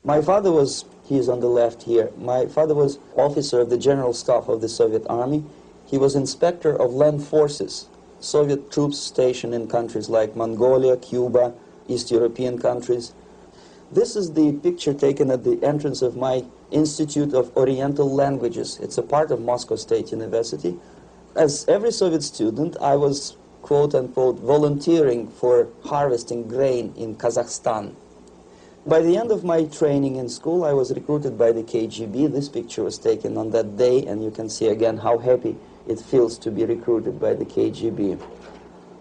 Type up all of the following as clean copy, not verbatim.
My father was, he's on the left here, my father was officer of the General Staff of the Soviet Army. He was inspector of land forces, Soviet troops stationed in countries like Mongolia, Cuba, East European countries. This is the picture taken at the entrance of my Institute of Oriental Languages. It's a part of Moscow State University. As every Soviet student, I was, quote-unquote, volunteering for harvesting grain in Kazakhstan. By the end of my training in school, I was recruited by the KGB. This picture was taken on that day, and you can see again how happy it feels to be recruited by the KGB.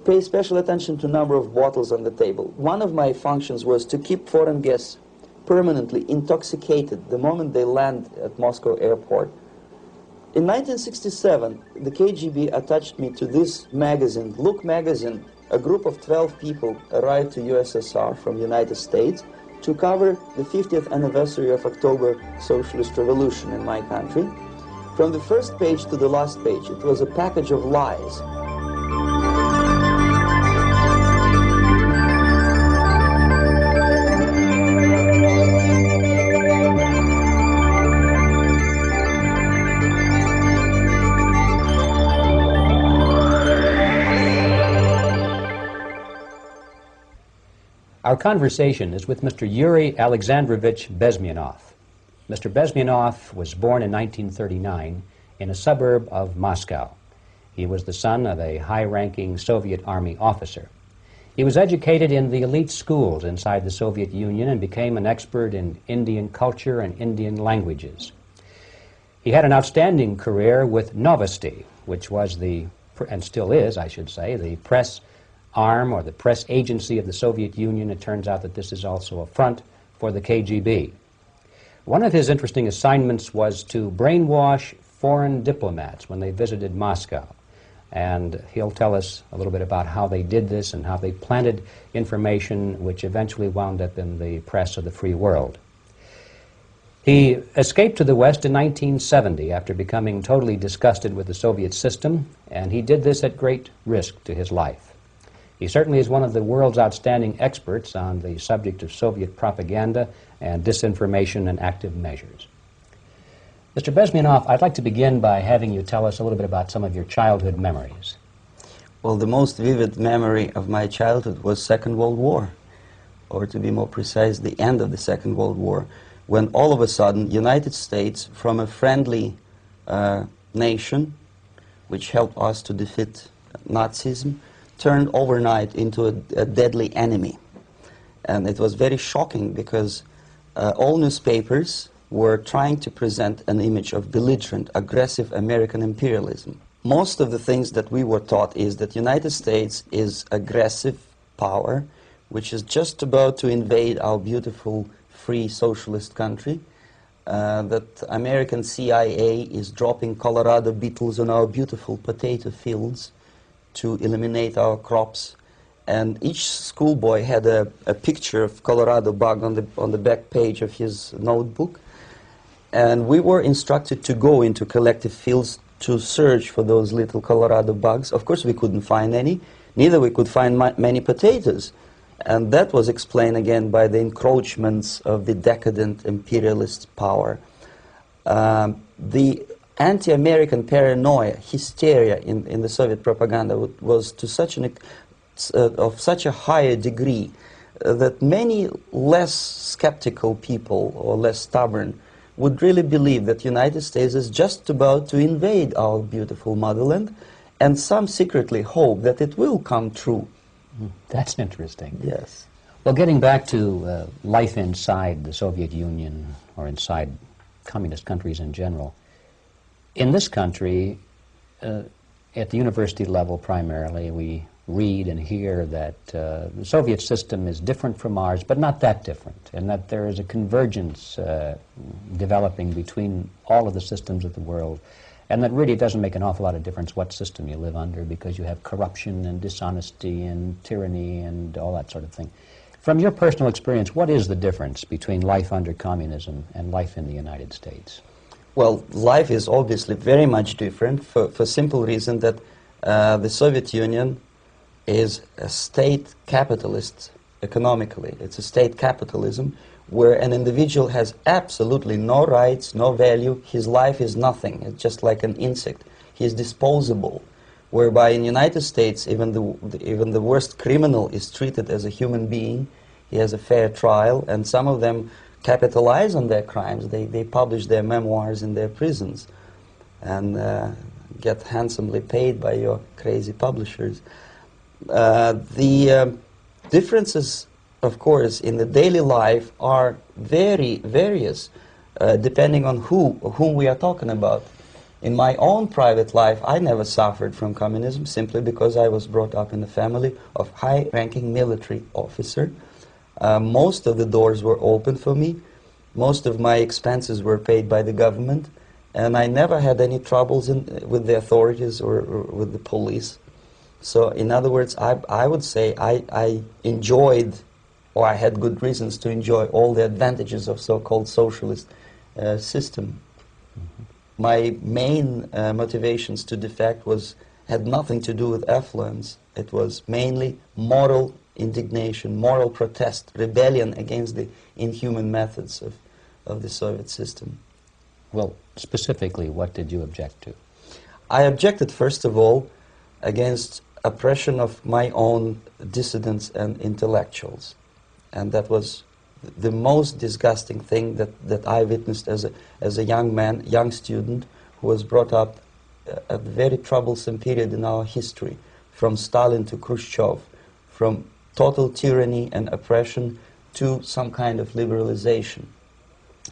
Pay special attention to number of bottles on the table. One of my functions was to keep foreign guests permanently intoxicated the moment they land at Moscow airport. In 1967, the KGB attached me to this magazine, Look magazine. A group of 12 people arrived to USSR from United States to cover the 50th anniversary of October Socialist Revolution in my country. From the first page to the last page, it was a package of lies. Our conversation is with Mr. Yuri Alexandrovich Bezmenov. Mr. Bezmenov was born in 1939 in a suburb of Moscow. He was the son of a high-ranking Soviet Army officer. He was educated in the elite schools inside the Soviet Union and became an expert in Indian culture and Indian languages. He had an outstanding career with Novosti, which was the, and still is, I should say, the press arm or the press agency of the Soviet Union. It turns out that this is also a front for the KGB. One of his interesting assignments was to brainwash foreign diplomats when they visited Moscow. And he'll tell us a little bit about how they did this and how they planted information which eventually wound up in the press of the free world. He escaped to the West in 1970 after becoming totally disgusted with the Soviet system, and he did this at great risk to his life. He certainly is one of the world's outstanding experts on the subject of Soviet propaganda and disinformation and active measures. Mr. Bezmenov, I'd like to begin by having you tell us a little bit about some of your childhood memories. Well, the most vivid memory of my childhood was Second World War, or to be more precise, the end of the Second World War, when all of a sudden United States, from a friendly nation, which helped us to defeat Nazism, turned overnight into a deadly enemy. And it was very shocking because all newspapers were trying to present an image of belligerent, aggressive American imperialism. Most of the things that we were taught is that United States is aggressive power, which is just about to invade our beautiful, free, socialist country, that American CIA is dropping Colorado beetles on our beautiful potato fields to eliminate our crops, and each schoolboy had a picture of Colorado bug on the back page of his notebook, and we were instructed to go into collective fields to search for those little Colorado bugs. Of course, we couldn't find any, neither we could find many potatoes, and that was explained again by the encroachments of the decadent imperialist power. The anti-American paranoia, hysteria in the Soviet propaganda was to such of such a higher degree that many less skeptical people or less stubborn would really believe that the United States is just about to invade our beautiful motherland, and some secretly hope that it will come true. That's interesting. Yes. Well, getting back to life inside the Soviet Union or inside communist countries in general, in this country, at the university level primarily, we read and hear that the Soviet system is different from ours, but not that different, and that there is a convergence developing between all of the systems of the world, and that really doesn't make an awful lot of difference what system you live under, because you have corruption and dishonesty and tyranny and all that sort of thing. From your personal experience, what is the difference between life under communism and life in the United States? Well, life is obviously very much different for simple reason that the Soviet Union is a state capitalist economically. It's a state capitalism where an individual has absolutely no rights, no value, his life is nothing, it's just like an insect. He is disposable, whereby in the United States even the worst criminal is treated as a human being, he has a fair trial, and some of them capitalize on their crimes. They publish their memoirs in their prisons and get handsomely paid by your crazy publishers. The differences, of course, in the daily life are very various, depending on whom we are talking about. In my own private life, I never suffered from communism simply because I was brought up in a family of high-ranking military officer. Most of the doors were open for me. Most of my expenses were paid by the government, and I never had any troubles with the authorities or with the police. So, in other words, I would say I enjoyed, or I had good reasons to enjoy, all the advantages of so-called socialist system. Mm-hmm. My main motivations to defect had nothing to do with affluence. It was mainly moral indignation, moral protest, rebellion against the inhuman methods of the Soviet system. Well, specifically, what did you object to? I objected, first of all, against oppression of my own dissidents and intellectuals. And that was the most disgusting thing that I witnessed as a young man, young student, who was brought up at a very troublesome period in our history, from Stalin to Khrushchev, from total tyranny and oppression to some kind of liberalization.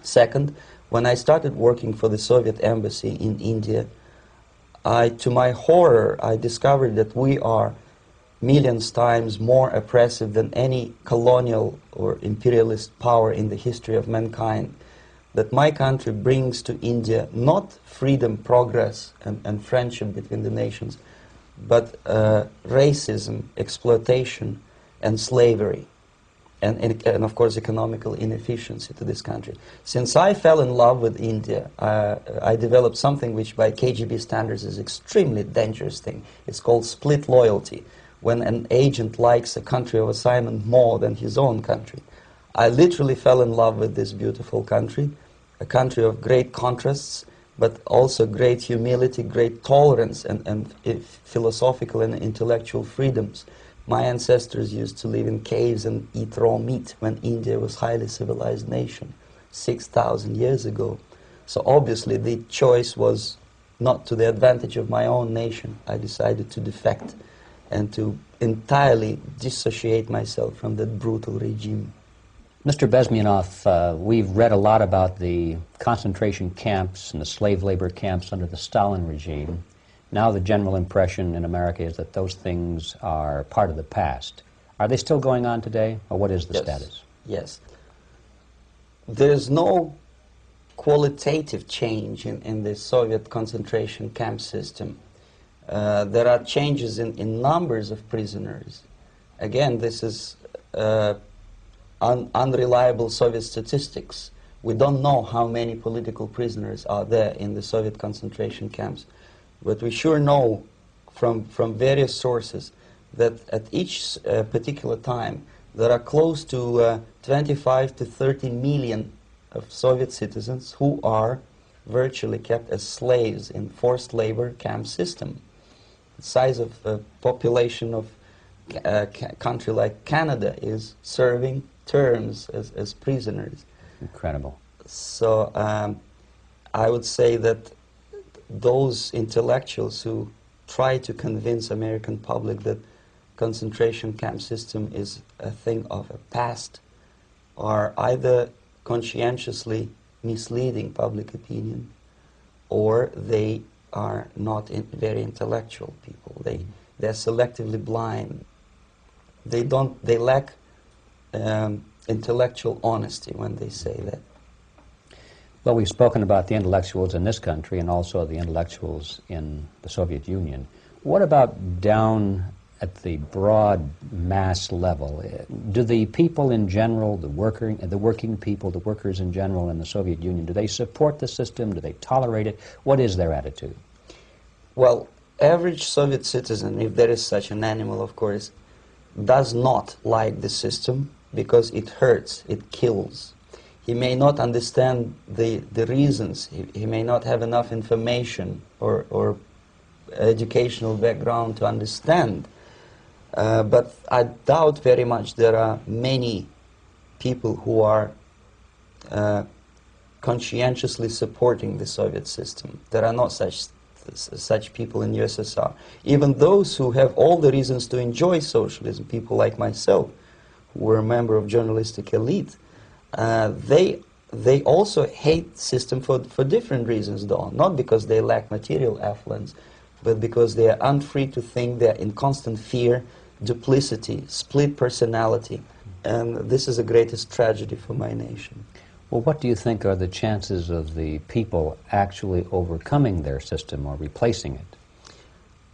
Second, when I started working for the Soviet embassy in India, to my horror, I discovered that we are millions times more oppressive than any colonial or imperialist power in the history of mankind. That my country brings to India not freedom, progress, and friendship between the nations, but racism, exploitation, and slavery, and of course economical inefficiency to this country. Since I fell in love with India, I developed something which by KGB standards is extremely dangerous thing. It's called split loyalty, when an agent likes a country of assignment more than his own country. I literally fell in love with this beautiful country, a country of great contrasts, but also great humility, great tolerance, and philosophical and intellectual freedoms. My ancestors used to live in caves and eat raw meat when India was a highly civilized nation 6,000 years ago. So obviously the choice was not to the advantage of my own nation. I decided to defect and to entirely dissociate myself from that brutal regime. Mr. Bezmenov, we've read a lot about the concentration camps and the slave labor camps under the Stalin regime. Now the general impression in America is that those things are part of the past. Are they still going on today, or what is the status? Yes. There's no qualitative change in the Soviet concentration camp system. There are changes in numbers of prisoners. Again, this is unreliable Soviet statistics. We don't know how many political prisoners are there in the Soviet concentration camps. But we sure know from various sources that at each particular time there are close to 25 to 30 million of Soviet citizens who are virtually kept as slaves in forced labor camp system. The size of the population of a country like Canada is serving terms as prisoners. Incredible. So I would say that those intellectuals who try to convince American public that concentration camp system is a thing of a past are either conscientiously misleading public opinion, or they are not very intellectual people. They're selectively blind. They lack intellectual honesty when they say that. Well, we've spoken about the intellectuals in this country and also the intellectuals in the Soviet Union. What about down at the broad mass level? Do the people in general, the working people, the workers in general in the Soviet Union, do they support the system? Do they tolerate it? What is their attitude? Well, average Soviet citizen, if there is such an animal, of course, does not like the system because it hurts, it kills. He may not understand the reasons. He may not have enough information or educational background to understand. But I doubt very much there are many people who are conscientiously supporting the Soviet system. There are not such people in USSR. Even those who have all the reasons to enjoy socialism, people like myself, who were a member of journalistic elite, they also hate system for different reasons, though. Not because they lack material affluence, but because they are unfree to think, they're in constant fear, duplicity, split personality. And this is the greatest tragedy for my nation. Well, what do you think are the chances of the people actually overcoming their system or replacing it?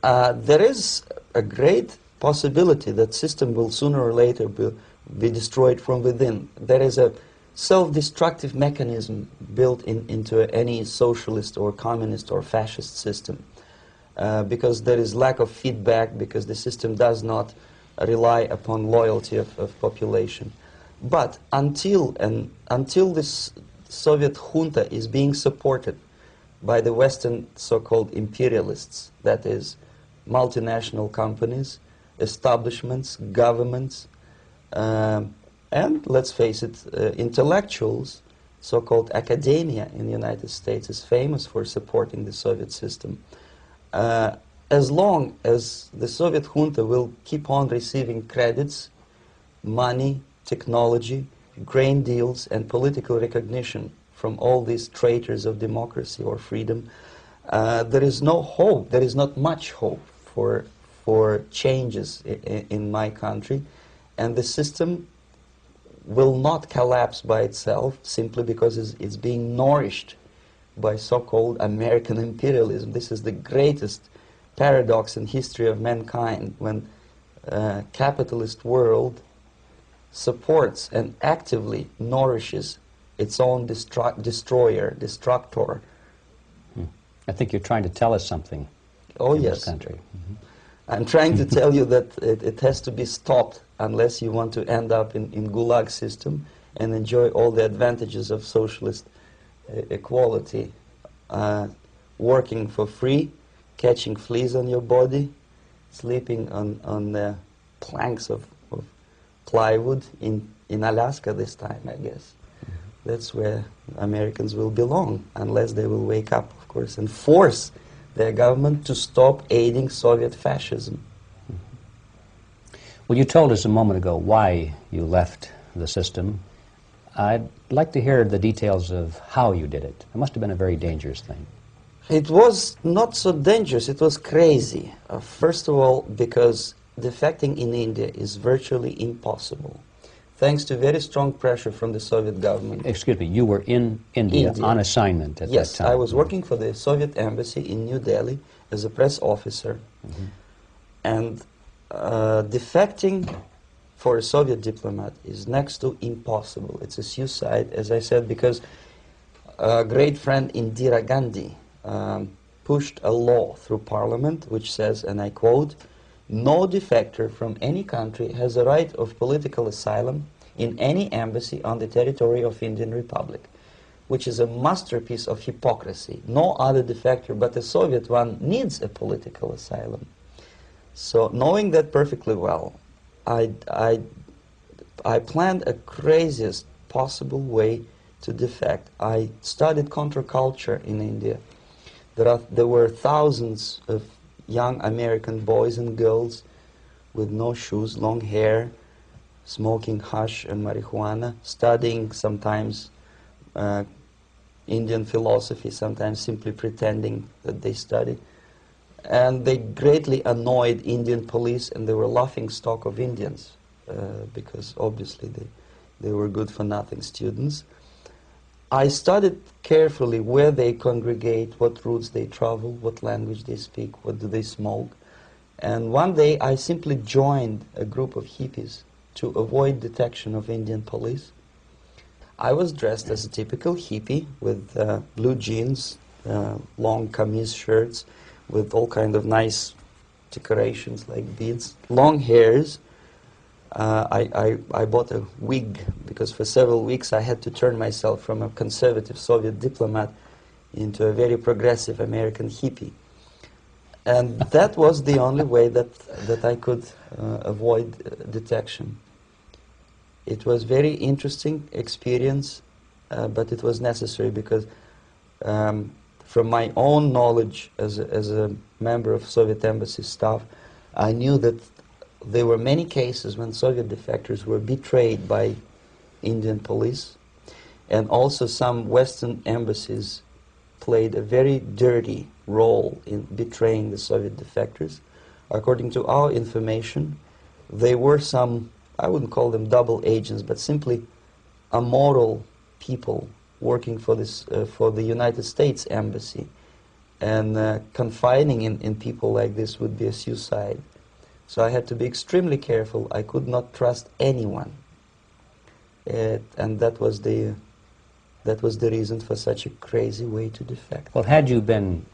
There is a great possibility that system will sooner or later be destroyed from within. There is a self-destructive mechanism built into any socialist or communist or fascist system, because there is lack of feedback, because the system does not rely upon loyalty of population. But until this Soviet junta is being supported by the Western so-called imperialists, that is, multinational companies, establishments, governments, and let's face it, intellectuals, so-called academia in the United States is famous for supporting the Soviet system. As long as the Soviet junta will keep on receiving credits, money, technology, grain deals, and political recognition from all these traitors of democracy or freedom, there is no hope, there is not much hope for changes in my country, and the system will not collapse by itself simply because it's being nourished by so-called American imperialism. This is the greatest paradox in history of mankind, when capitalist world supports and actively nourishes its own destroyer, destructor. I think you're trying to tell us something in this country. Mm-hmm. I'm trying to tell you that it has to be stopped unless you want to end up in Gulag system and enjoy all the advantages of socialist equality, working for free, catching fleas on your body, sleeping on the planks of plywood in Alaska this time, I guess. That's where Americans will belong, unless they will wake up, of course, and force their government to stop aiding Soviet fascism. Well, you told us a moment ago why you left the system. I'd like to hear the details of how you did it. It must have been a very dangerous thing. It was not so dangerous, it was crazy. First of all, because defecting in India is virtually impossible, thanks to very strong pressure from the Soviet government. Excuse me, you were in India on assignment at that time. Yes, I was working for the Soviet embassy in New Delhi as a press officer. Mm-hmm. And defecting for a Soviet diplomat is next to impossible. It's a suicide, as I said, because a great friend Indira Gandhi pushed a law through parliament which says, and I quote, "No defector from any country has a right of political asylum in any embassy on the territory of Indian Republic," which is a masterpiece of hypocrisy. No other defector but the Soviet one needs a political asylum. So knowing that perfectly well, I planned a craziest possible way to defect. I studied counterculture in India. There were thousands of young American boys and girls with no shoes, long hair, smoking hash and marijuana, studying sometimes Indian philosophy, sometimes simply pretending that they study. And they greatly annoyed Indian police, and they were laughing stock of Indians because obviously they were good-for-nothing students. I studied carefully where they congregate, what routes they travel, what language they speak, what do they smoke. And one day I simply joined a group of hippies to avoid detection of Indian police. I was dressed as a typical hippie with blue jeans, long kameez shirts, with all kind of nice decorations like beads, long hairs, I bought a wig because for several weeks I had to turn myself from a conservative Soviet diplomat into a very progressive American hippie. And that was the only way that I could avoid detection. It was very interesting experience, but it was necessary because from my own knowledge as a member of Soviet embassy staff, I knew that there were many cases when Soviet defectors were betrayed by Indian police, and also some Western embassies played a very dirty role in betraying the Soviet defectors. According to our information, there were some, I wouldn't call them double agents, but simply immoral people working for this for the United States Embassy, and confiding in people like this would be a suicide. So I had to be extremely careful. I could not trust anyone, and that was the reason for such a crazy way to defect. Well, had you been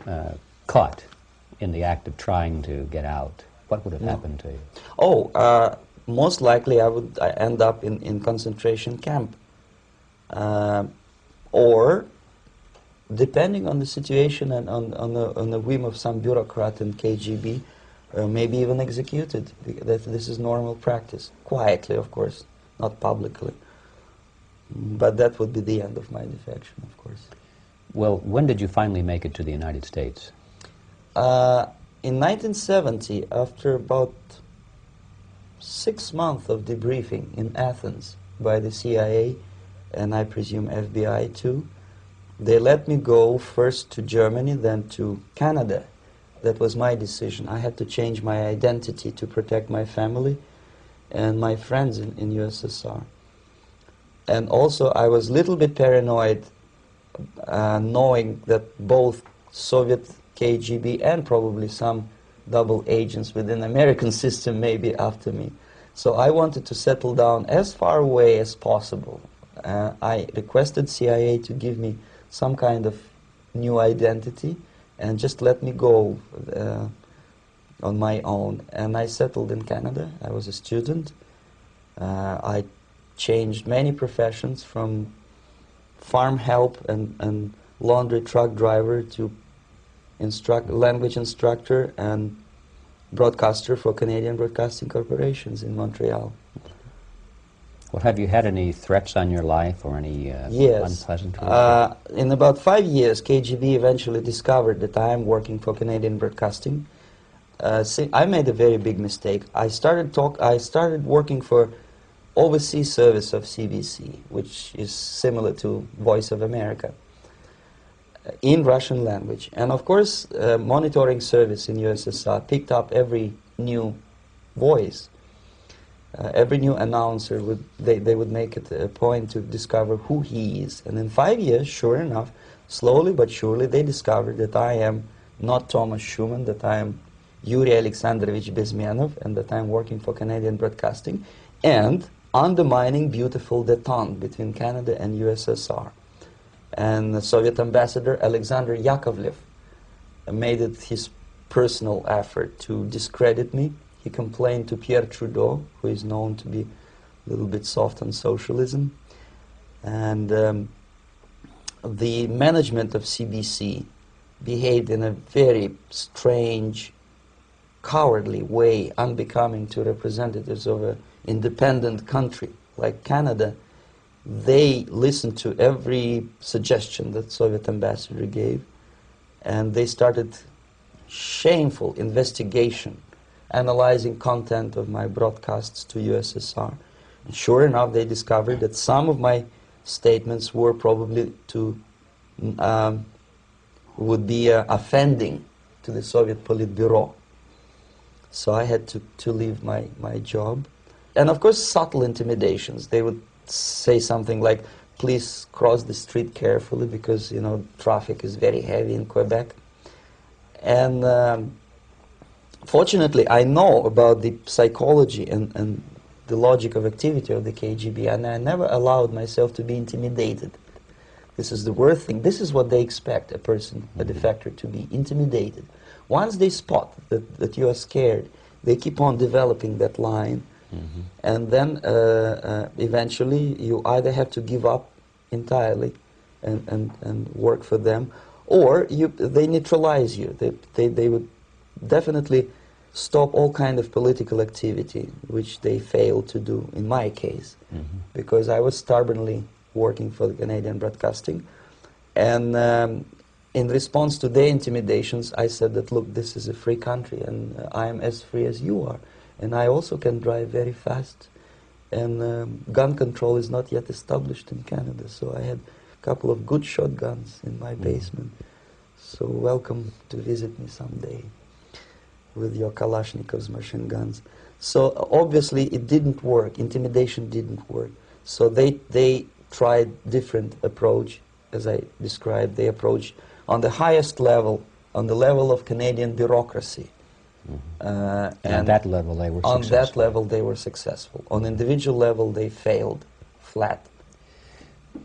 caught in the act of trying to get out, what would have happened to you? Oh, most likely I would end up in concentration camp. Or, depending on the situation and on the whim of some bureaucrat in KGB, maybe even executed. This is normal practice. Quietly, of course, not publicly. But that would be the end of my defection, of course. Well, when did you finally make it to the United States? In 1970, after about 6 months of debriefing in Athens by the CIA, and I presume FBI too, they let me go first to Germany, then to Canada. That was my decision. I had to change my identity to protect my family and my friends in USSR. And also I was a little bit paranoid, knowing that both Soviet KGB and probably some double agents within the American system may be after me. So I wanted to settle down as far away as possible. I requested CIA to give me some kind of new identity and just let me go on my own. And I settled in Canada. I was a student. I changed many professions, from farm help and laundry truck driver to language instructor and broadcaster for Canadian Broadcasting Corporations in Montreal. Well, have you had any threats on your life or any unpleasant in about 5 years, KGB eventually discovered that I am working for Canadian Broadcasting. I made a very big mistake. I started working for overseas service of CBC, which is similar to Voice of America, in Russian language. And of course, monitoring service in USSR picked up every new voice. Every new announcer, they would make it a point to discover who he is. And in 5 years, sure enough, slowly but surely, they discovered that I am not Thomas Schumann, that I am Yuri Alexandrovich Bezmenov, and that I am working for Canadian Broadcasting, and undermining beautiful détente between Canada and USSR. And the Soviet ambassador Alexander Yakovlev made it his personal effort to discredit me. He complained to Pierre Trudeau, who is known to be a little bit soft on socialism. And the management of CBC behaved in a very strange, cowardly way, unbecoming to representatives of an independent country like Canada. They listened to every suggestion that Soviet ambassador gave, and they started shameful investigation, analyzing content of my broadcasts to USSR. And sure enough, they discovered that some of my statements were probably would be offending to the Soviet Politburo. So I had to leave my job. And of course, subtle intimidations. They would say something like, please cross the street carefully because, you know, traffic is very heavy in Quebec. And fortunately, I know about the psychology and the logic of activity of the KGB, and I never allowed myself to be intimidated. This is the worst thing. This is what they expect a person, a defector, to be intimidated. Once they spot that you are scared, they keep on developing that line And then eventually you either have to give up entirely and work for them, or they neutralize you. They would definitely stop all kind of political activity, which they failed to do in my case, because I was stubbornly working for the Canadian Broadcasting. And in response to their intimidations, I said that, look, this is a free country, and I am as free as you are. And I also can drive very fast. And gun control is not yet established in Canada, so I had a couple of good shotguns in my basement. So welcome to visit me someday with your Kalashnikovs machine guns. So obviously it didn't work. Intimidation didn't work. So they tried different approach, as I described. They approached on the highest level, on the level of Canadian bureaucracy. And at that level they were successful. On that level they were successful. On individual level they failed flat.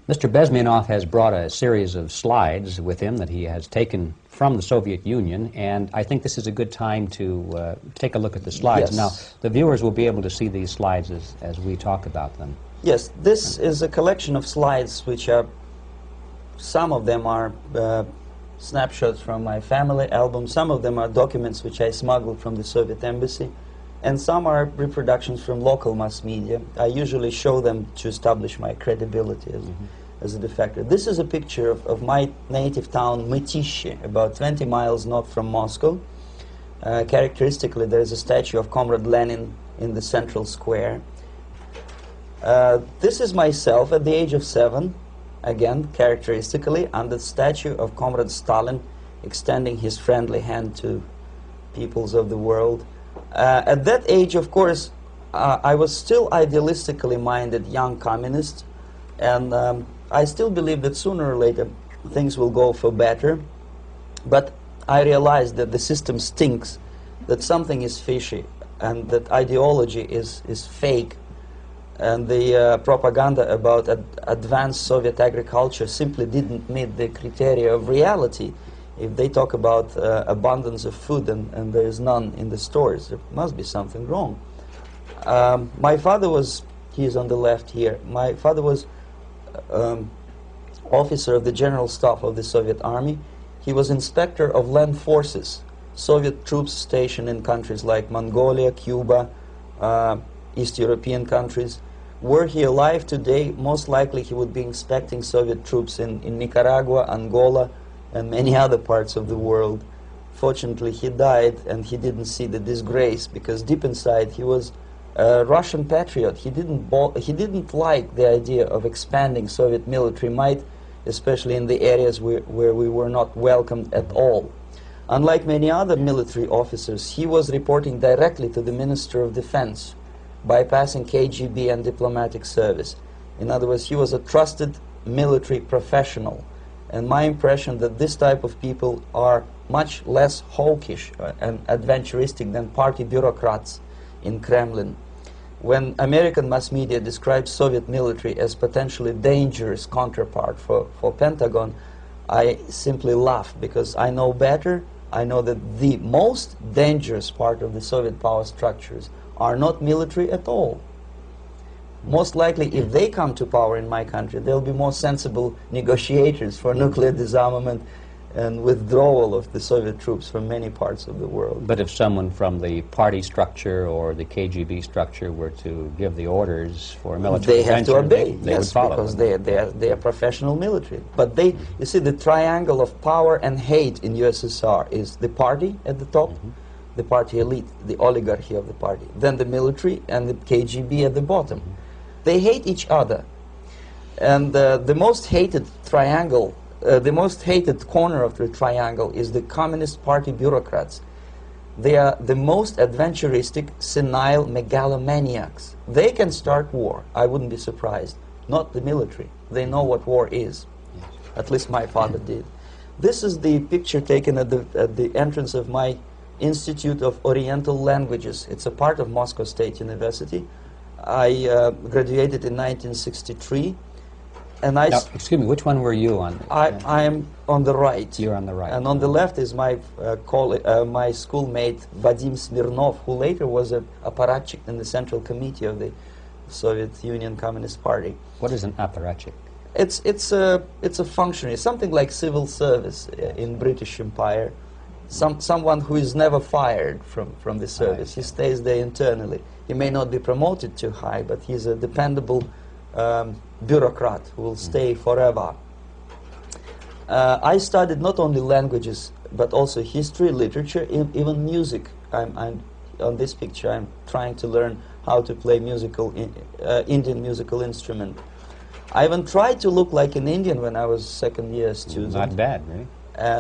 Mr. Bezmenov has brought a series of slides with him that he has taken from the Soviet Union, and I think this is a good time to take a look at the slides. Yes. Now, the viewers will be able to see these slides as we talk about them. Yes, this is a collection of slides which are, some of them are snapshots from my family album, some of them are documents which I smuggled from the Soviet embassy, and some are reproductions from local mass media. I usually show them to establish my credibility as a defector. This is a picture of my native town, Mytishi, about 20 miles north from Moscow. Characteristically, there is a statue of Comrade Lenin in the central square. This is myself at the age of 7, again, characteristically, under the statue of Comrade Stalin, extending his friendly hand to peoples of the world. At that age, of course, I was still idealistically minded young communist, and I still believe that sooner or later things will go for better. But I realized that the system stinks, that something is fishy, and that ideology is fake. And the propaganda about advanced Soviet agriculture simply didn't meet the criteria of reality. If they talk about abundance of food and there is none in the stores, there must be something wrong. My father was, he is on the left here, my father was officer of the General Staff of the Soviet Army. He was inspector of land forces, Soviet troops stationed in countries like Mongolia, Cuba, East European countries. Were he alive today, most likely he would be inspecting Soviet troops in Nicaragua, Angola, and many other parts of the world. Fortunately, he died, and he didn't see the disgrace, because deep inside he was a Russian patriot. He didn't like the idea of expanding Soviet military might, especially in the areas where we were not welcomed at all. Unlike many other military officers, he was reporting directly to the Minister of Defense, bypassing KGB and diplomatic service. In other words, he was a trusted military professional. And my impression that this type of people are much less hawkish and adventuristic than party bureaucrats in Kremlin. When American mass media describes Soviet military as potentially dangerous counterpart for Pentagon, I simply laugh, because I know better. I know that the most dangerous part of the Soviet power structures are not military at all. Most likely, if they come to power in my country, they'll be more sensible negotiators for nuclear disarmament and withdrawal of the Soviet troops from many parts of the world. But if someone from the party structure or the KGB structure were to give the orders for a military they have to obey, they yes, would follow. Because they are professional military. But they, you see, the triangle of power and hate in USSR is the party at the top, the party elite, the oligarchy of the party, then the military and the KGB at the bottom. They hate each other. And the most hated triangle, the most hated corner of the triangle is the Communist Party bureaucrats. They are the most adventuristic, senile megalomaniacs. They can start war, I wouldn't be surprised. Not the military. They know what war is. At least my father did. This is the picture taken at the entrance of my Institute of Oriental Languages. It's a part of Moscow State University. I graduated in 1963, And now, excuse me, which one were you on? I am on the right. You're on the right. And on the left is my my schoolmate Vadim Smirnov, who later was a apparatchik in the Central Committee of the Soviet Union Communist Party. What is an apparatchik? It's a functionary, something like civil service in British Empire. Someone who is never fired from the service. He stays there internally. He may not be promoted too high, but he's a dependable bureaucrat who will stay forever. I studied not only languages, but also history, literature, even music. I'm on this picture, I'm trying to learn how to play Indian musical instrument. I even tried to look like an Indian when I was second-year student. Not bad, really.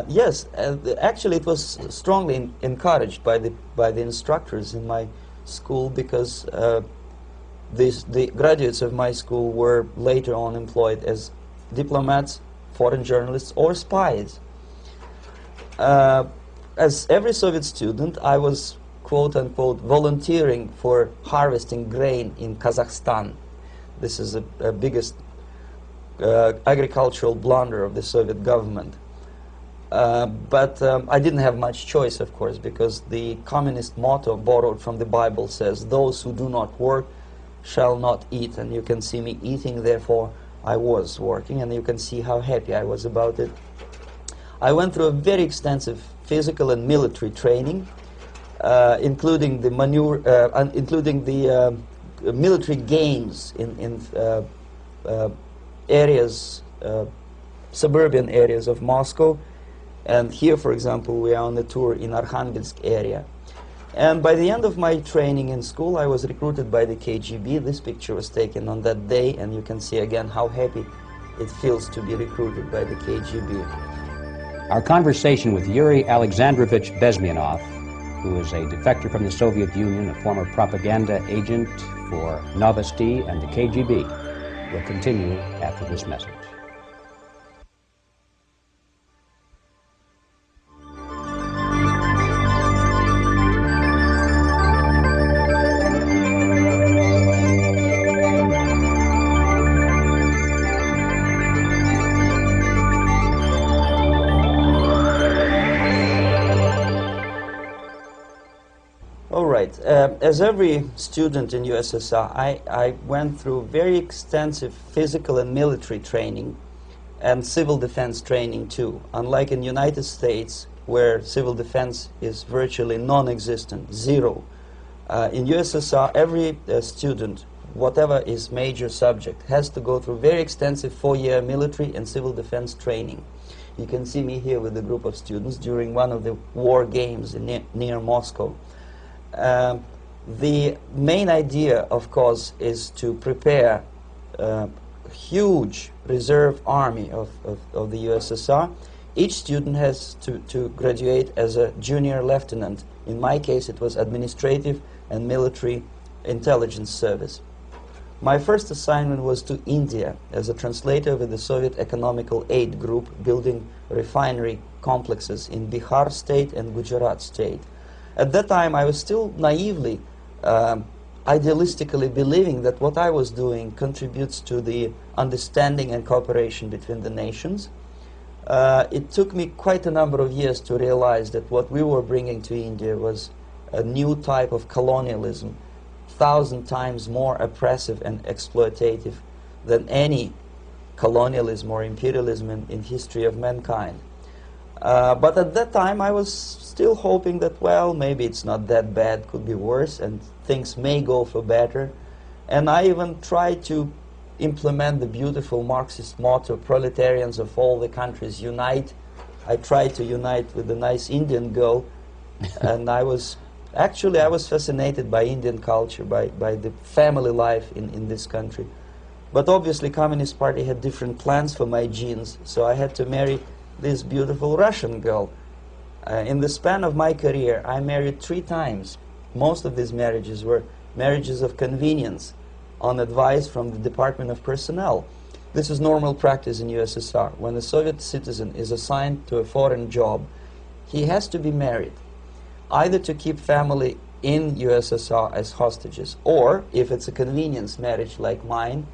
Yes, actually it was strongly encouraged by the instructors in my school, because the graduates of my school were later on employed as diplomats, foreign journalists, or spies. As every Soviet student, I was quote-unquote volunteering for harvesting grain in Kazakhstan. This is the biggest agricultural blunder of the Soviet government. But I didn't have much choice, of course, because the communist motto borrowed from the Bible says, "Those who do not work shall not eat." And you can see me eating, therefore I was working, and you can see how happy I was about it. I went through a very extensive physical and military training, including the military games in areas, suburban areas of Moscow. And here, for example, we are on a tour in Arkhangelsk area. And by the end of my training in school, I was recruited by the KGB. This picture was taken on that day, and you can see again how happy it feels to be recruited by the KGB. Our conversation with Yuri Alexandrovich Bezmenov, who is a defector from the Soviet Union, a former propaganda agent for Novosti and the KGB, will continue after this message. As every student in USSR, I went through very extensive physical and military training and civil defense training too. Unlike in the United States, where civil defense is virtually non-existent, zero. In USSR, every student, whatever his major subject, has to go through very extensive 4-year military and civil defense training. You can see me here with a group of students during one of the war games near Moscow. The main idea, of course, is to prepare a huge reserve army of the USSR. Each student has to graduate as a junior lieutenant. In my case, it was administrative and military intelligence service. My first assignment was to India as a translator with the Soviet Economical Aid Group, building refinery complexes in Bihar state and Gujarat state. At that time, I was still naively, idealistically believing that what I was doing contributes to the understanding and cooperation between the nations. It took me quite a number of years to realize that what we were bringing to India was a new type of colonialism, 1,000 times more oppressive and exploitative than any colonialism or imperialism in history of mankind. But at that time, I was still hoping that, well, maybe it's not that bad, could be worse, and things may go for better. And I even tried to implement the beautiful Marxist motto, proletarians of all the countries unite. I tried to unite with a nice Indian girl, and I was fascinated by Indian culture, by the family life in this country. But obviously, Communist Party had different plans for my genes, so I had to marry this beautiful Russian girl. In the span of my career, I married 3 times. Most of these marriages were marriages of convenience, on advice from the Department of Personnel. This is normal practice in USSR. When a Soviet citizen is assigned to a foreign job, he has to be married, either to keep family in USSR as hostages, or, if it's a convenience marriage like mine,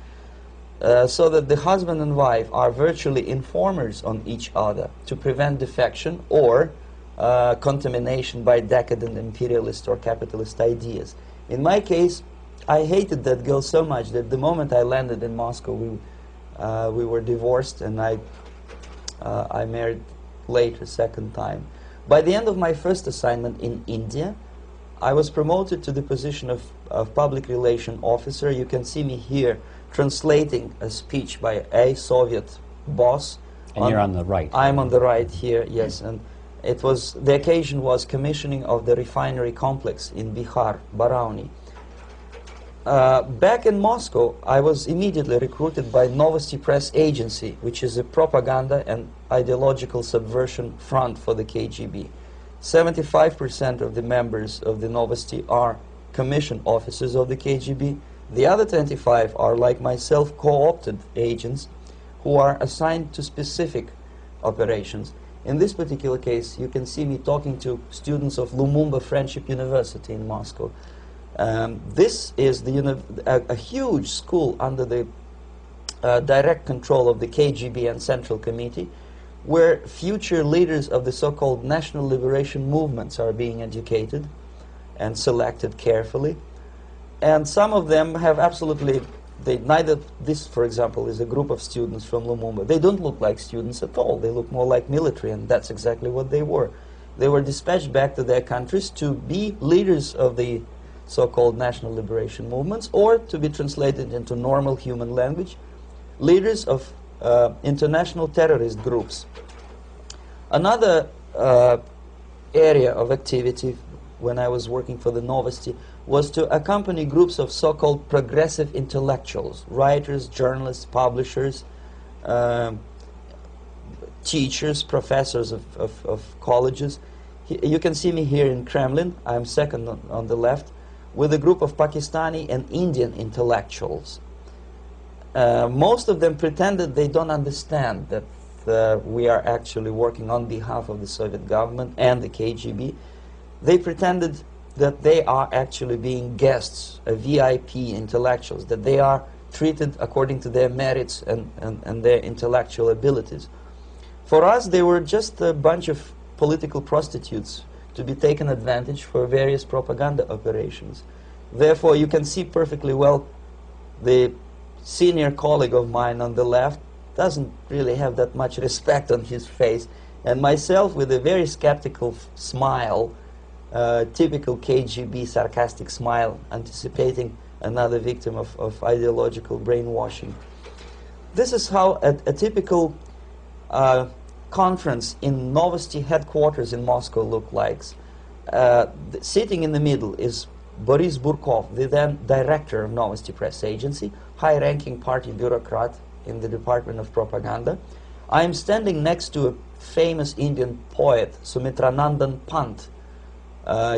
so that the husband and wife are virtually informers on each other to prevent defection or contamination by decadent imperialist or capitalist ideas. In my case, I hated that girl so much that the moment I landed in Moscow, we were divorced, and I married later, second time. By the end of my first assignment in India, I was promoted to the position of public relation officer. You can see me here translating a speech by a Soviet boss. And you're on the right. I'm on the right here, yes. And it was, the occasion was commissioning of the refinery complex in Bihar, Barauni. Back in Moscow, I was immediately recruited by Novosti Press Agency, which is a propaganda and ideological subversion front for the KGB. 75% of the members of the Novosti are commissioned officers of the KGB. The other 25 are, like myself, co-opted agents who are assigned to specific operations. In this particular case, you can see me talking to students of Lumumba Friendship University in Moscow. This is a huge school under the direct control of the KGB and Central Committee, where future leaders of the so-called national liberation movements are being educated and selected carefully. And some of them have absolutely, this, for example, is a group of students from Lumumba. They don't look like students at all. They look more like military, and that's exactly what they were. They were dispatched back to their countries to be leaders of the so-called national liberation movements, or to be translated into normal human language, leaders of international terrorist groups. Another area of activity when I was working for the Novosti was to accompany groups of so-called progressive intellectuals, writers, journalists, publishers, teachers, professors of colleges. You can see me here in Kremlin. I'm second on the left, with a group of Pakistani and Indian intellectuals. Most of them pretended they don't understand that we are actually working on behalf of the Soviet government and the KGB. They pretended that they are actually being guests, VIP intellectuals, that they are treated according to their merits and their intellectual abilities. For us, they were just a bunch of political prostitutes to be taken advantage for various propaganda operations. Therefore, you can see perfectly well the senior colleague of mine on the left doesn't really have that much respect on his face, and myself with a very skeptical smile, typical KGB sarcastic smile, anticipating another victim of ideological brainwashing. This is how a typical conference in Novosti headquarters in Moscow looked like. Sitting in the middle is Boris Burkov, the then director of Novosti Press Agency, high-ranking party bureaucrat in the Department of Propaganda. I am standing next to a famous Indian poet, Sumitranandan Pant.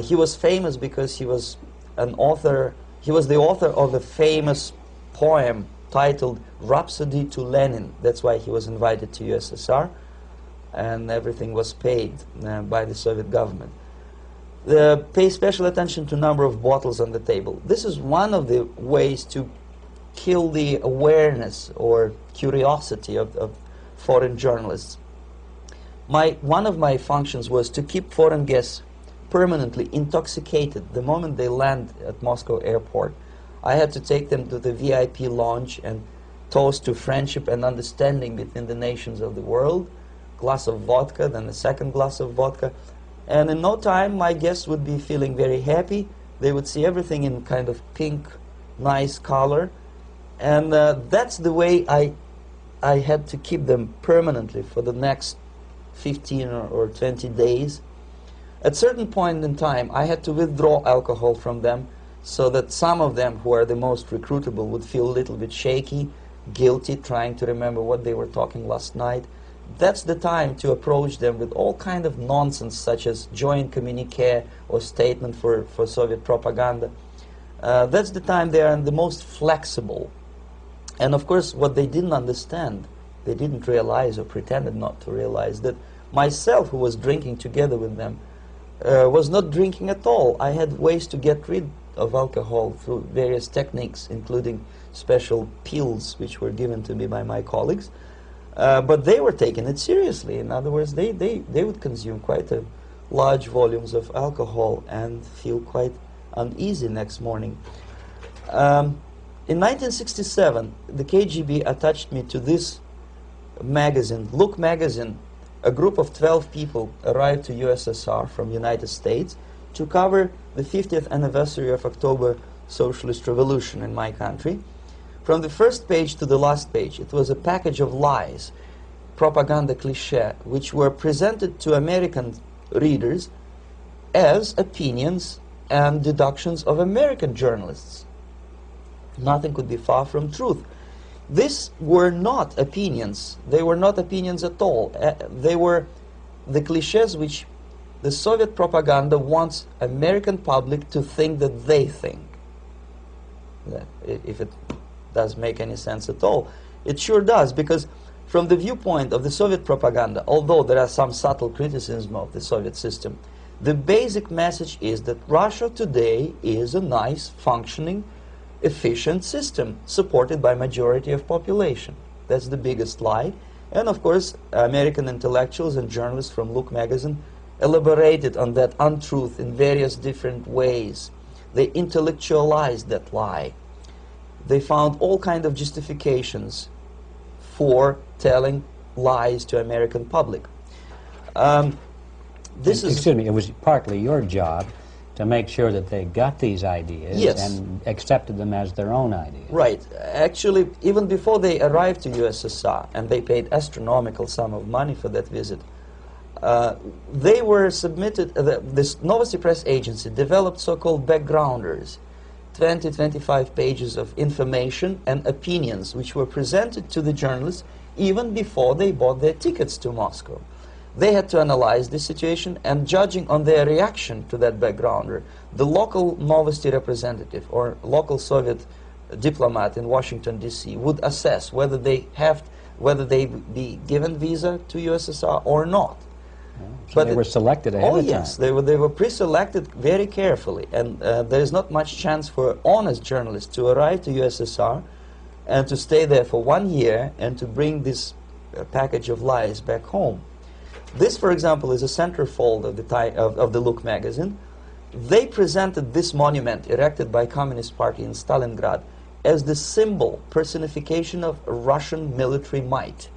He was famous because he was an author. He was the author of a famous poem titled Rhapsody to Lenin. That's why he was invited to USSR, and everything was paid by the Soviet government. Pay special attention to number of bottles on the table. This is one of the ways to kill the awareness or curiosity of foreign journalists. One of my functions was to keep foreign guests permanently intoxicated the moment they land at Moscow airport. I had to take them to the VIP lounge and toast to friendship and understanding between the nations of the world. Glass of vodka, then a second glass of vodka. And in no time, my guests would be feeling very happy. They would see everything in kind of pink, nice color. And that's the way I had to keep them permanently for the next 15 or 20 days. At a certain point in time, I had to withdraw alcohol from them so that some of them, who are the most recruitable, would feel a little bit shaky, guilty, trying to remember what they were talking last night. That's the time to approach them with all kind of nonsense, such as joint communique or statement for Soviet propaganda. That's the time they are the most flexible. And of course, what they didn't understand, they didn't realize or pretended not to realize, that myself, who was drinking together with them, was not drinking at all. I had ways to get rid of alcohol through various techniques, including special pills which were given to me by my colleagues. But they were taking it seriously. In other words, they would consume quite large volumes of alcohol and feel quite uneasy next morning. In 1967, the KGB attached me to this magazine, Look magazine. A group of 12 people arrived to USSR from United States to cover the 50th anniversary of October Socialist Revolution in my country. From the first page to the last page, it was a package of lies, propaganda cliché, which were presented to American readers as opinions and deductions of American journalists. Nothing could be far from truth. These were not opinions. They were not opinions at all. They were the clichés which the Soviet propaganda wants American public to think that they think. If it does make any sense at all. It sure does, because from the viewpoint of the Soviet propaganda, although there are some subtle criticisms of the Soviet system, the basic message is that Russia today is a nice, functioning, efficient system supported by majority of population. That's the biggest lie. And of course, American intellectuals and journalists from Look magazine elaborated on that untruth in various different ways. They intellectualized that lie. They found all kinds of justifications for telling lies to American public. Excuse me, it was partly your job to make sure that they got these ideas, yes, and accepted them as their own ideas. Right. Actually, even before they arrived to USSR, and they paid astronomical sum of money for that visit, they were submitted, this Novosti Press Agency developed so-called backgrounders, 20-25 pages of information and opinions which were presented to the journalists even before they bought their tickets to Moscow. They had to analyze the situation, and judging on their reaction to that backgrounder, the local Novosti representative or local Soviet diplomat in Washington, D.C. would assess whether they be given visa to USSR or not. So they were selected ahead of time. Oh yes, they were pre-selected very carefully, and there is not much chance for honest journalists to arrive to USSR and to stay there for 1 year and to bring this package of lies back home. This, for example, is a centerfold of the Look magazine. They presented this monument erected by Communist Party in Stalingrad as the symbol, personification of Russian military might.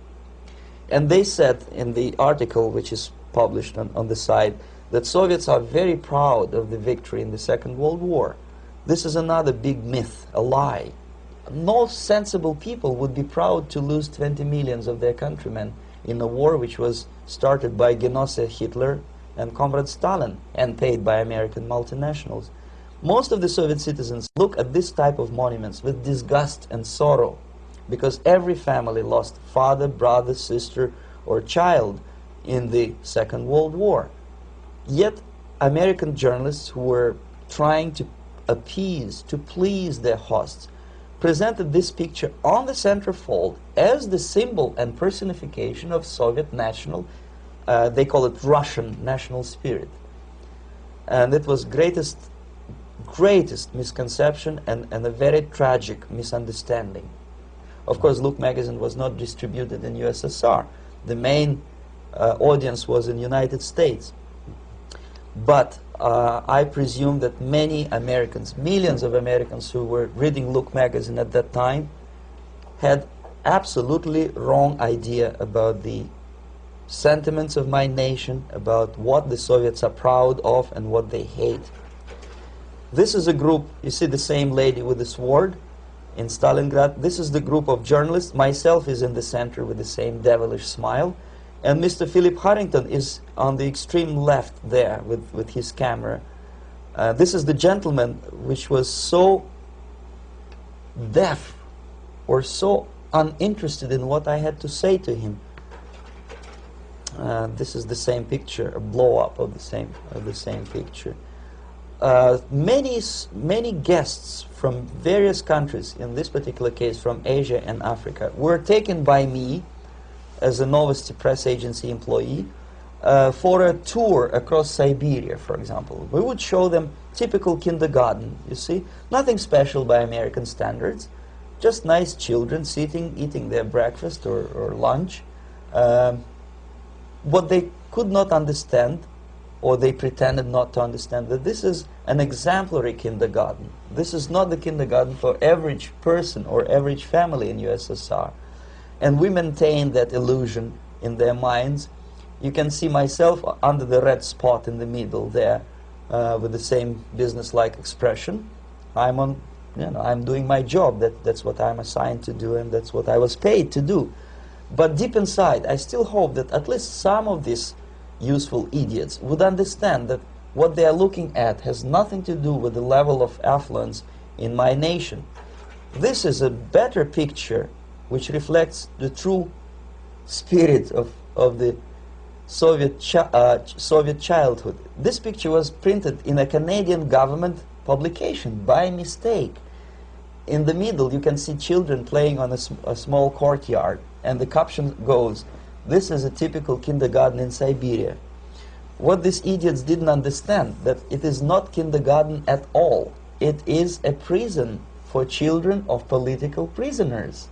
And they said in the article, which is published on the site, that Soviets are very proud of the victory in the Second World War. This is another big myth, a lie. No sensible people would be proud to lose 20 millions of their countrymen in a war which was started by Genoese Hitler and Comrade Stalin and paid by American multinationals. Most of the Soviet citizens look at this type of monuments with disgust and sorrow, because every family lost father, brother, sister, or child in the Second World War. Yet American journalists who were trying to appease, to please their hosts, presented this picture on the centerfold as the symbol and personification of Soviet national, they call it Russian national spirit. And it was greatest misconception and a very tragic misunderstanding. Of course, Look magazine was not distributed in USSR. The main audience was in the United States. But I presume that many Americans, millions of Americans who were reading Look magazine at that time, had absolutely wrong idea about the sentiments of my nation, about what the Soviets are proud of and what they hate. This is a group, you see the same lady with the sword in Stalingrad. This is the group of journalists. Myself is in the center with the same devilish smile. And Mr. Philip Harrington is on the extreme left there with his camera. This is the gentleman which was so deaf or so uninterested in what I had to say to him. This is the same picture, a blow-up of the same picture. Many guests from various countries, in this particular case from Asia and Africa, were taken by me as a Novosti Press Agency employee for a tour across Siberia, for example. We would show them typical kindergarten, you see, nothing special by American standards, just nice children sitting, eating their breakfast or lunch. What they could not understand, or they pretended not to understand, that this is an exemplary kindergarten. This is not the kindergarten for average person or average family in USSR. And we maintain that illusion in their minds. You can see myself under the red spot in the middle there, with the same business-like expression. I'm doing my job. That's what I'm assigned to do, and that's what I was paid to do. But deep inside, I still hope that at least some of these useful idiots would understand that what they are looking at has nothing to do with the level of affluence in my nation. This is a better picture which reflects the true spirit of the Soviet childhood. This picture was printed in a Canadian government publication by mistake. In the middle you can see children playing on a small courtyard, and the caption goes, "This is a typical kindergarten in Siberia." What these idiots didn't understand, that it is not kindergarten at all. It is a prison for children of political prisoners.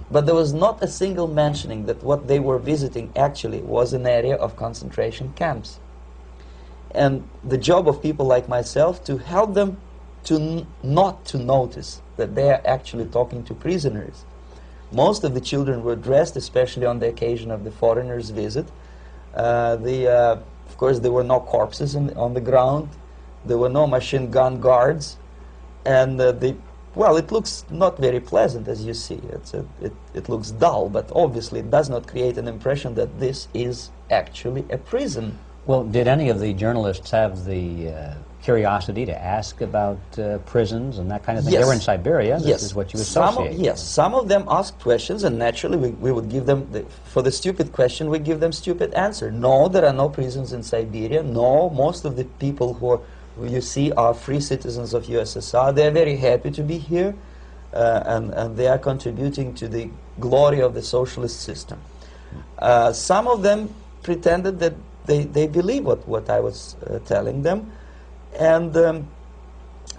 But there was not a single mentioning that what they were visiting actually was an area of concentration camps. And the job of people like myself to help them to not to notice that they are actually talking to prisoners. Most of the children were dressed, especially on the occasion of the foreigners' visit. Of course, there were no corpses on the ground. There were no machine gun guards. And well, it looks not very pleasant, as you see. It looks dull, but obviously it does not create an impression that this is actually a prison. Well, did any of the journalists have the curiosity to ask about prisons and that kind of thing? Yes. They were in Siberia. This Yes. is what you associate. Yes, some of them asked questions, and naturally we would give them, for the stupid question, we give them stupid answer. No, there are no prisons in Siberia. No, most of the people who you see are free citizens of USSR. They are very happy to be here, and they are contributing to the glory of the socialist system. Some of them pretended that they believe what I was telling them, and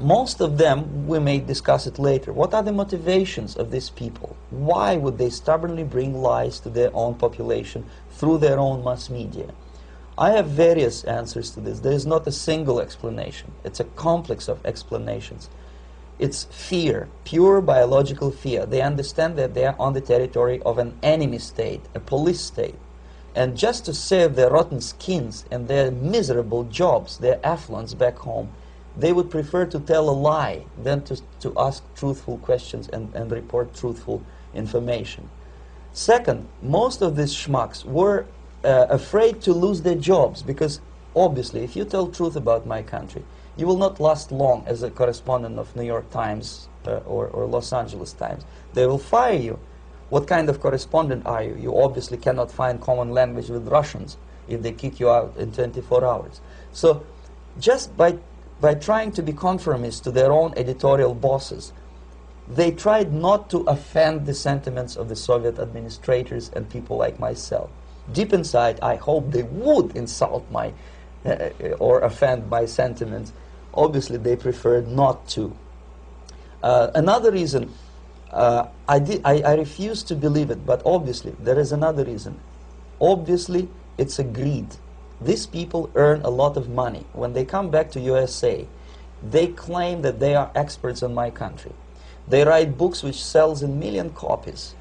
most of them, we may discuss it later, what are the motivations of these people? Why would they stubbornly bring lies to their own population through their own mass media? I have various answers to this. There is not a single explanation. It's a complex of explanations. It's fear, pure biological fear. They understand that they are on the territory of an enemy state, a police state. And just to save their rotten skins and their miserable jobs, their affluence back home, they would prefer to tell a lie than to ask truthful questions and report truthful information. Second, most of these schmucks were afraid to lose their jobs, because obviously if you tell truth about my country, you will not last long as a correspondent of New York Times or Los Angeles Times. They will fire you. What kind of correspondent are you? You obviously cannot find common language with Russians if they kick you out in 24 hours. So just by trying to be conformist to their own editorial bosses, they tried not to offend the sentiments of the Soviet administrators and people like myself. Deep inside, I hope they would insult my or offend my sentiments. Obviously, they preferred not to. Another reason, I refuse to believe it, but obviously, there is another reason. Obviously, it's a greed. These people earn a lot of money. When they come back to USA, they claim that they are experts on my country. They write books which sells in million copies,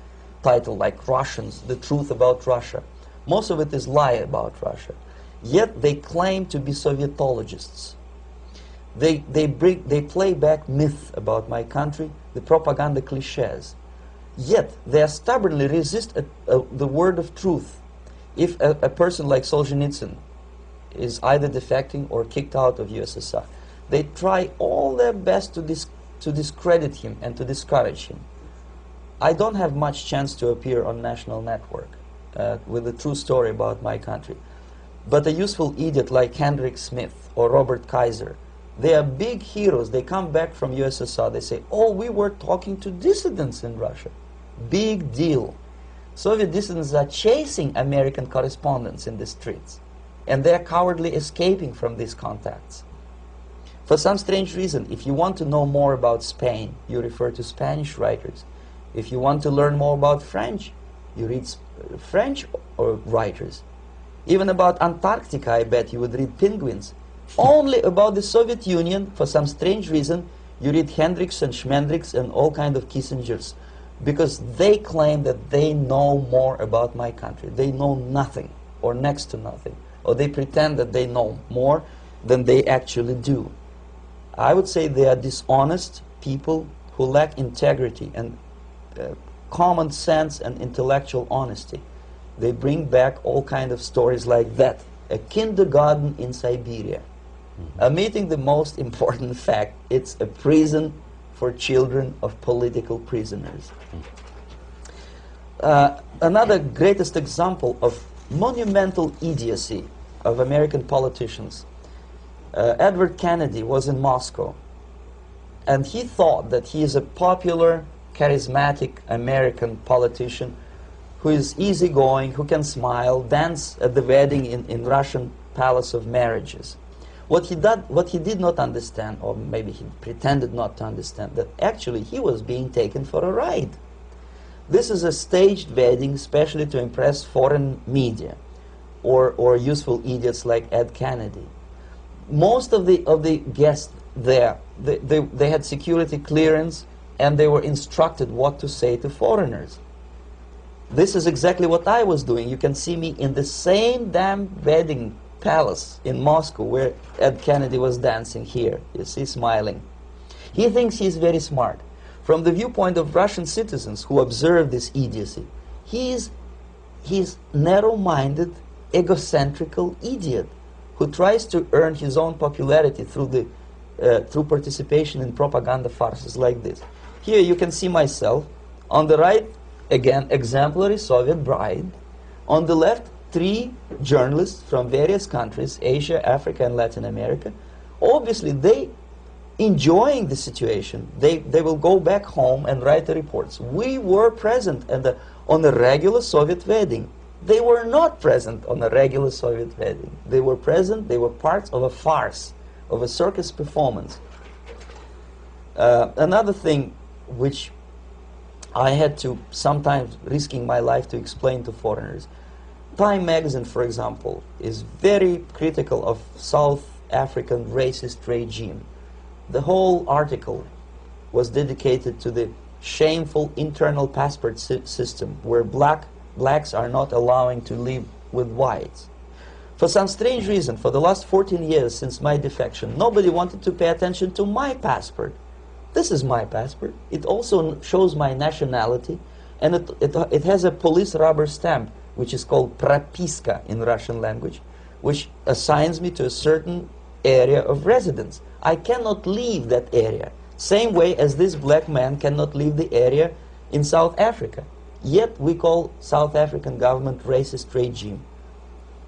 titled like Russians, The Truth About Russia. Most of it is lie about Russia. Yet they claim to be Sovietologists. They play back myth about my country, the propaganda cliches. Yet they stubbornly resist the word of truth. If a person like Solzhenitsyn is either defecting or kicked out of USSR, they try all their best to discredit him and to discourage him. I don't have much chance to appear on national network with a true story about my country. But a useful idiot like Hendrik Smith or Robert Kaiser, they are big heroes. They come back from USSR. They say, oh, we were talking to dissidents in Russia. Big deal. Soviet dissidents are chasing American correspondents in the streets, and they are cowardly escaping from these contacts. For some strange reason, if you want to know more about Spain, you refer to Spanish writers. If you want to learn more about French, you read French writers. Even about Antarctica, I bet you would read Penguins. Only about the Soviet Union, for some strange reason, you read Hendricks and Schmendricks and all kind of Kissingers, because they claim that they know more about my country. They know nothing, or next to nothing, or they pretend that they know more than they actually do. I would say they are dishonest people who lack integrity and common sense and intellectual honesty. They bring back all kind of stories like that. A kindergarten in Siberia. Omitting the most important fact, it's a prison for children of political prisoners. Another greatest example of monumental idiocy of American politicians. Edward Kennedy was in Moscow, and he thought that he is a popular, charismatic American politician who is easygoing, who can smile, dance at the wedding in Russian Palace of Marriages. What he did not understand, or maybe he pretended not to understand, that actually he was being taken for a ride. This is a staged wedding, especially to impress foreign media, or useful idiots like Ed Kennedy. Most of the guests there, they had security clearance, and they were instructed what to say to foreigners. This is exactly what I was doing. You can see me in the same damn wedding palace in Moscow where Ed Kennedy was dancing here. You see, smiling. He thinks he's very smart. From the viewpoint of Russian citizens who observe this idiocy, he's narrow-minded, egocentrical idiot who tries to earn his own popularity through participation in propaganda farces like this. Here you can see myself. On the right, again, exemplary Soviet bride. On the left, 3 journalists from various countries, Asia, Africa, and Latin America. Obviously, they enjoying the situation. They will go back home and write the reports. We were present on a regular Soviet wedding. They were not present on a regular Soviet wedding. They were present, they were parts of a farce, of a circus performance. Another thing which I had to, sometimes risking my life, to explain to foreigners. Time magazine, for example, is very critical of South African racist regime. The whole article was dedicated to the shameful internal passport system where blacks are not allowing to live with whites. For some strange reason, for the last 14 years since my defection, nobody wanted to pay attention to my passport. This is my passport. It also shows my nationality, and it has a police rubber stamp, which is called propiska in Russian language, which assigns me to a certain area of residence. I cannot leave that area, same way as this black man cannot leave the area in South Africa. Yet we call South African government racist regime.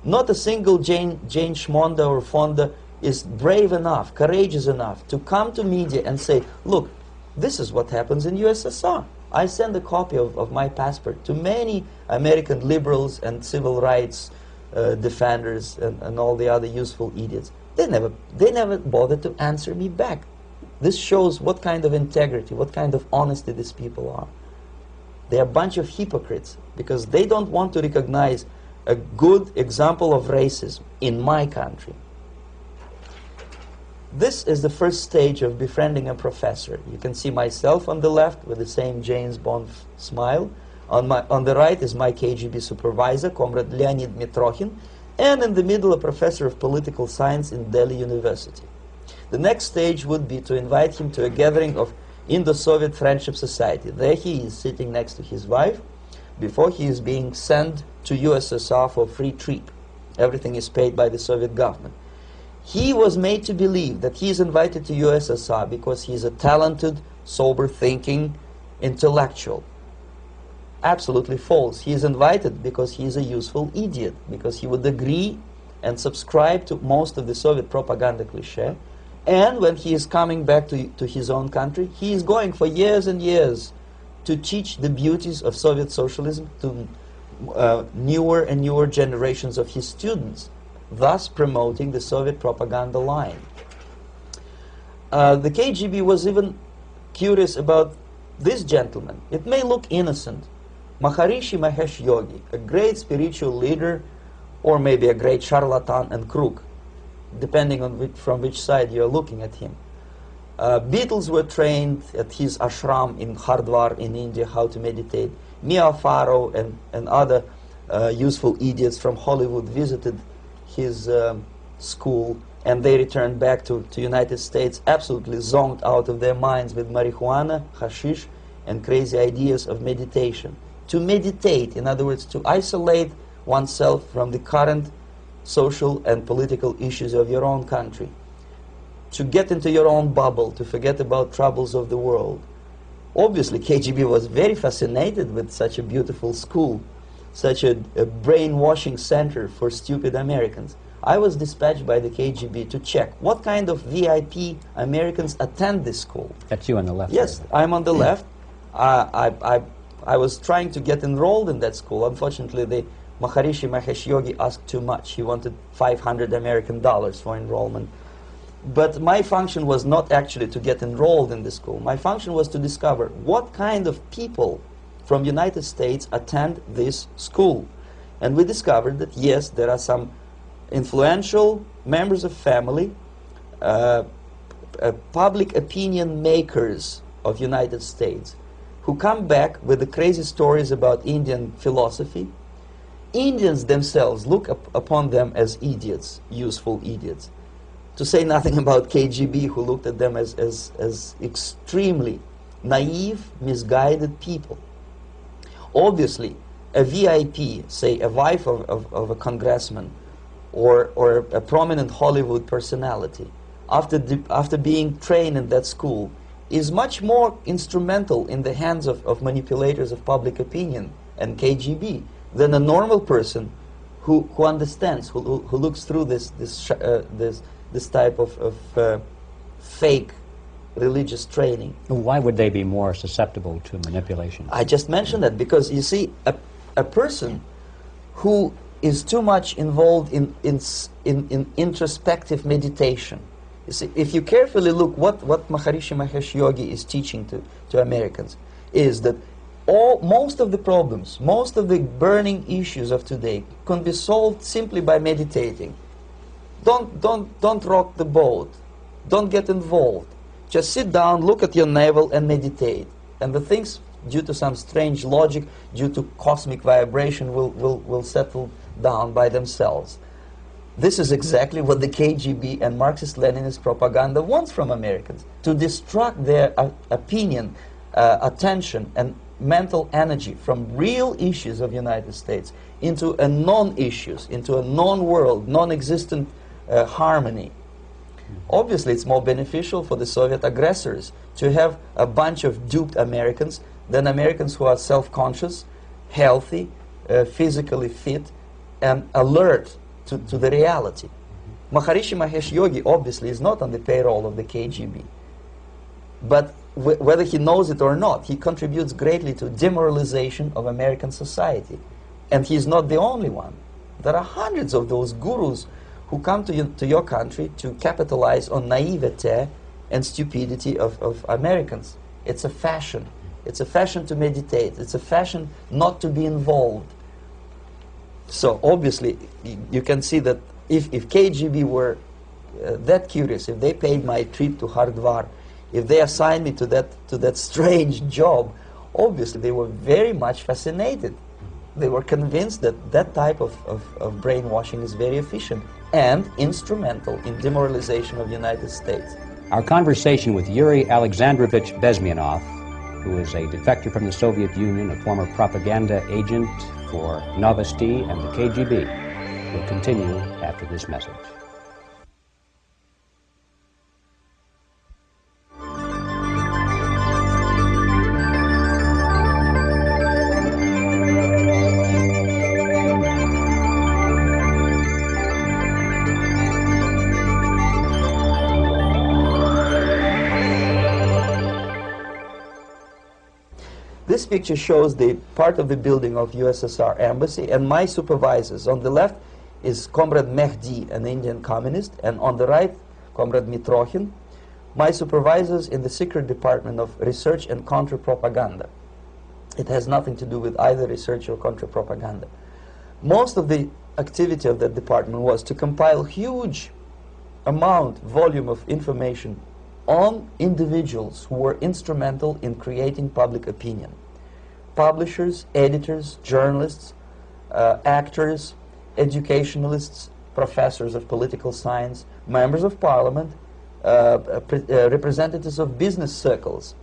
Not a single Jane Schmonda or Fonda is brave enough, courageous enough to come to media and say, look, this is what happens in USSR. I send a copy of my passport to many American liberals and civil rights defenders and all the other useful idiots. They never bothered to answer me back. This shows what kind of integrity, what kind of honesty these people are. They are a bunch of hypocrites because they don't want to recognize a good example of racism in my country. This is the first stage of befriending a professor. You can see myself on the left with the same James Bond smile. On the right is my KGB supervisor, Comrade Leonid Mitrokhin, and in the middle a professor of political science in Delhi University. The next stage would be to invite him to a gathering of Indo-Soviet Friendship Society. There he is sitting next to his wife before he is being sent to USSR for free trip. Everything is paid by the Soviet government. He was made to believe that he is invited to USSR because he is a talented, sober-thinking intellectual. Absolutely false. He is invited because he is a useful idiot, because he would agree and subscribe to most of the Soviet propaganda cliché. And when he is coming back to his own country, he is going for years and years to teach the beauties of Soviet socialism to newer and newer generations of his students, thus promoting the Soviet propaganda line. The KGB was even curious about this gentleman. It may look innocent. Maharishi Mahesh Yogi, a great spiritual leader, or maybe a great charlatan and crook, depending on from which side you're looking at him. Beatles were trained at his ashram in Hardwar in India how to meditate. Mia Farrow and other useful idiots from Hollywood visited his school, and they returned back to United States absolutely zonked out of their minds with marijuana, hashish, and crazy ideas of meditation. To meditate, in other words, to isolate oneself from the current social and political issues of your own country. To get into your own bubble, to forget about troubles of the world. Obviously, KGB was very fascinated with such a beautiful school, such a brainwashing center for stupid Americans. I was dispatched by the KGB to check what kind of VIP Americans attend this school. That's you on the left. Yes, I'm on the left. I was trying to get enrolled in that school. Unfortunately, the Maharishi Mahesh Yogi asked too much. He wanted $500 American for enrollment. But my function was not actually to get enrolled in the school. My function was to discover what kind of people from United States attend this school. And we discovered that, yes, there are some influential members of family, public opinion makers of United States, who come back with the crazy stories about Indian philosophy. Indians themselves look upon them as idiots, useful idiots. To say nothing about KGB, who looked at them as extremely naive, misguided people. Obviously, a VIP, say a wife of a congressman, or a prominent Hollywood personality, after being trained in that school, is much more instrumental in the hands of manipulators of public opinion and KGB than a normal person who understands, who looks through this type of fake religious training. Why would they be more susceptible to manipulation? I just mentioned that because, you see, a person who is too much involved in introspective meditation. You see, if you carefully look what Maharishi Mahesh Yogi is teaching to Americans, is that most of the problems, most of the burning issues of today can be solved simply by meditating. Don't rock the boat. Don't get involved. Just sit down, look at your navel, and meditate. And the things, due to some strange logic, due to cosmic vibration, will settle down by themselves. This is exactly what the KGB and Marxist-Leninist propaganda wants from Americans, to distract their opinion, attention, and mental energy from real issues of the United States into a non-issues, into a non-world, non-existent harmony. Obviously, it's more beneficial for the Soviet aggressors to have a bunch of duped Americans than Americans who are self-conscious, healthy, physically fit, and alert to the reality. Maharishi Mahesh Yogi obviously is not on the payroll of the KGB. But whether he knows it or not, he contributes greatly to demoralization of American society. And he's not the only one. There are hundreds of those gurus who come to your country to capitalize on naivete and stupidity of Americans. It's a fashion. It's a fashion to meditate. It's a fashion not to be involved. So obviously, you can see that if KGB were that curious, if they paid my trip to Hardwar, if they assigned me to that strange job, obviously they were very much fascinated. They were convinced that that type of brainwashing is very efficient and instrumental in demoralization of the United States. Our conversation with Yuri Alexandrovich Bezmenov, who is a defector from the Soviet Union, a former propaganda agent for Novosti and the KGB, will continue after this message. This picture shows the part of the building of USSR embassy and my supervisors. On the left is Comrade Mehdi, an Indian communist, and on the right, Comrade Mitrokhin, my supervisors in the secret department of research and counter-propaganda. It has nothing to do with either research or counter-propaganda. Most of the activity of that department was to compile huge volume of information on individuals who were instrumental in creating public opinion. Publishers, editors, journalists, actors, educationalists, professors of political science, members of parliament, representatives of business circles.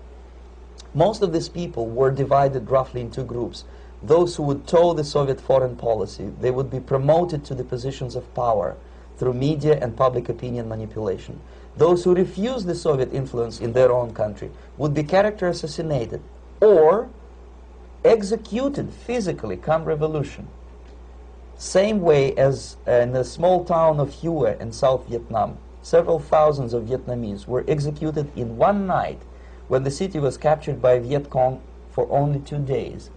Most of these people were divided roughly in two groups. Those who would toe the Soviet foreign policy, they would be promoted to the positions of power through media and public opinion manipulation. Those who refused the Soviet influence in their own country would be character assassinated or executed physically come revolution. Same way as in the small town of Hue in South Vietnam, several thousands of Vietnamese were executed in one night when the city was captured by Viet Cong for only 2 days.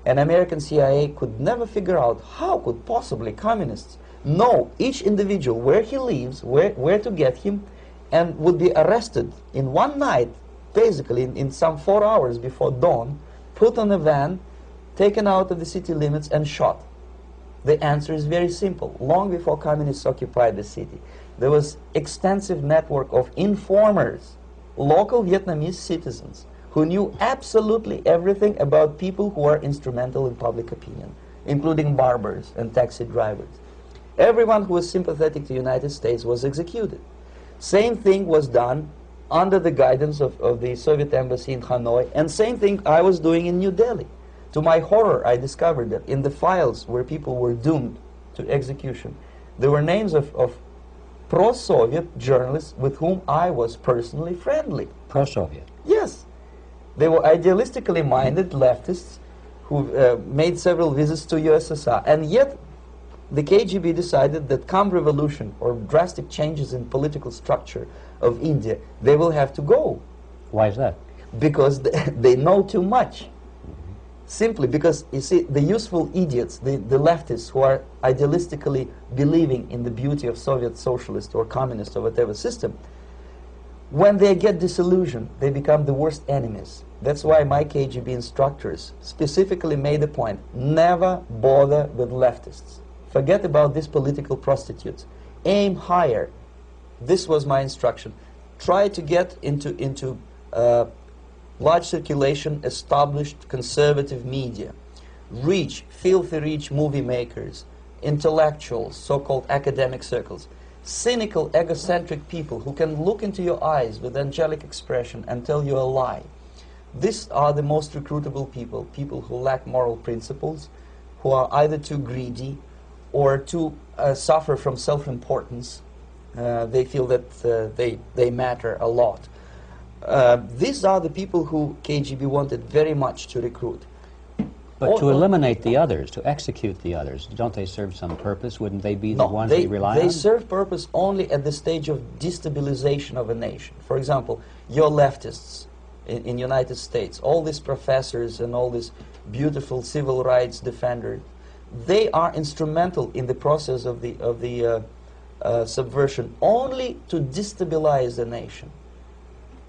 And American CIA could never figure out how could possibly communists know each individual, where he lives, where to get him, and would be arrested in one night, basically in some 4 hours before dawn, put on a van, taken out of the city limits and shot. The answer is very simple. Long before communists occupied the city, there was extensive network of informers, local Vietnamese citizens, who knew absolutely everything about people who are instrumental in public opinion, including barbers and taxi drivers. Everyone who was sympathetic to the United States was executed. Same thing was done under the guidance of the Soviet embassy in Hanoi, and same thing I was doing in New Delhi. To my horror, I discovered that in the files where people were doomed to execution, there were names of pro-Soviet journalists with whom I was personally friendly. Pro-Soviet? Yes. They were idealistically minded leftists who made several visits to USSR, and yet the KGB decided that come revolution or drastic changes in political structure of India, they will have to go. Why is that? Because they know too much. Simply because, you see, the useful idiots, the leftists who are idealistically believing in the beauty of Soviet socialist or communist or whatever system, when they get disillusioned, they become the worst enemies. That's why my KGB instructors specifically made the point, never bother with leftists. Forget about these political prostitutes. Aim higher. This was my instruction. Try to get into large circulation, established conservative media. Rich, filthy rich movie makers, intellectuals, so-called academic circles. Cynical, egocentric people who can look into your eyes with angelic expression and tell you a lie. These are the most recruitable people, people who lack moral principles, who are either too greedy or too suffer from self-importance. They feel that they matter a lot. These are the people who KGB wanted very much to recruit. But to eliminate the others, to execute the others, don't they serve some purpose? Wouldn't they be the ones they rely on? They serve purpose only at the stage of destabilization of a nation. For example, your leftists in United States, all these professors and all these beautiful civil rights defenders, they are instrumental in the process of the subversion only to destabilize the nation.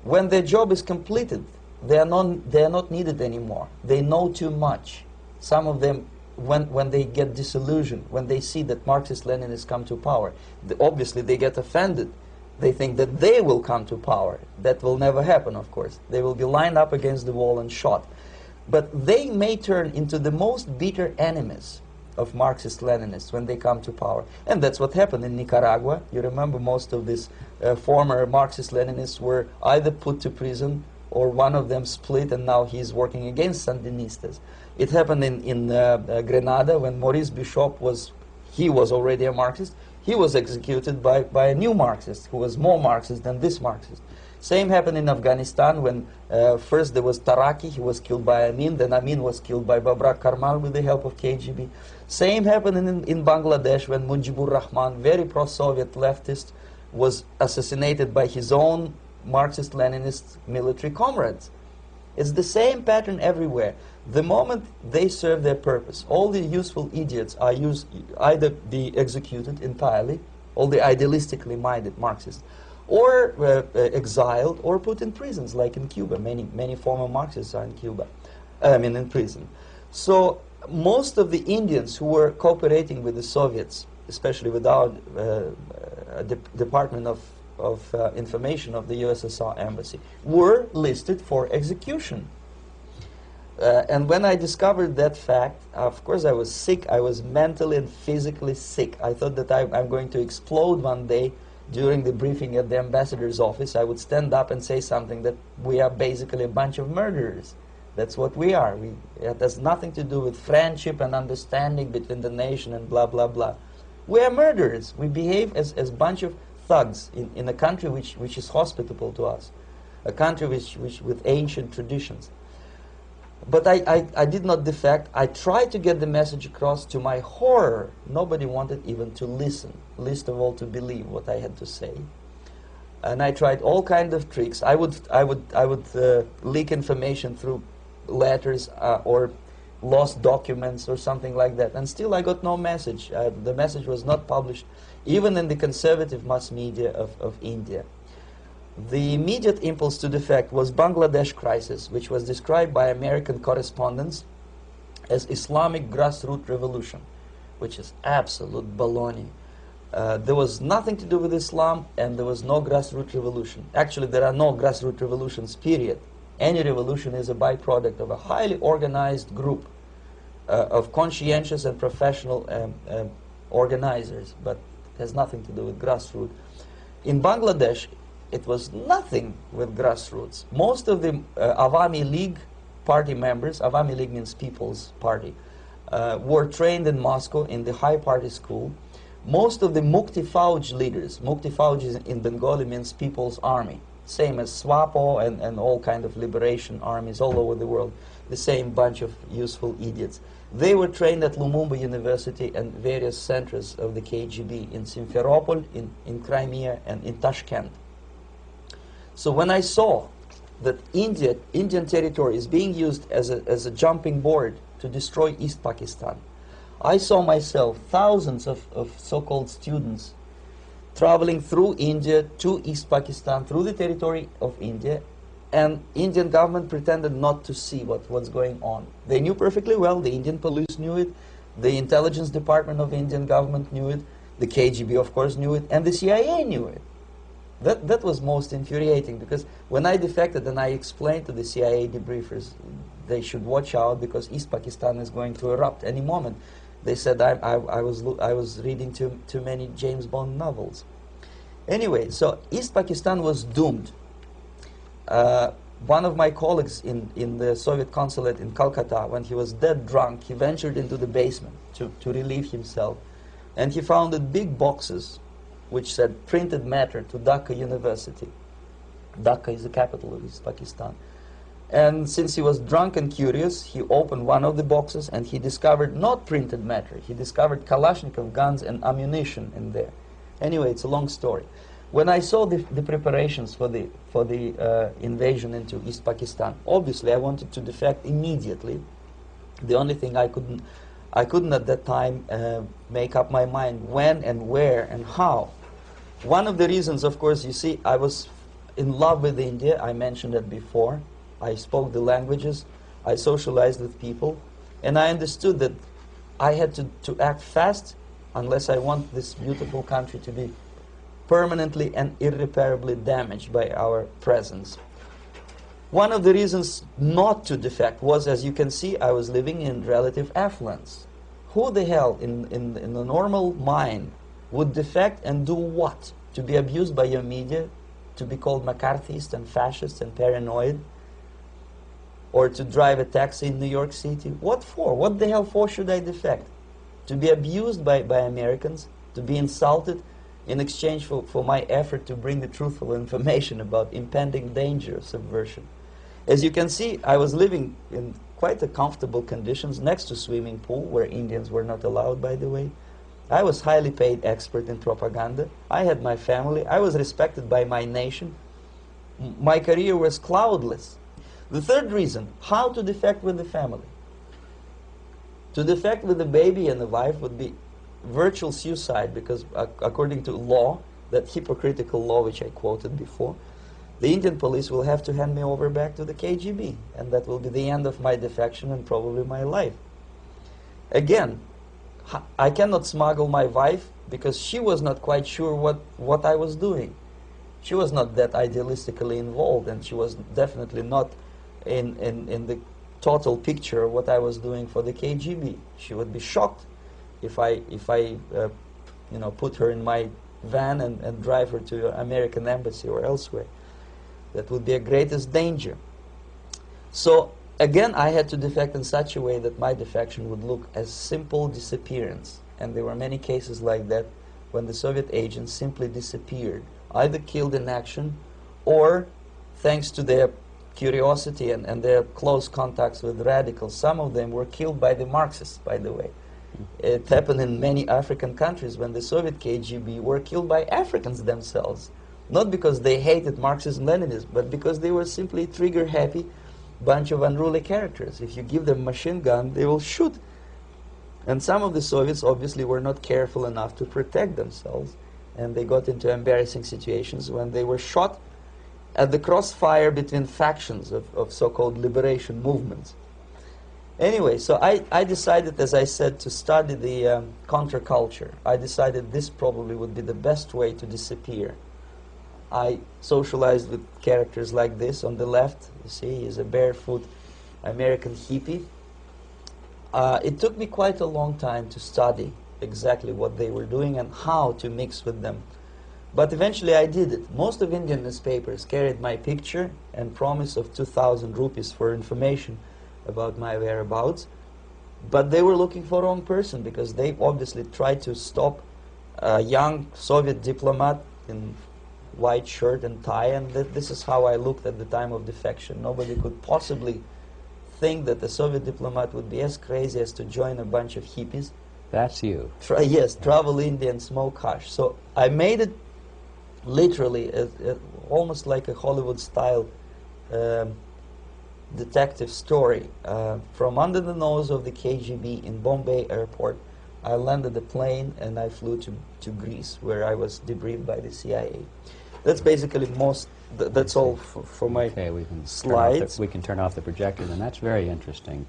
When their job is completed, they are not needed anymore. They know too much. Some of them, when they get disillusioned, when they see that Marxist-Leninists come to power, obviously they get offended. They think that they will come to power. That will never happen, of course. They will be lined up against the wall and shot. But they may turn into the most bitter enemies of Marxist-Leninists when they come to power. And that's what happened in Nicaragua. You remember most of these former Marxist-Leninists were either put to prison or one of them split, and now he's working against Sandinistas. It happened in Grenada when Maurice Bishop was already a Marxist. He was executed by a new Marxist who was more Marxist than this Marxist. Same happened in Afghanistan when first there was Taraki, he was killed by Amin, then Amin was killed by Babrak Karmal with the help of KGB. Same happened in Bangladesh when Mujibur Rahman, very pro-Soviet leftist, was assassinated by his own Marxist-Leninist military comrades. It's the same pattern everywhere. The moment they serve their purpose, all the useful idiots are either be executed entirely, all the idealistically minded Marxists, or exiled, or put in prisons, like in Cuba. Many former Marxists are in Cuba, in prison. So most of the Indians who were cooperating with the Soviets, especially with our Department of Information of the USSR Embassy, were listed for execution. And when I discovered that fact, of course I was sick. I was mentally and physically sick. I thought that I'm going to explode one day during the briefing at the ambassador's office. I would stand up and say something that we are basically a bunch of murderers. That's what we are. It has nothing to do with friendship and understanding between the nation and blah, blah, blah. We are murderers. We behave as a bunch of thugs in a country which is hospitable to us, a country which with ancient traditions. But I did not defect. I tried to get the message across. To my horror, nobody wanted even to listen, least of all to believe what I had to say. And I tried all kinds of tricks. I would leak information through letters or lost documents or something like that. And still I got no message. The message was not published, even in the conservative mass media of India. The immediate impulse to defect was Bangladesh crisis, which was described by American correspondents as Islamic grassroots revolution, which is absolute baloney. There was nothing to do with Islam, and there was no grassroots revolution. Actually, there are no grassroots revolutions, period. Any revolution is a byproduct of a highly organized group of conscientious and professional organizers, but it has nothing to do with grassroots. In Bangladesh, it was nothing with grassroots. Most of the Awami League party members, Awami League means People's Party, were trained in Moscow in the High Party School. Most of the Mukti Fauj leaders, Mukti Fauj in Bengali means People's Army, same as SWAPO and all kind of liberation armies all over the world, the same bunch of useful idiots. They were trained at Lumumba University and various centers of the KGB in Simferopol, in Crimea, and in Tashkent. So when I saw that Indian territory is being used as a jumping board to destroy East Pakistan, I saw myself thousands of so-called students traveling through India to East Pakistan, through the territory of India, and Indian government pretended not to see what's going on. They knew perfectly well, the Indian police knew it, the intelligence department of the Indian government knew it, the KGB of course knew it, and the CIA knew it. That was most infuriating, because when I defected and I explained to the CIA debriefers they should watch out because East Pakistan is going to erupt any moment, they said I was reading too many James Bond novels. Anyway, so East Pakistan was doomed. One of my colleagues in the Soviet consulate in Calcutta, when he was dead drunk, he ventured into the basement to relieve himself, and he found big boxes which said printed matter to Dhaka University. Dhaka is the capital of East Pakistan. And since he was drunk and curious, he opened one of the boxes and he discovered not printed matter. He discovered Kalashnikov guns and ammunition in there. Anyway, it's a long story. When I saw the preparations for the invasion into East Pakistan, obviously I wanted to defect immediately. The only thing I couldn't at that time make up my mind when and where and how. One of the reasons, of course, you see, I was in love with India. I mentioned it before. I spoke the languages. I socialized with people. And I understood that I had to act fast unless I want this beautiful country to be permanently and irreparably damaged by our presence. One of the reasons not to defect was, as you can see, I was living in relative affluence. Who the hell in the normal mind would defect and do what? To be abused by your media, to be called McCarthyist and fascist and paranoid, or to drive a taxi in New York City? What for? What the hell for should I defect? To be abused by Americans, to be insulted in exchange for my effort to bring the truthful information about impending danger of subversion. As you can see, I was living in quite a comfortable conditions next to swimming pool, where Indians were not allowed, by the way. I was highly paid expert in propaganda. I had my family. I was respected by my nation. My career was cloudless. The third reason, how to defect with the family. To defect with the baby and the wife would be virtual suicide, because according to law, that hypocritical law which I quoted before, the Indian police will have to hand me over back to the KGB, and that will be the end of my defection and probably my life. Again, I cannot smuggle my wife because she was not quite sure what I was doing. She was not that idealistically involved, and she was definitely not in the total picture of what I was doing for the KGB. She would be shocked if I put her in my van and drive her to the American embassy or elsewhere. That would be a greatest danger. So again, I had to defect in such a way that my defection would look as simple disappearance. And there were many cases like that when the Soviet agents simply disappeared, either killed in action or, thanks to their curiosity and their close contacts with radicals, some of them were killed by the Marxists, by the way. It happened in many African countries when the Soviet KGB were killed by Africans themselves. Not because they hated Marxism-Leninism, but because they were simply trigger-happy bunch of unruly characters. If you give them a machine gun, they will shoot. And some of the Soviets obviously were not careful enough to protect themselves, and they got into embarrassing situations when they were shot at the crossfire between factions of so-called liberation movements. Anyway, so I decided, as I said, to study the counterculture. I decided this probably would be the best way to disappear. I socialized with characters like this. On the left, you see, is a barefoot American hippie. It took me quite a long time to study exactly what they were doing and how to mix with them. But eventually I did it. Most of Indian newspapers carried my picture and promise of 2,000 rupees for information about my whereabouts. But they were looking for the wrong person, because they obviously tried to stop a young Soviet diplomat in white shirt and tie, and this is how I looked at the time of defection. Nobody could possibly think that a Soviet diplomat would be as crazy as to join a bunch of hippies. That's you. Yes, travel India and smoke hash. So I made it literally almost like a Hollywood-style detective story. From under the nose of the KGB in Bombay airport, I landed the plane and I flew to Greece, where I was debriefed by the CIA. That's basically that's all for my slides. We can turn off the projector, and that's very interesting.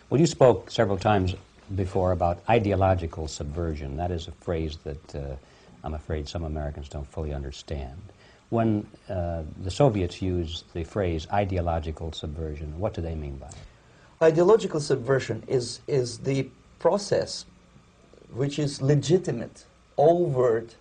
Well, you spoke several times before about ideological subversion. That is a phrase that I'm afraid some Americans don't fully understand. When the Soviets use the phrase ideological subversion, what do they mean by it? Ideological subversion is the process which is legitimate, overt,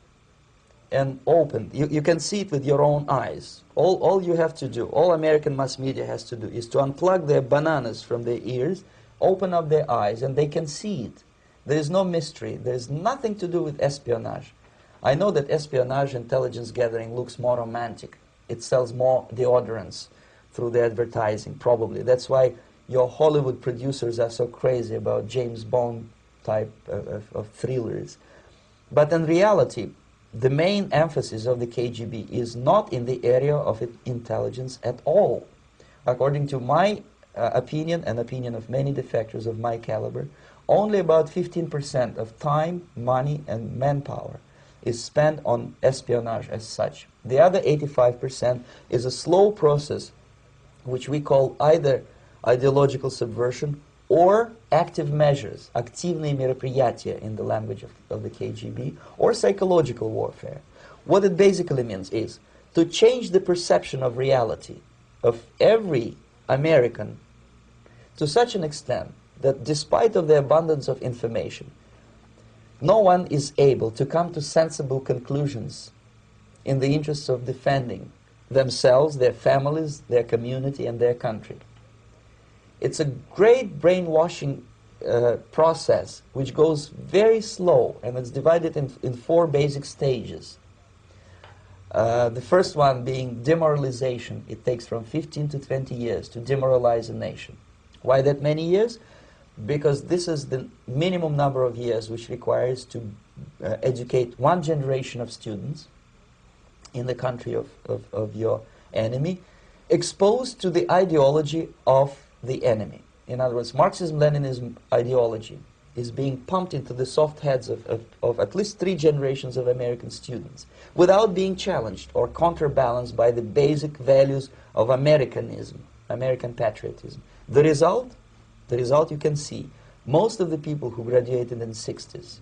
and open. You can see it with your own eyes. All you have to do, all American mass media has to do, is to unplug their bananas from their ears, open up their eyes, and they can see it. There is no mystery. There is nothing to do with espionage. I know that espionage intelligence gathering looks more romantic. It sells more deodorants through the advertising, probably. That's why your Hollywood producers are so crazy about James Bond type of thrillers. But in reality, the main emphasis of the KGB is not in the area of intelligence at all. According to my opinion and opinion of many defectors of my caliber, only about 15% of time, money, and manpower is spent on espionage as such. The other 85% is a slow process which we call either ideological subversion or active measures, активные мероприятия in the language of the KGB, or psychological warfare. What it basically means is to change the perception of reality of every American to such an extent that despite of the abundance of information, no one is able to come to sensible conclusions in the interests of defending themselves, their families, their community, and their country. It's a great brainwashing process which goes very slow, and it's divided in 4 basic stages. The first one being demoralization. It takes from 15 to 20 years to demoralize a nation. Why that many years? Because this is the minimum number of years which requires to educate one generation of students in the country of your enemy, exposed to the ideology of the enemy. In other words, Marxism-Leninism ideology is being pumped into the soft heads of at least 3 generations of American students without being challenged or counterbalanced by the basic values of Americanism, American patriotism. The result you can see. Most of the people who graduated in the 60s,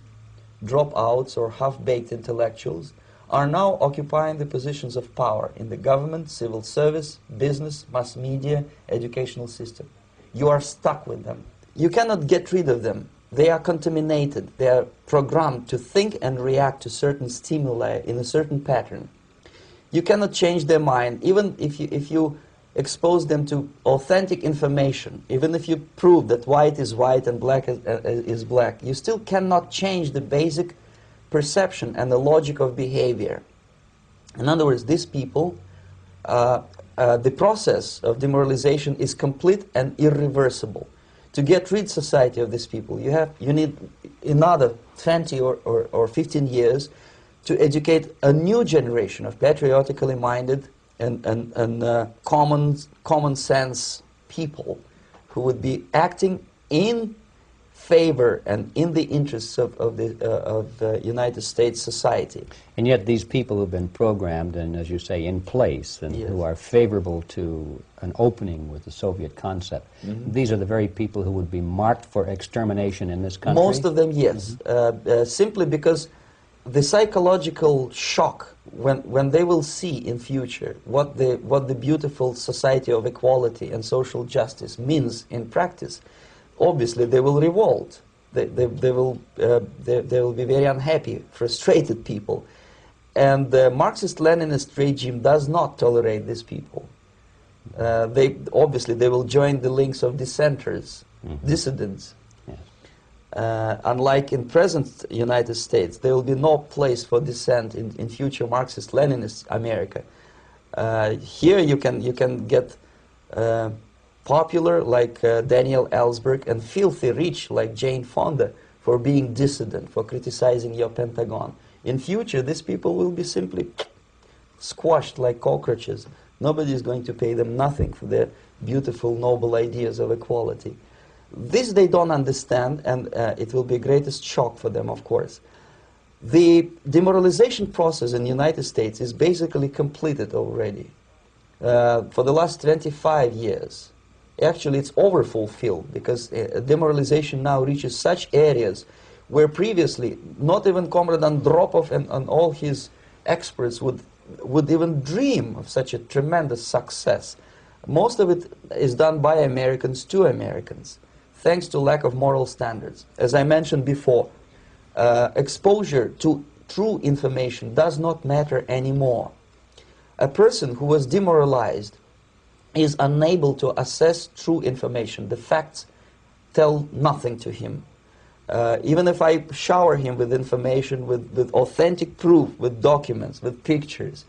dropouts or half-baked intellectuals, are now occupying the positions of power in the government, civil service, business, mass media, educational system. You are stuck with them. You cannot get rid of them. They are contaminated. They are programmed to think and react to certain stimuli in a certain pattern. You cannot change their mind, even if you expose them to authentic information, even if you prove that white is white and black is black. You still cannot change the basic perception and the logic of behavior. In other words, these people, the process of demoralization is complete and irreversible. To get rid society of these people, you need another 20 or 15 years to educate a new generation of patriotically minded and common sense people who would be acting in favor and in the interests of the United States society. And yet these people who've been programmed and, as you say, in place and Yes. who are favorable to an opening with the Soviet concept, these are the very people who would be marked for extermination in this country? Most of them, yes. Simply because the psychological shock when they will see in future what the beautiful society of equality and social justice means in practice, obviously they will revolt. They will be very unhappy, frustrated people. And the Marxist-Leninist regime does not tolerate these people. Obviously they will join the links of dissenters, dissidents. Unlike in present United States, there will be no place for dissent in future Marxist-Leninist America. Here you can get popular like Daniel Ellsberg and filthy rich like Jane Fonda for being dissident, for criticizing your Pentagon. In future, these people will be simply squashed like cockroaches. Nobody is going to pay them nothing for their beautiful, noble ideas of equality. This they don't understand, and it will be a greatest shock for them, of course. The demoralization process in the United States is basically completed already. For the last 25 years. Actually, it's overfulfilled because demoralization now reaches such areas where previously not even Comrade Andropov and all his experts would even dream of such a tremendous success. Most of it is done by Americans to Americans, thanks to lack of moral standards. As I mentioned before, exposure to true information does not matter anymore. A person who was demoralized is unable to assess true information. The facts tell nothing to him. Even if I shower him with information, with authentic proof, with documents, with pictures,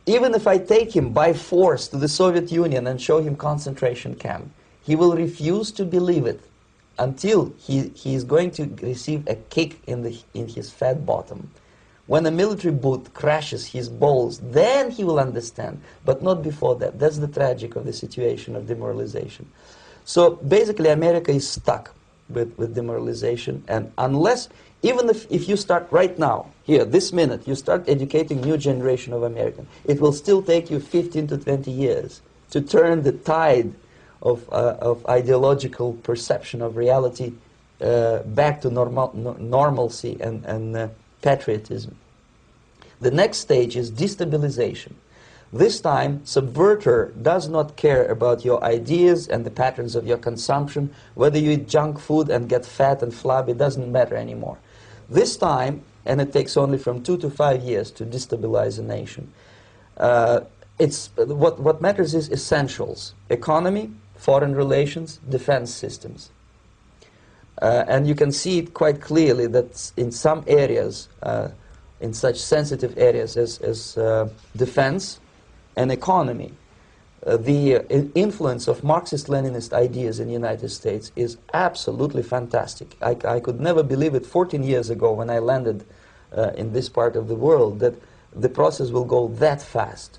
even if I take him by force to the Soviet Union and show him concentration camp, he will refuse to believe it until he is going to receive a kick in his fat bottom. When a military boot crashes his balls, then he will understand, but not before that. That's the tragic of the situation of demoralization. So basically America is stuck with demoralization, and unless, even if you start right now, here, this minute, you start educating new generation of Americans, it will still take you 15 to 20 years to turn the tide of ideological perception of reality back to normalcy and patriotism. The next stage is destabilization. This time, subverter does not care about your ideas and the patterns of your consumption. Whether you eat junk food and get fat and flabby, it doesn't matter anymore. This time, and it takes only from 2 to 5 years to destabilize a nation, what matters is essentials: economy, foreign relations, defense systems. And you can see it quite clearly that in some areas, in such sensitive areas as defense and economy, the influence of Marxist-Leninist ideas in the United States is absolutely fantastic. I could never believe it 14 years ago when I landed in this part of the world that the process will go that fast.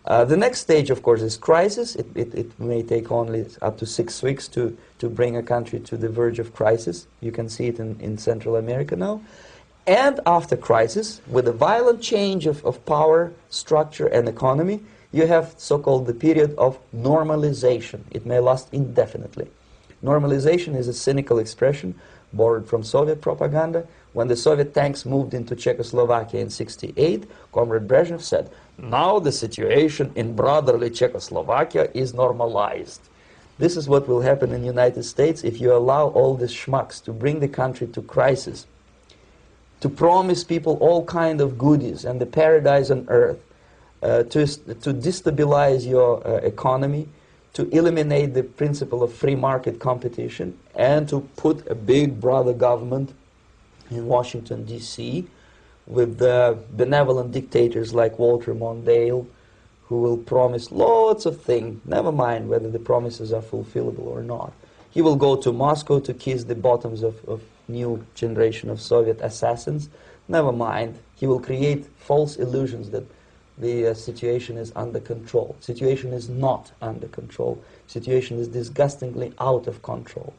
The next stage, of course, is crisis. It may take only up to 6 weeks to bring a country to the verge of crisis. You can see it in Central America now. And after crisis, with a violent change of power, structure, and economy, you have so-called the period of normalization. It may last indefinitely. Normalization is a cynical expression borrowed from Soviet propaganda. When the Soviet tanks moved into Czechoslovakia in '68, Comrade Brezhnev said, "Now the situation in brotherly Czechoslovakia is normalized." This is what will happen in the United States if you allow all these schmucks to bring the country to crisis, to promise people all kind of goodies and the paradise on earth, to destabilize your economy, to eliminate the principle of free market competition, and to put a big brother government in Washington, D.C., with benevolent dictators like Walter Mondale, who will promise lots of things, never mind whether the promises are fulfillable or not. He will go to Moscow to kiss the bottoms of new generation of Soviet assassins, never mind. He will create false illusions that the situation is under control. Situation is not under control. Situation is disgustingly out of control.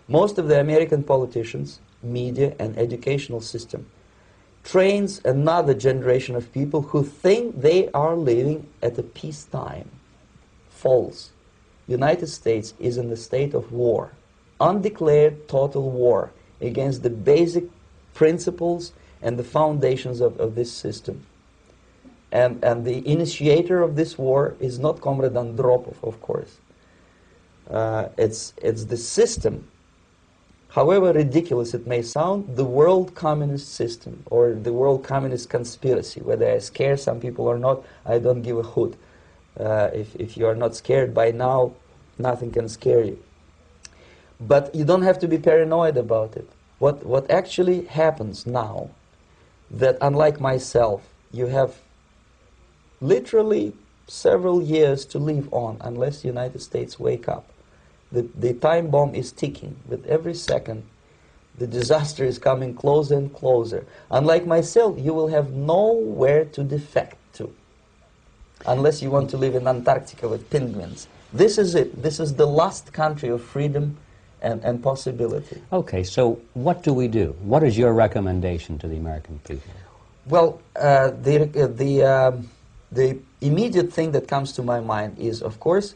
Most of the American politicians, media, and educational system trains another generation of people who think they are living at a peacetime. False. United States is in the state of war, undeclared total war against the basic principles and the foundations of this system. And the initiator of this war is not Comrade Andropov, of course. It's the system. However ridiculous it may sound, the world communist system or the world communist conspiracy, whether I scare some people or not, I don't give a hoot. If you are not scared by now, nothing can scare you. But you don't have to be paranoid about it. What actually happens now, that unlike myself, you have literally several years to live on unless the United States wake up. The time bomb is ticking. With every second, the disaster is coming closer and closer. Unlike myself, you will have nowhere to defect to, unless you want to live in Antarctica with penguins. This is it. This is the last country of freedom and possibility. Okay, so what do we do? What is your recommendation to the American people? Well, the immediate thing that comes to my mind is, of course,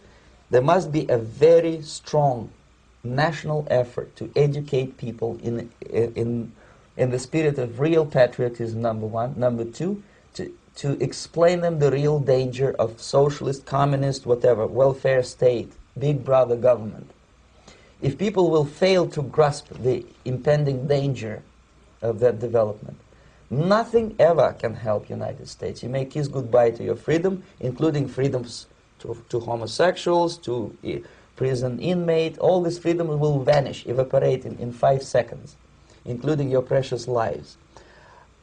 there must be a very strong national effort to educate people in the spirit of real patriotism, number one. Number two, to explain them the real danger of socialist, communist, whatever, welfare state, big brother government. If people will fail to grasp the impending danger of that development, nothing ever can help United States. You may kiss goodbye to your freedom, including freedoms to homosexuals, to prison inmate. All these freedoms will vanish, evaporate in 5 seconds, including your precious lives.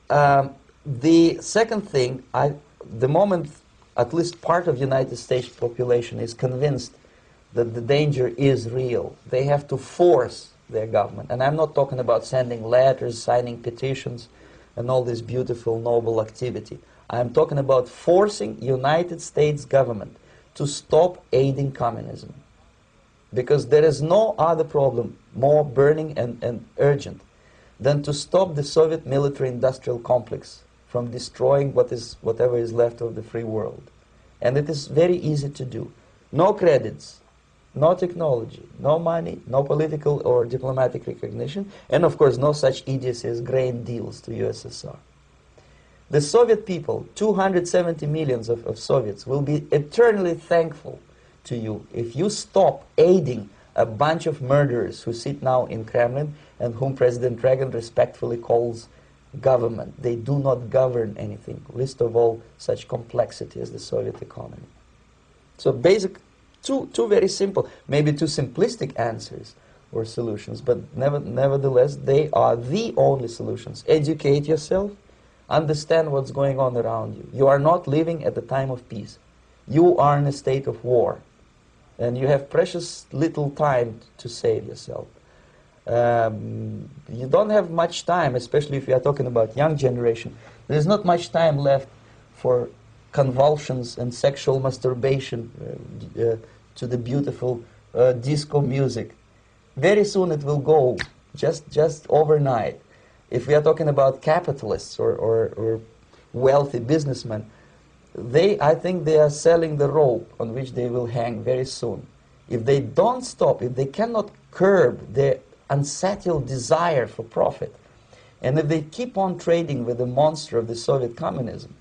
The second thing, the moment at least part of the United States population is convinced that the danger is real, they have to force their government. And I'm not talking about sending letters, signing petitions, and all this beautiful, noble activity. I'm talking about forcing United States government to stop aiding communism. Because there is no other problem more burning and urgent than to stop the Soviet military-industrial complex from destroying whatever is left of the free world. And it is very easy to do. No credits, no technology, no money, no political or diplomatic recognition, and of course no such idiocy as grain deals to USSR. The Soviet people, 270 millions of Soviets, will be eternally thankful to you if you stop aiding a bunch of murderers who sit now in Kremlin and whom President Reagan respectfully calls government. They do not govern anything, least of all such complexity as the Soviet economy. So basic, two very simple, maybe too simplistic answers or solutions, but nevertheless they are the only solutions. Educate yourself, understand what's going on around you. You are not living at the time of peace. You are in a state of war, and you have precious little time to save yourself. You don't have much time, especially if you are talking about young generation. There's not much time left for convulsions and sexual masturbation to the beautiful disco music. Very soon it will go, just overnight. If we are talking about capitalists or wealthy businessmen, I think they are selling the rope on which they will hang very soon. If they don't stop, if they cannot curb their unsettled desire for profit, and if they keep on trading with the monster of the Soviet communism,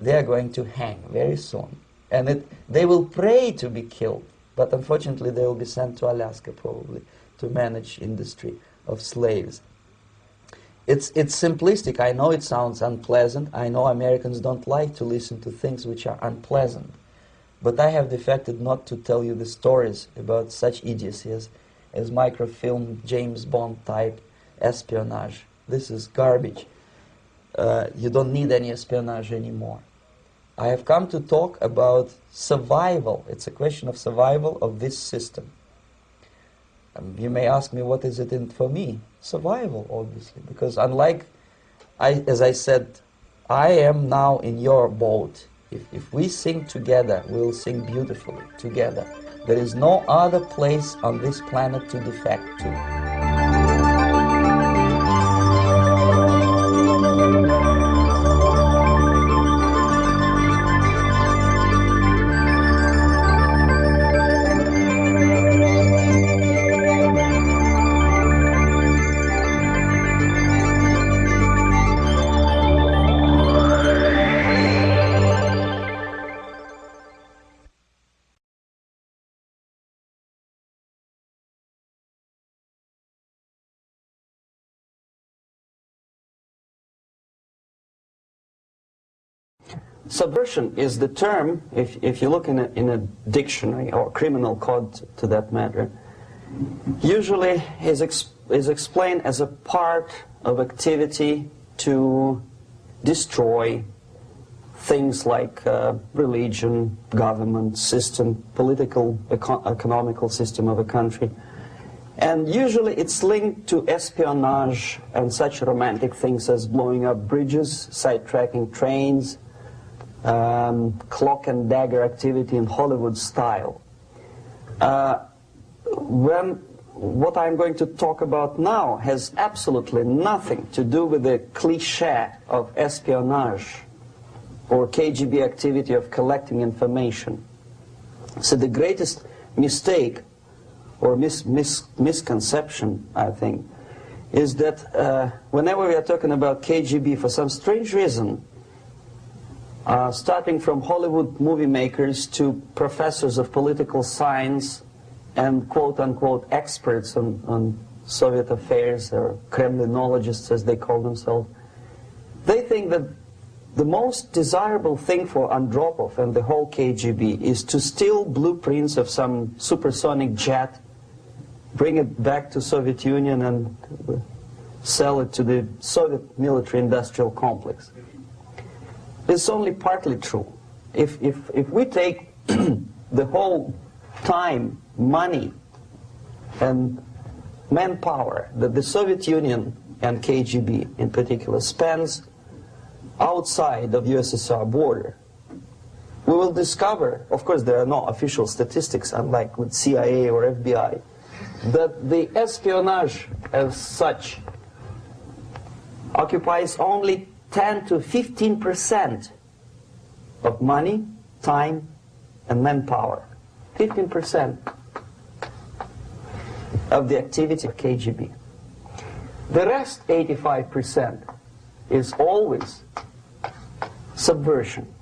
they are going to hang very soon. And they will pray to be killed, but unfortunately they will be sent to Alaska probably to manage industry of slaves. It's simplistic. I know it sounds unpleasant. I know Americans don't like to listen to things which are unpleasant. But I have defected not to tell you the stories about such idiocy as microfilm, James Bond type espionage. This is garbage. You don't need any espionage anymore. I have come to talk about survival. It's a question of survival of this system. You may ask me, what is it in for me? Survival, obviously, because unlike, as I said, I am now in your boat. If we sing together, we'll sing beautifully together. There is no other place on this planet to defect to. Subversion is the term, if you look in a dictionary or criminal code to that matter, usually is explained as a part of activity to destroy things like religion, government, system, political, economical system of a country. And usually it's linked to espionage and such romantic things as blowing up bridges, sidetracking trains, cloak and dagger activity in Hollywood style. What I'm going to talk about now has absolutely nothing to do with the cliché of espionage or KGB activity of collecting information. So the greatest mistake or misconception, I think, is that whenever we are talking about KGB, for some strange reason, starting from Hollywood movie makers to professors of political science and quote-unquote experts on Soviet affairs, or Kremlinologists as they call themselves, they think that the most desirable thing for Andropov and the whole KGB is to steal blueprints of some supersonic jet, bring it back to Soviet Union and sell it to the Soviet military-industrial complex. It's only partly true. If we take the whole time, money, and manpower that the Soviet Union and KGB in particular spends outside of USSR border, we will discover, of course there are no official statistics unlike with CIA or FBI, that the espionage as such occupies only 10 to 15% of money, time, and manpower. 15% of the activity of KGB. The rest, 85%, is always subversion.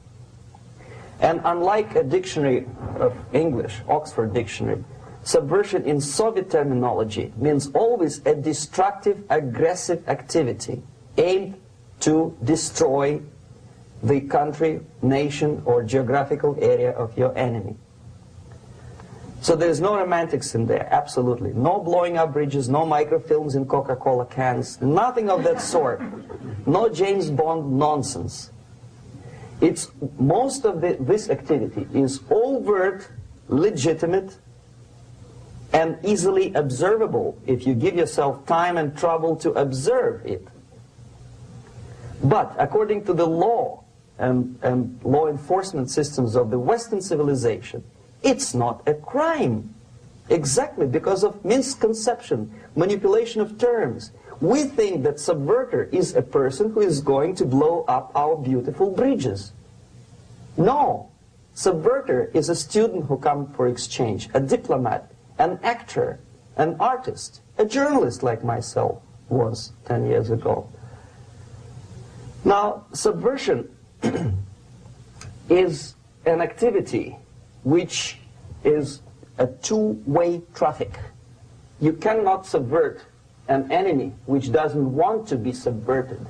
And unlike a dictionary of English, Oxford Dictionary, subversion in Soviet terminology means always a destructive, aggressive activity aimed to destroy the country, nation, or geographical area of your enemy. So there's no romantics in there, absolutely. No blowing up bridges, no microfilms in Coca-Cola cans, nothing of that sort. No James Bond nonsense. Most of this activity is overt, legitimate, and easily observable if you give yourself time and trouble to observe it. But according to the law and law enforcement systems of the Western civilization, it's not a crime. Exactly because of misconception, manipulation of terms. We think that subverter is a person who is going to blow up our beautiful bridges. No. Subverter is a student who comes for exchange, a diplomat, an actor, an artist, a journalist like myself was 10 years ago. Now, subversion is an activity which is a two-way traffic. You cannot subvert an enemy which doesn't want to be subverted.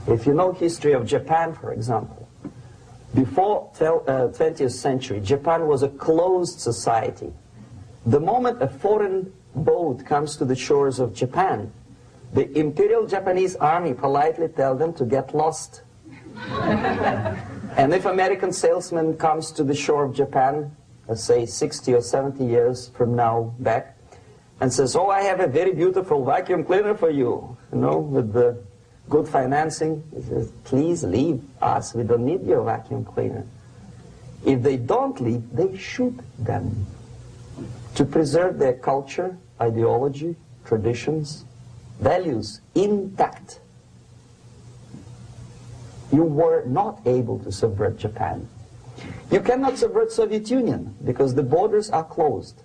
If you know history of Japan, for example, before 20th century, Japan was a closed society. The moment a foreign boat comes to the shores of Japan, the Imperial Japanese Army politely tells them to get lost. And if American salesman comes to the shore of Japan, let's say 60 or 70 years from now back, and says, oh, I have a very beautiful vacuum cleaner for you, with the good financing, he says, please leave us, we don't need your vacuum cleaner. If they don't leave, they shoot them to preserve their culture, ideology, traditions, values intact. You were not able to subvert Japan. You cannot subvert Soviet Union because the borders are closed.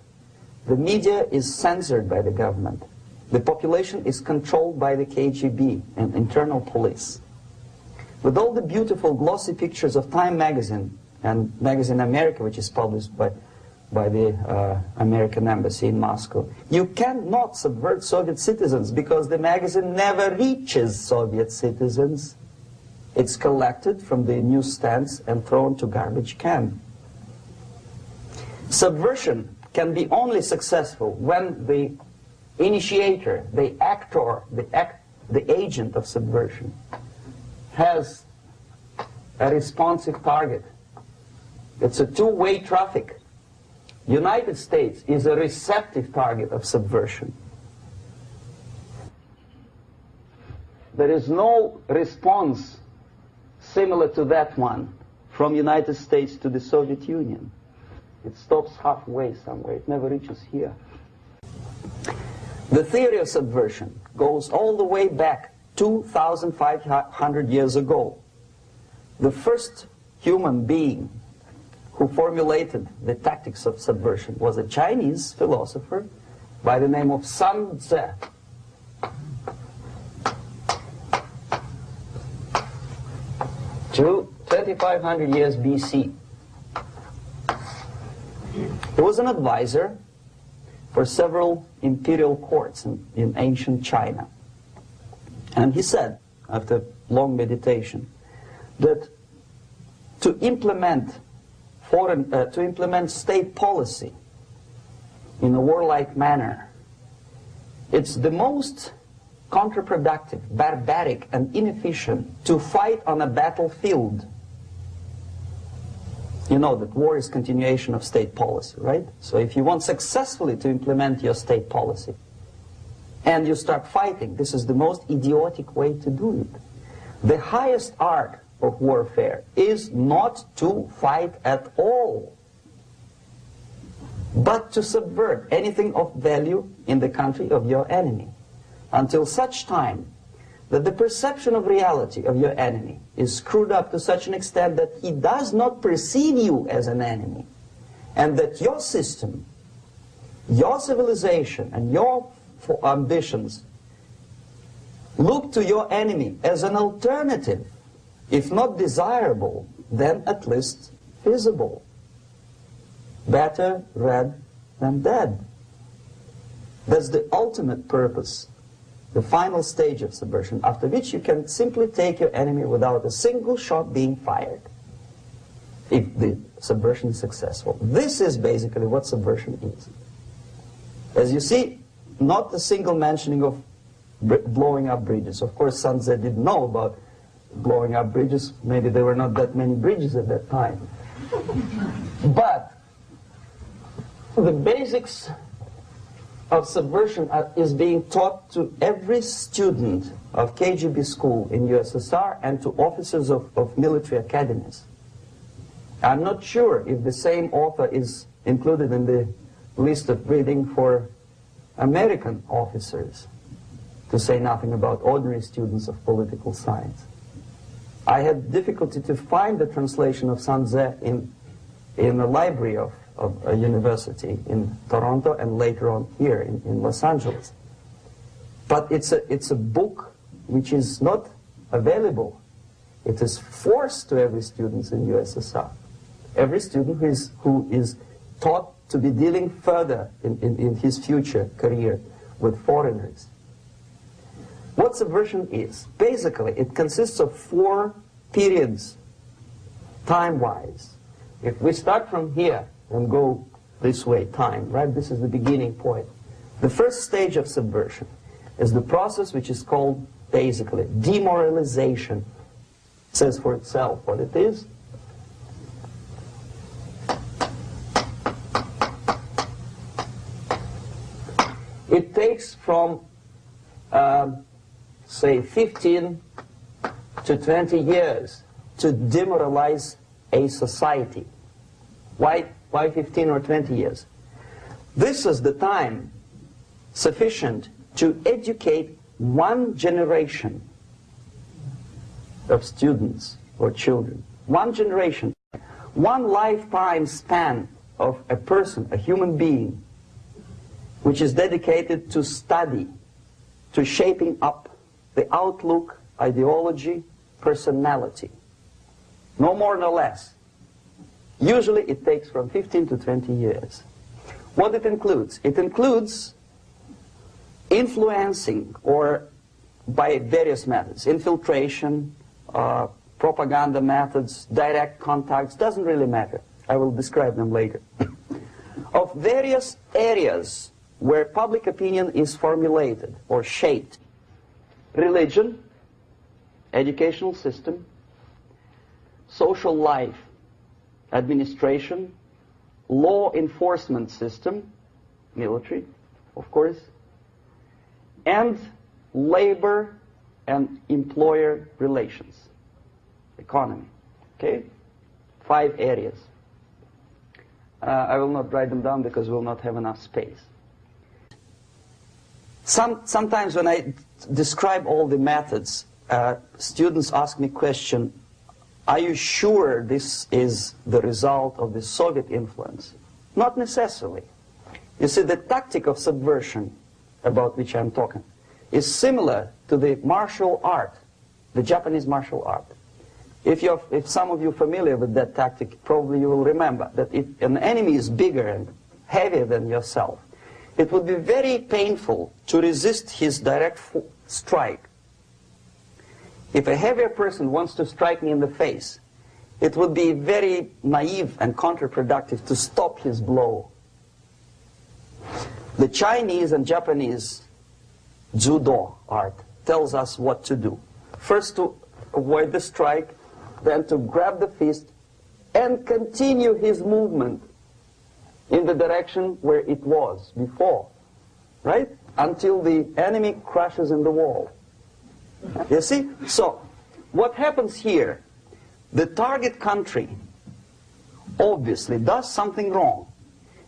The media is censored by the government. The population is controlled by the KGB and internal police. With all the beautiful glossy pictures of Time magazine and Magazine America, which is published by the American embassy in Moscow, you cannot subvert Soviet citizens because the magazine never reaches Soviet citizens. It's collected from the newsstands and thrown to garbage can. Subversion can be only successful when the initiator, the actor, the agent of subversion has a responsive target. It's a two-way traffic. United States is a receptive target of subversion. There is no response similar to that one from United States to the Soviet Union. It stops halfway somewhere. It never reaches here. The theory of subversion goes all the way back 2,500 years ago. The first human being who formulated the tactics of subversion was a Chinese philosopher by the name of Sun Tzu. 2,500 years BC. He was an advisor for several imperial courts in ancient China. And he said, after long meditation, that to implement state policy in a warlike manner, it's the most counterproductive, barbaric, and inefficient to fight on a battlefield. You know that war is continuation of state policy, right? So if you want successfully to implement your state policy, and you start fighting, this is the most idiotic way to do it. The highest art of warfare is not to fight at all, but to subvert anything of value in the country of your enemy, until such time that the perception of reality of your enemy is screwed up to such an extent that he does not perceive you as an enemy, and that your system, your civilization, and your ambitions look to your enemy as an alternative, if not desirable, then at least feasible. Better red than dead. That's the ultimate purpose, the final stage of subversion, after which you can simply take your enemy without a single shot being fired, if the subversion is successful. This is basically what subversion is. As you see, not a single mentioning of blowing up bridges. Of course, Sun Tzu didn't know about blowing up bridges. Maybe there were not that many bridges at that time. But the basics of subversion is being taught to every student of KGB school in USSR and to officers of military academies. I'm not sure if the same author is included in the list of reading for American officers, to say nothing about ordinary students of political science. I had difficulty to find the translation of Sun Tzu in the library of a university in Toronto and later on here in Los Angeles. But it's a book which is not available. It is forced to every student in USSR. Every student who is taught to be dealing further in his future career with foreigners. What subversion is? Basically, it consists of 4 periods, time-wise. If we start from here and go this way, time, right? This is the beginning point. The first stage of subversion is the process which is called, basically, demoralization. It says for itself what it is. It takes from, say, 15 to 20 years to demoralize a society. Why 15 or 20 years? This is the time sufficient to educate one generation of students or children. One generation. One lifetime span of a person, a human being, which is dedicated to study, to shaping up the outlook, ideology, personality. No more, no less. Usually it takes from 15 to 20 years. What it includes? It includes influencing, or by various methods, infiltration, propaganda methods, direct contacts, doesn't really matter. I will describe them later. Of various areas where public opinion is formulated or shaped. Religion, educational system, social life, administration, law enforcement system, military, of course, and labor and employer relations, economy. Okay? 5 areas. I will not write them down because we will not have enough space. Sometimes when I describe all the methods, students ask me question, are you sure this is the result of the Soviet influence? Not necessarily. You see, the tactic of subversion, about which I'm talking, is similar to the martial art, the Japanese martial art. If some of you are familiar with that tactic, probably you will remember that if an enemy is bigger and heavier than yourself, it would be very painful to resist his direct strike. If a heavier person wants to strike me in the face, it would be very naive and counterproductive to stop his blow. The Chinese and Japanese judo art tells us what to do. First to avoid the strike, then to grab the fist and continue his movement in the direction where it was before, right? Until the enemy crashes in the wall. You see? So, what happens here? The target country obviously does something wrong.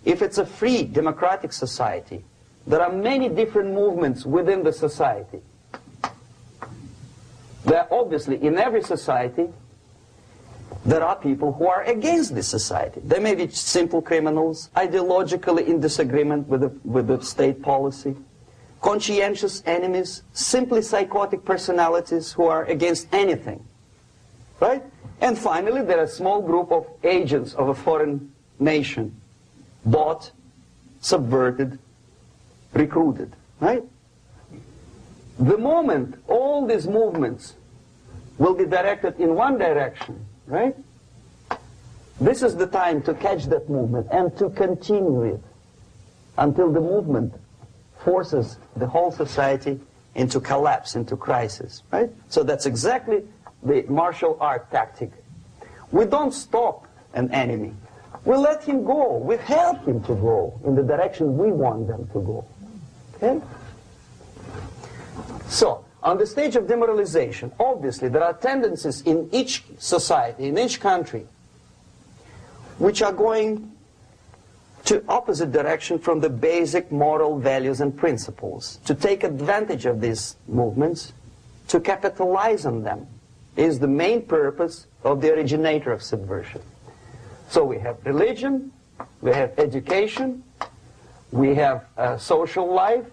If it's a free democratic society, there are many different movements within the society. There are obviously, in every society, there are people who are against this society. They may be simple criminals, ideologically in disagreement with the state policy, conscientious enemies, simply psychotic personalities who are against anything, right? And finally, there are a small group of agents of a foreign nation, bought, subverted, recruited, right? The moment all these movements will be directed in one direction, right? This is the time to catch that movement and to continue it until the movement forces the whole society into collapse, into crisis, right? So that's exactly the martial art tactic. We don't stop an enemy. We let him go. We help him to go in the direction we want them to go. Okay? So, on the stage of demoralization, obviously there are tendencies in each society, in each country, which are going to opposite direction from the basic moral values and principles. To take advantage of these movements, to capitalize on them, is the main purpose of the originator of subversion. So we have religion, we have education, we have social life,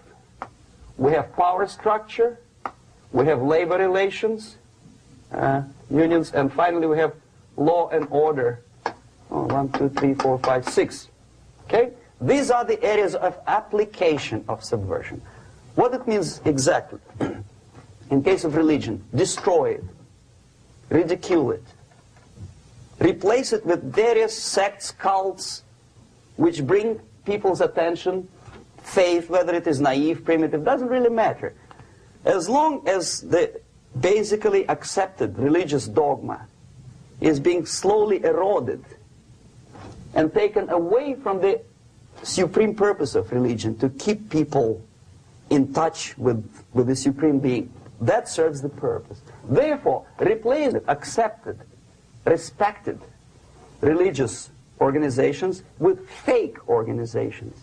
we have power structure, we have labor relations, unions, and finally we have law and order. 1, 2, 3, 4, 5, 6. Okay? These are the areas of application of subversion. What it means exactly? In case of religion, destroy it, ridicule it, replace it with various sects, cults, which bring people's attention, faith, whether it is naive, primitive, doesn't really matter. As long as the basically accepted religious dogma is being slowly eroded and taken away from the supreme purpose of religion, to keep people in touch with the supreme being, that serves the purpose. Therefore, replace it, accepted, respected religious organizations with fake organizations.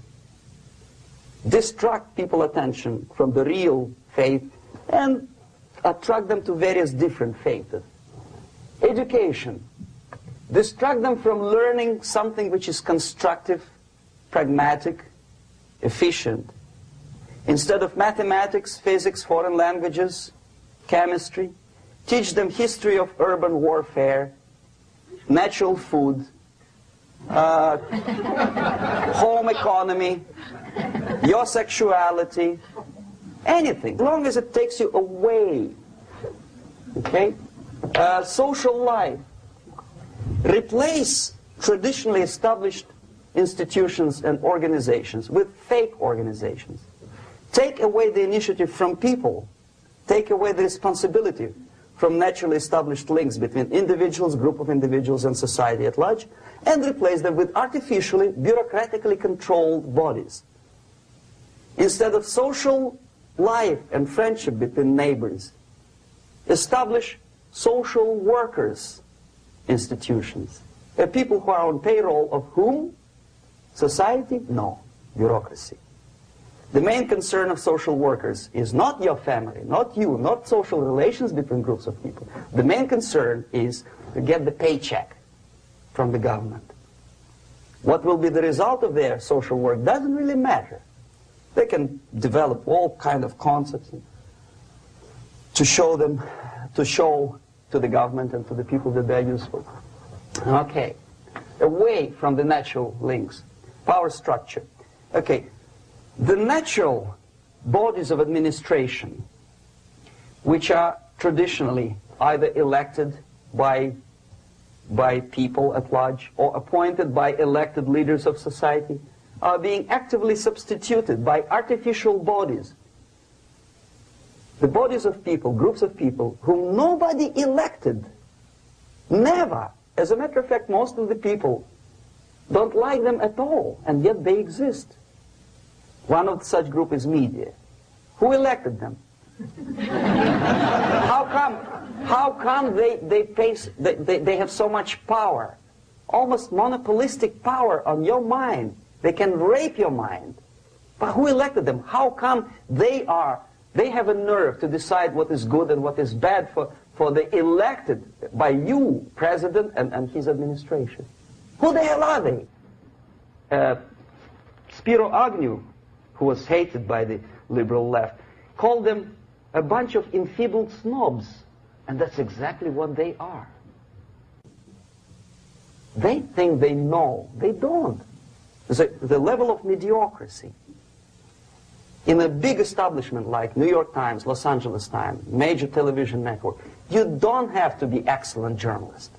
Distract people's attention from the real faith and attract them to various different faiths. Education. Distract them from learning something which is constructive, pragmatic, efficient. Instead of mathematics, physics, foreign languages, chemistry, teach them history of urban warfare, natural food, home economy, your sexuality, anything, as long as it takes you away. Okay? Social life. Replace traditionally established institutions and organizations with fake organizations. Take away the initiative from people. Take away the responsibility from naturally established links between individuals, group of individuals, and society at large, and replace them with artificially, bureaucratically controlled bodies. Instead of social life and friendship between neighbors, establish social workers institutions. People who are on payroll of whom? Society? No. Bureaucracy. The main concern of social workers is not your family, not you, not social relations between groups of people. The main concern is to get the paycheck from the government. What will be the result of their social work doesn't really matter. They can develop all kind of concepts to show to the government and to the people that they're useful. Okay. Away from the natural links. Power structure. Okay. The natural bodies of administration, which are traditionally either elected by people at large or appointed by elected leaders of society, are being actively substituted by artificial bodies. The bodies of people, groups of people, whom nobody elected. Never. As a matter of fact, most of the people don't like them at all, and yet they exist. One of such group is media. Who elected them? How come they have so much power? Almost monopolistic power on your mind. They can rape your mind. But who elected them? How come they have a nerve to decide what is good and what is bad for the elected by you, president, and his administration? Who the hell are they? Spiro Agnew, who was hated by the liberal left, called them a bunch of enfeebled snobs. And that's exactly what they are. They think they know. They don't. The level of mediocrity. In a big establishment like New York Times, Los Angeles Times, major television network, you don't have to be excellent journalist.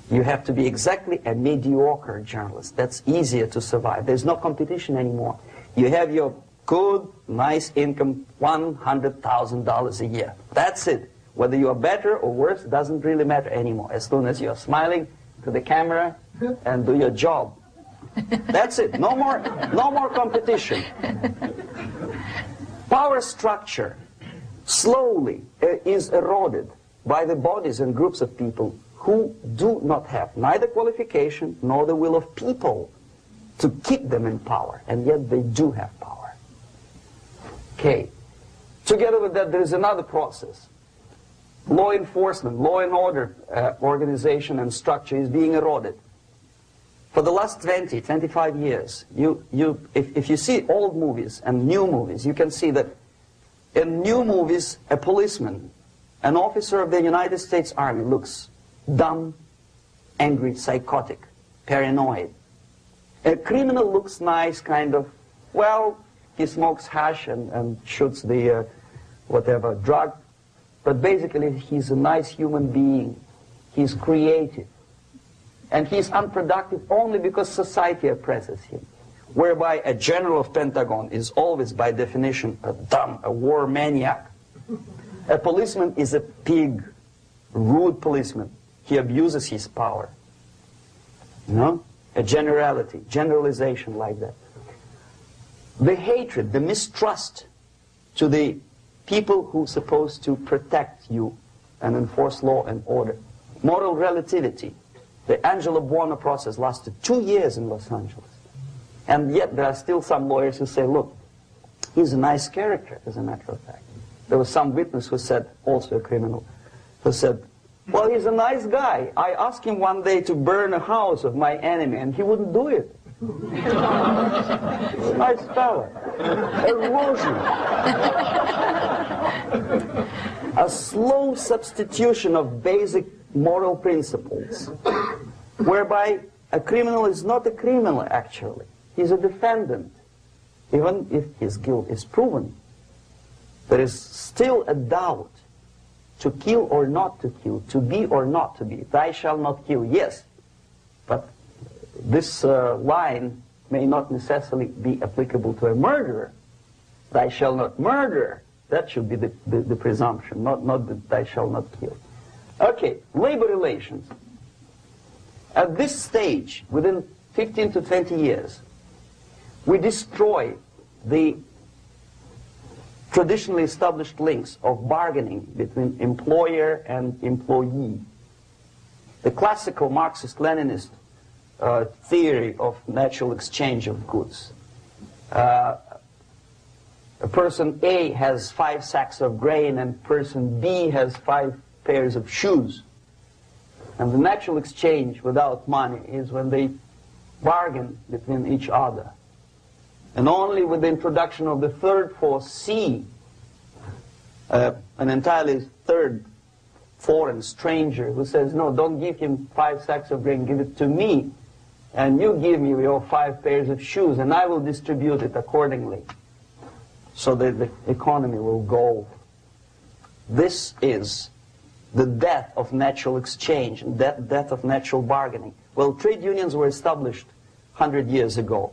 You have to be exactly a mediocre journalist. That's easier to survive. There's no competition anymore. You have your good, nice income, $100,000 a year. That's it. Whether you are better or worse doesn't really matter anymore. As soon as you're smiling to the camera and do your job. That's it. No more competition. Power structure slowly is eroded by the bodies and groups of people who do not have neither qualification nor the will of people to keep them in power, and yet they do have power. Okay. Together with that, there is another process. Law enforcement, law and order organization and structure is being eroded. For the last 20, 25 years, if you see old movies and new movies, you can see that in new movies, a policeman, an officer of the United States Army looks dumb, angry, psychotic, paranoid. A criminal looks nice, kind of, well, he smokes hash and shoots the whatever drug, but basically he's a nice human being. He's creative. And he's unproductive only because society oppresses him. Whereby a general of Pentagon is always, by definition, a dumb, a war maniac. A policeman is a pig, rude policeman. He abuses his power. You know? A generality, generalization like that. The hatred, the mistrust to the people who are supposed to protect you and enforce law and order. Moral relativity. The Angelo Buono process lasted 2 years in Los Angeles. And yet there are still some lawyers who say, look, he's a nice character, as a matter of fact. There was some witness who said, also a criminal, who said, well, he's a nice guy. I asked him one day to burn a house of my enemy, and he wouldn't do it. Nice fella. Erosion. A slow substitution of basic moral principles, whereby a criminal is not a criminal, actually. He's a defendant. Even if his guilt is proven, there is still a doubt to kill or not to kill, to be or not to be. Thou shalt not kill, yes, but this line may not necessarily be applicable to a murderer. Thou shalt not murder. That should be the presumption, not that thou shalt not kill. Okay, labor relations. At this stage, within 15 to 20 years, we destroy the traditionally established links of bargaining between employer and employee. The classical Marxist-Leninist theory of natural exchange of goods. A person A has 5 sacks of grain and person B has 5 pairs of shoes. And the natural exchange without money is when they bargain between each other. And only with the introduction of the third force, C, an entirely third foreign stranger who says, no, don't give him 5 sacks of grain, give it to me, and you give me your 5 pairs of shoes, and I will distribute it accordingly, so that the economy will go. This is the death of natural exchange, death of natural bargaining. Well, trade unions were established 100 years ago.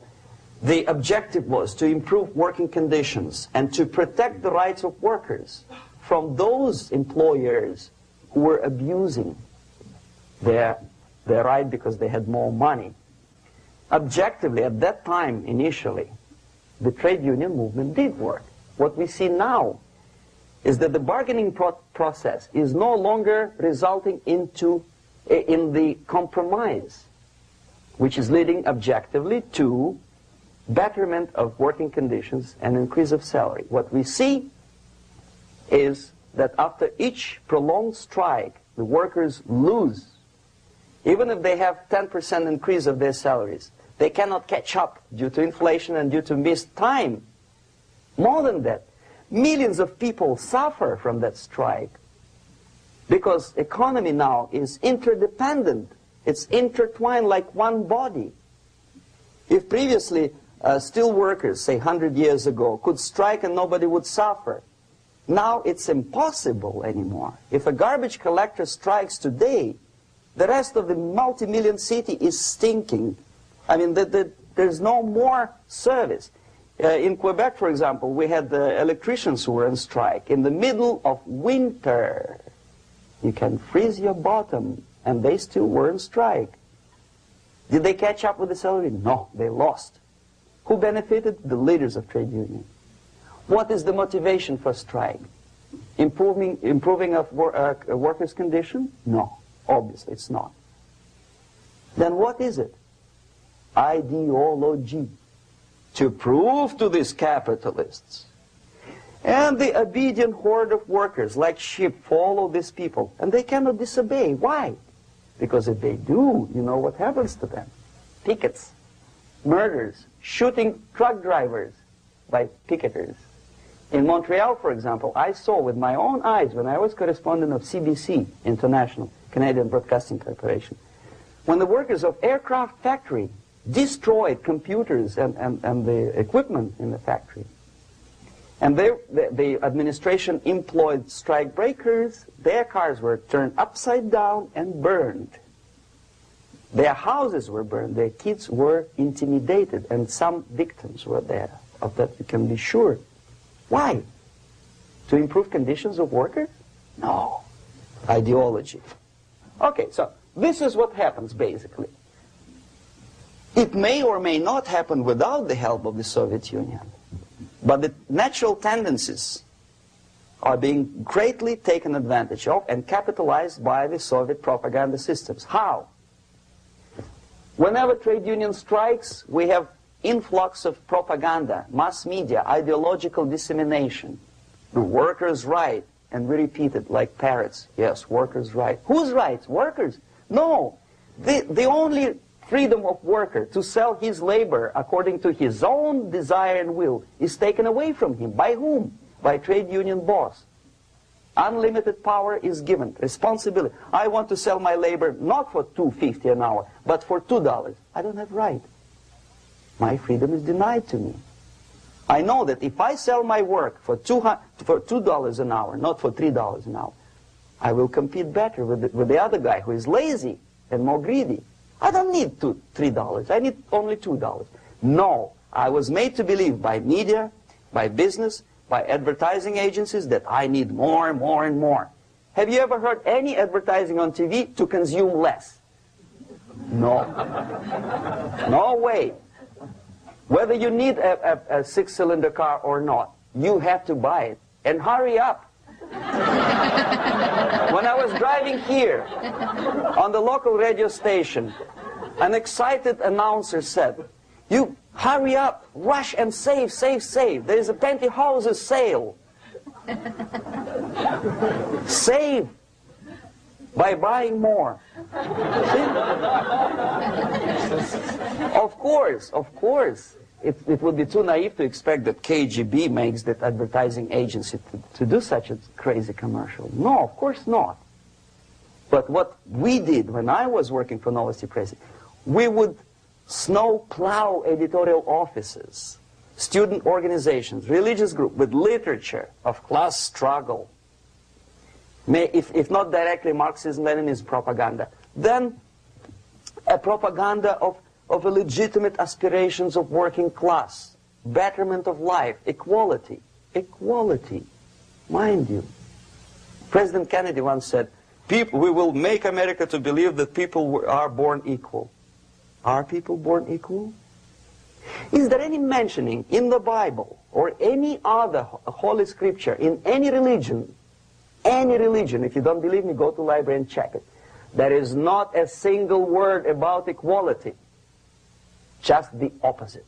The objective was to improve working conditions and to protect the rights of workers from those employers who were abusing their right because they had more money. Objectively, at that time, initially, the trade union movement did work. What we see now is that the bargaining process is no longer resulting in the compromise, which is leading objectively to betterment of working conditions and increase of salary. What we see is that after each prolonged strike, the workers lose. Even if they have 10% increase of their salaries, they cannot catch up due to inflation and due to missed time. More than that, millions of people suffer from that strike because economy now is interdependent. It's intertwined like one body. If previously steel workers, say 100 years ago, could strike and nobody would suffer, now it's impossible anymore. If a garbage collector strikes today, the rest of the multi-million city is stinking. I mean, there's no more service. In Quebec, for example, we had the electricians who were on strike in the middle of winter. You can freeze your bottom, and they still were on strike. Did they catch up with the salary? No, they lost. Who benefited? The leaders of trade unions. What is the motivation for strike? Improving of a workers' condition? No, obviously it's not. Then what is it? Ideology. To prove to these capitalists. And the obedient horde of workers, like sheep, follow these people. And they cannot disobey. Why? Because if they do, you know what happens to them. Pickets, murders, shooting truck drivers by picketers. In Montreal, for example, I saw with my own eyes when I was correspondent of CBC International, Canadian Broadcasting Corporation, when the workers of aircraft factory destroyed computers and the equipment in the factory. And the administration employed strike breakers. Their cars were turned upside down and burned. Their houses were burned. Their kids were intimidated. And some victims were there. Of that you can be sure. Why? To improve conditions of workers? No. Ideology. Okay, so this is what happens basically. It may or may not happen without the help of the Soviet Union. But the natural tendencies are being greatly taken advantage of and capitalized by the Soviet propaganda systems. How? Whenever trade union strikes, we have influx of propaganda, mass media, ideological dissemination. The workers' right, and we repeat it like parrots. Yes, workers' right. Whose rights? Workers? No. The only freedom of worker to sell his labor according to his own desire and will is taken away from him. By whom? By trade union boss. Unlimited power is given. Responsibility. I want to sell my labor not for $2.50 an hour, but for $2. I don't have right. My freedom is denied to me. I know that if I sell my work for $2 an hour, not for $3 an hour, I will compete better with the other guy who is lazy and more greedy. I don't need $3. I need only $2. No, I was made to believe by media, by business, by advertising agencies that I need more and more and more. Have you ever heard any advertising on TV to consume less? No. No way. Whether you need a six-cylinder car or not, you have to buy it. And hurry up. When I was driving here on the local radio station, an excited announcer said, "You hurry up, rush and save, save, save. There is a pantyhose sale." Save by buying more. Of course. It would be too naive to expect that KGB makes that advertising agency to do such a crazy commercial. No, of course not. But what we did when I was working for Novosti Press, we would snow plow editorial offices, student organizations, religious groups with literature of class struggle. If not directly Marxism-Leninism propaganda, then a propaganda of a legitimate aspirations of working class, betterment of life, equality. Equality, mind you. President Kennedy once said, we will make America to believe that people are born equal. Are people born equal? Is there any mentioning in the Bible or any other holy scripture in any religion, if you don't believe me, go to the library and check it, there is not a single word about equality. Just the opposite.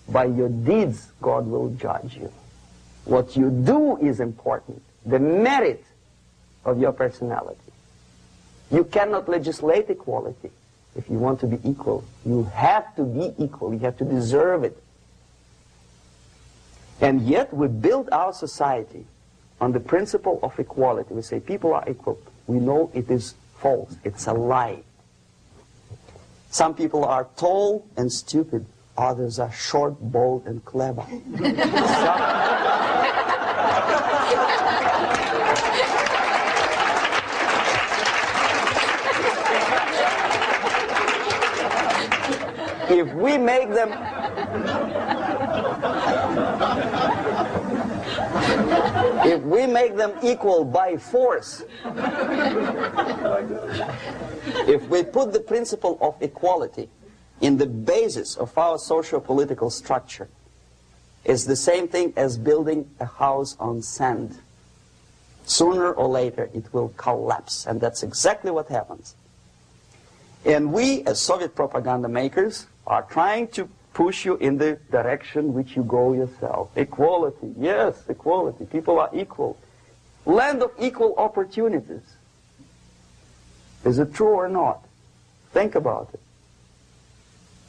By your deeds, God will judge you. What you do is important. The merit of your personality. You cannot legislate equality. If you want to be equal, you have to be equal. You have to deserve it. And yet we build our society on the principle of equality. We say people are equal. We know it is false. It's a lie. Some people are tall and stupid. Others are short, bold, and clever. If we make them equal by force, if we put the principle of equality in the basis of our socio-political structure, is the same thing as building a house on sand. Sooner or later it will collapse, and that's exactly what happens. And we, as Soviet propaganda makers, are trying to push you in the direction which you go yourself. Equality, yes, equality. People are equal. Land of equal opportunities. Is it true or not? Think about it.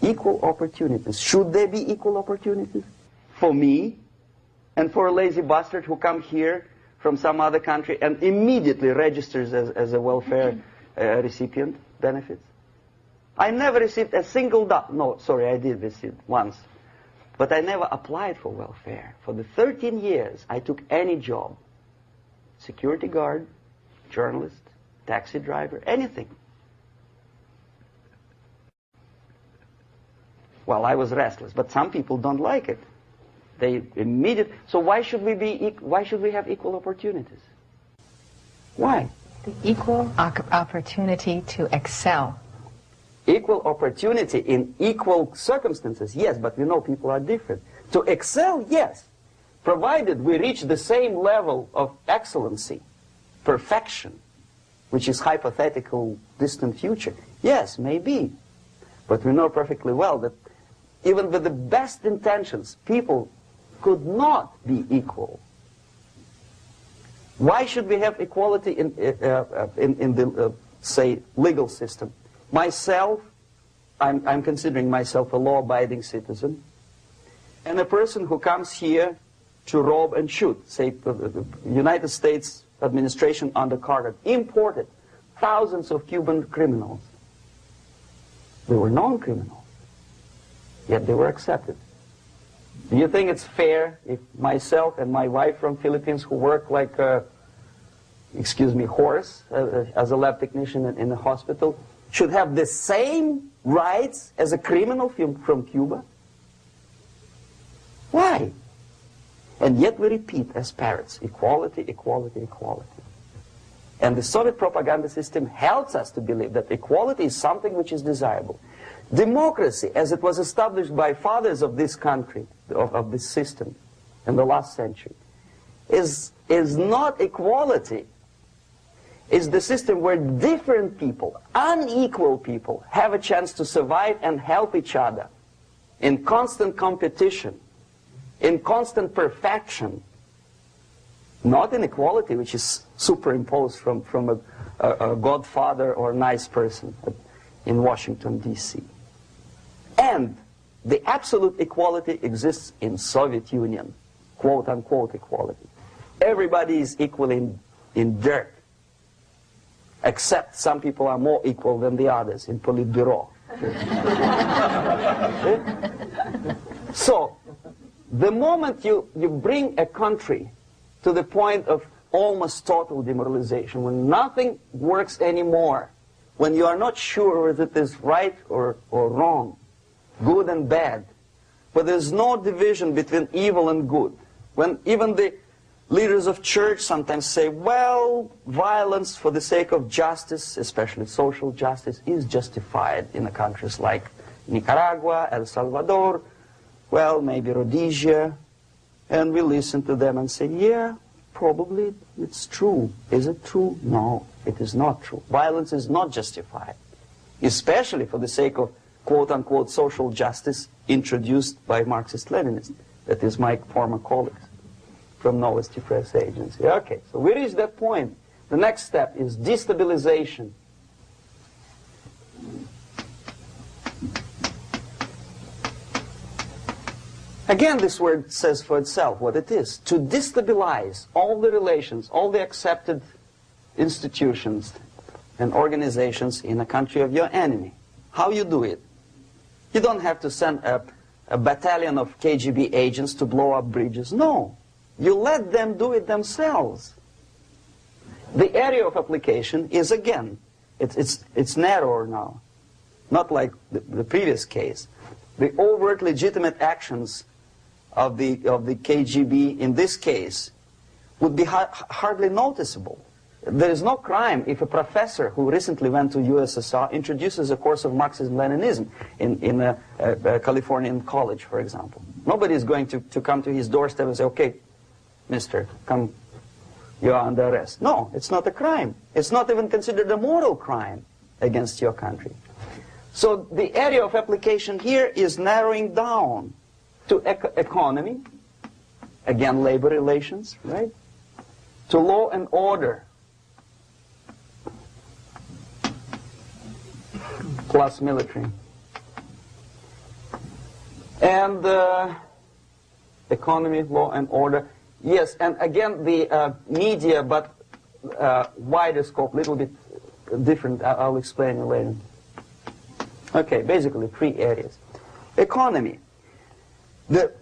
Equal opportunities. Should there be equal opportunities? For me, and for a lazy bastard who come here from some other country and immediately registers as a welfare recipient benefits? I never received a single dollar. No, sorry, I did receive once. But I never applied for welfare. For the 13 years, I took any job. Security guard, journalist, taxi driver, anything. Well, I was restless, but some people don't like it. They immediately. So why should we have equal opportunities? Why? The equal opportunity to excel. Equal opportunity in equal circumstances, yes, but we know people are different. To excel, yes, provided we reach the same level of excellency, perfection, which is hypothetical, distant future. Yes, maybe. But we know perfectly well that even with the best intentions, people could not be equal. Why should we have equality in the, say, legal system? Myself, I'm considering myself a law-abiding citizen, and a person who comes here to rob and shoot, say, the United States administration under Carter, imported thousands of Cuban criminals. They were non-criminals, yet they were accepted. Do you think it's fair if myself and my wife from Philippines, who work like a, excuse me, horse as a lab technician in the hospital, should have the same rights as a criminal from Cuba? Why? And yet we repeat as parrots, equality, equality, equality. And the Soviet propaganda system helps us to believe that equality is something which is desirable. Democracy, as it was established by fathers of this country, of this system in the last century, is not equality. It's the system where different people, unequal people, have a chance to survive and help each other in constant competition, in constant perfection, not in equality, which is superimposed from a godfather or a nice person in Washington, D.C. And the absolute equality exists in Soviet Union, quote-unquote equality. Everybody is equal in dirt, except some people are more equal than the others in Politburo. So, the moment you bring a country to the point of almost total demoralization, when nothing works anymore, when you are not sure whether it is right or wrong, good and bad, but there's no division between evil and good, when even the leaders of church sometimes say, well, violence for the sake of justice, especially social justice, is justified in the countries like Nicaragua, El Salvador, well, maybe Rhodesia, and we listen to them and say, yeah, probably it's true. Is it true? No, it is not true. Violence is not justified, especially for the sake of quote-unquote social justice introduced by Marxist-Leninists, that is my former colleagues from Novosti Press Agency. Okay, so we reached that point. The next step is destabilization. Again, this word says for itself what it is. To destabilize all the relations, all the accepted institutions and organizations in a country of your enemy. How you do it? You don't have to send a battalion of KGB agents to blow up bridges. No. You let them do it themselves. The area of application is, again, it's narrower now. Not like the previous case. The overt legitimate actions of the KGB in this case would be hardly noticeable. There is no crime if a professor who recently went to USSR introduces a course of Marxism-Leninism in a Californian college, for example. Nobody is going to come to his doorstep and say, okay, mister, come, you are under arrest. No, it's not a crime. It's not even considered a moral crime against your country. So the area of application here is narrowing down to economy, again, labor relations, right? To law and order, plus military. And economy, law and order. Yes, and again, the media, but wider scope, little bit different. I'll explain it later. Okay, basically 3 areas. Economy. The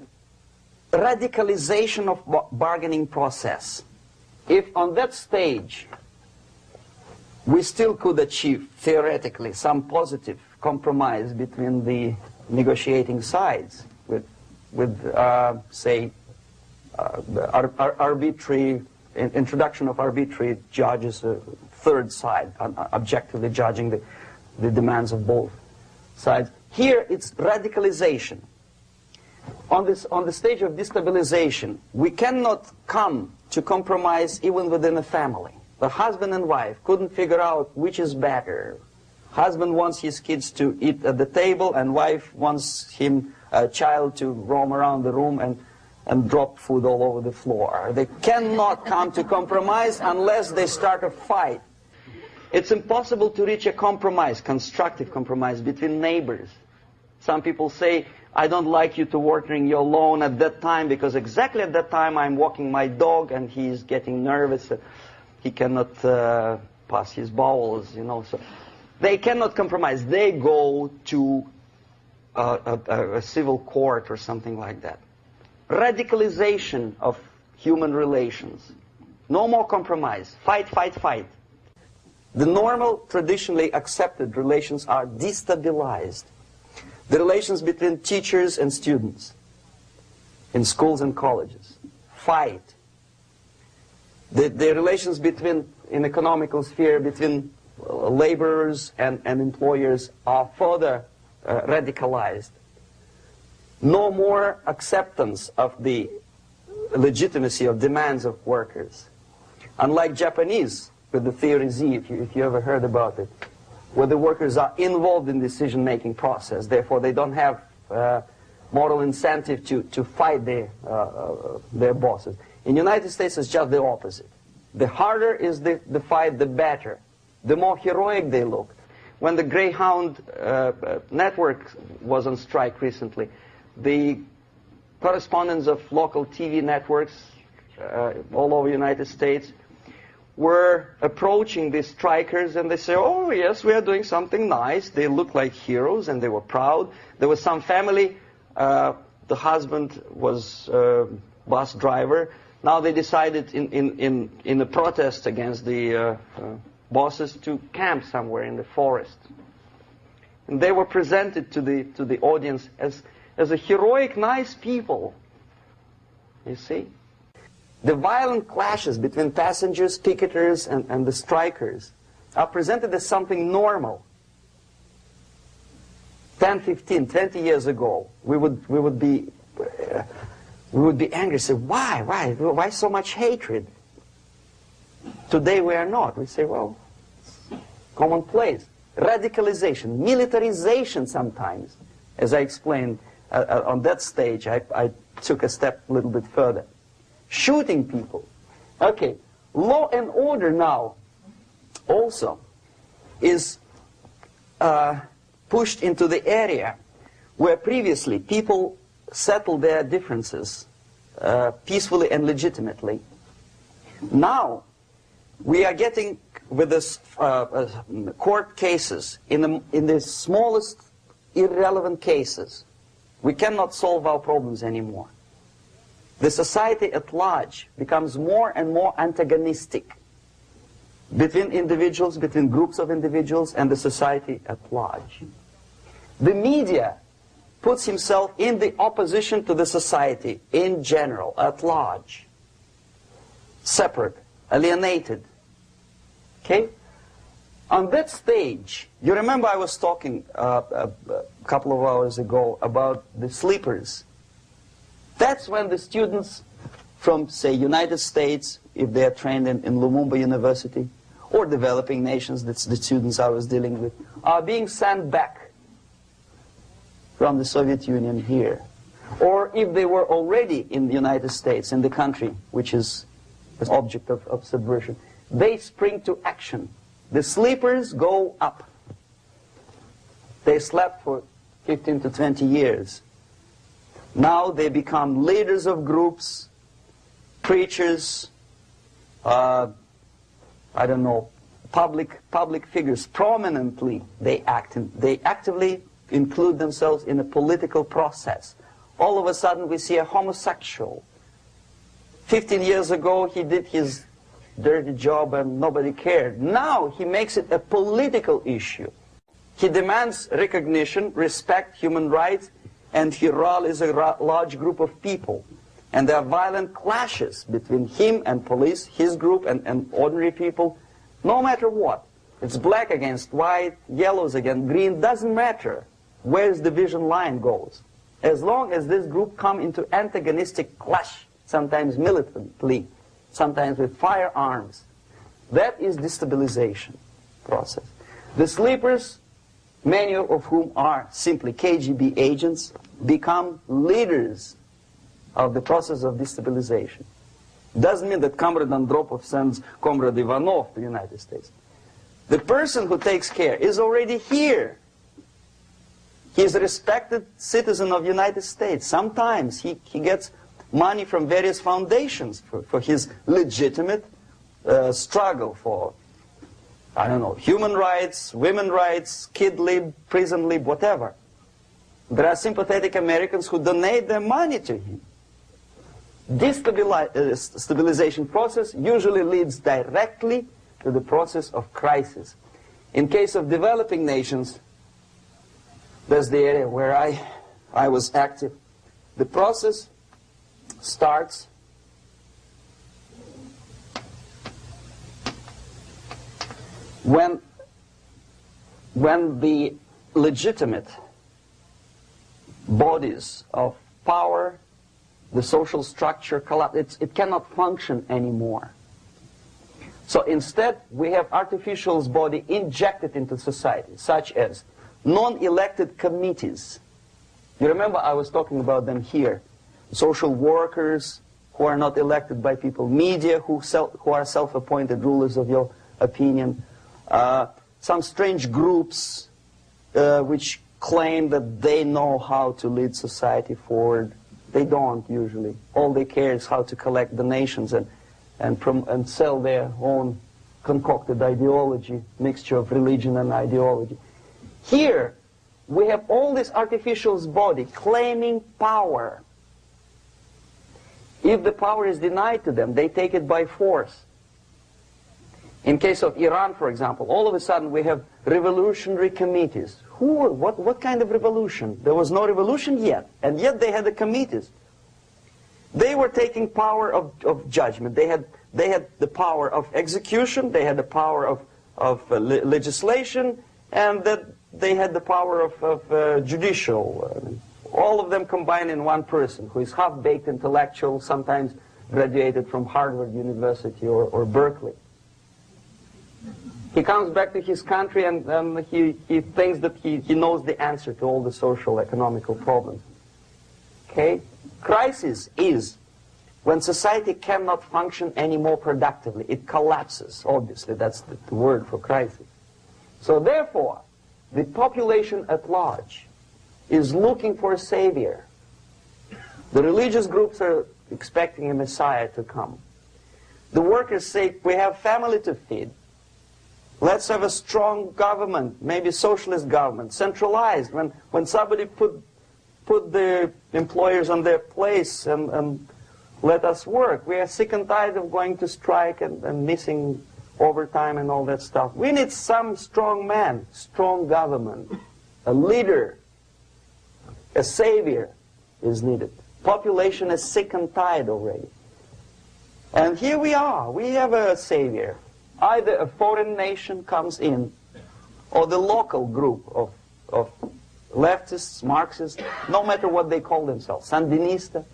radicalization of bargaining process. If on that stage we still could achieve, theoretically, some positive compromise between the negotiating sides with say, arbitrary, introduction of arbitrary judges, third side, objectively judging the demands of both sides. Here it's radicalization. On the stage of destabilization, we cannot come to compromise even within a family. The husband and wife couldn't figure out which is better. Husband wants his kids to eat at the table, and wife wants a child to roam around the room and drop food all over the floor. They cannot come to compromise unless they start a fight. It's impossible to reach a compromise, constructive compromise, between neighbors. Some people say, I don't like you to watering your lawn at that time because exactly at that time I'm walking my dog and he's getting nervous. He cannot pass his bowels, you know. So they cannot compromise. They go to a civil court or something like that. Radicalization of human relations. No more compromise. Fight, fight, fight. The normal, traditionally accepted relations are destabilized. The relations between teachers and students in schools and colleges. Fight. The relations in economical sphere between laborers and employers are further radicalized. No more acceptance of the legitimacy of demands of workers. Unlike Japanese, with the theory Z, if you ever heard about it, where the workers are involved in the decision-making process, therefore they don't have moral incentive to fight their bosses. In the United States, it's just the opposite. The harder is the fight, the better. The more heroic they look. When the Greyhound network was on strike recently, the correspondents of local TV networks all over the United States were approaching these strikers, and they say, oh yes, we are doing something nice. They look like heroes, and they were proud. There was some family, the husband was bus driver. Now they decided in a protest against the bosses to camp somewhere in the forest. And they were presented to the audience as a heroic, nice people. You see? The violent clashes between passengers, picketers, and the strikers are presented as something normal. 10, 15, 20 years ago, we would be angry, say, why so much hatred? Today we are not. We say, well, commonplace. Radicalization, militarization sometimes. As I explained on that stage, I took a step a little bit further. Shooting people. Okay, law and order now also is pushed into the area where previously people settled their differences peacefully and legitimately. Now we are getting with this court cases in the smallest irrelevant cases. We cannot solve our problems anymore. The society at large becomes more and more antagonistic between individuals, between groups of individuals, and the society at large. The media puts himself in the opposition to the society in general, at large. Separate, alienated. Okay? On that stage, you remember I was talking a couple of hours ago about the sleepers That's when the students from, say, United States, if they are trained in Lumumba University, or developing nations, that's the students I was dealing with, are being sent back from the Soviet Union here. Or if they were already in the United States, in the country which is the object of subversion, they spring to action. The sleepers go up. They slept for 15 to 20 years. Now they become leaders of groups, preachers, I don't know, public figures. Prominently they actively include themselves in a political process. All of a sudden we see a homosexual. 15 years ago he did his dirty job and nobody cared. Now he makes it a political issue. He demands recognition, respect, human rights, and he rallies a large group of people. And there are violent clashes between him and police, his group and ordinary people, no matter what. It's black against white, yellows against green, doesn't matter where the division line goes. As long as this group come into antagonistic clash, sometimes militantly, sometimes with firearms, that is destabilization process. The sleepers, many of whom are simply KGB agents, become leaders of the process of destabilization. Doesn't mean that Comrade Andropov sends Comrade Ivanov to the United States. The person who takes care is already here. He is a respected citizen of the United States. Sometimes he gets money from various foundations for his legitimate struggle for, I don't know, human rights, women's rights, kid lib, prison lib, whatever. There are sympathetic Americans who donate their money to him. This stabilization process usually leads directly to the process of crisis. In case of developing nations, that's the area where I was active. The process starts when the legitimate bodies of power, the social structure collapse. It cannot function anymore. So instead, we have artificial body injected into society, such as non-elected committees. You remember I was talking about them here. Social workers who are not elected by people, media who are self-appointed rulers of your opinion, some strange groups which claim that they know how to lead society forward. They don't usually. All they care is how to collect donations and sell their own concocted ideology, mixture of religion and ideology. Here, we have all this artificial body claiming power. If the power is denied to them, they take it by force. In case of Iran, for example, all of a sudden we have revolutionary committees. What kind of revolution? There was no revolution yet, and yet they had the committees. They were taking power of judgment. They had the power of execution, they had the power of legislation, and that they had the power of judicial. All of them combined in one person, who is half-baked intellectual, sometimes graduated from Harvard University or Berkeley. He comes back to his country and he thinks that he knows the answer to all the social, economical problems. Okay? Crisis is when society cannot function any more productively. It collapses, obviously. That's the word for crisis. So therefore, the population at large is looking for a savior. The religious groups are expecting a messiah to come. The workers say, we have family to feed. Let's have a strong government, maybe socialist government, centralized, when somebody put the employers on their place and let us work. We are sick and tired of going to strike and missing overtime and all that stuff. We need some strong man, strong government, a leader, a savior is needed. Population is sick and tired already. And here we are. We have a savior. Either a foreign nation comes in, or the local group of leftists, Marxists, no matter what they call themselves, Sandinista,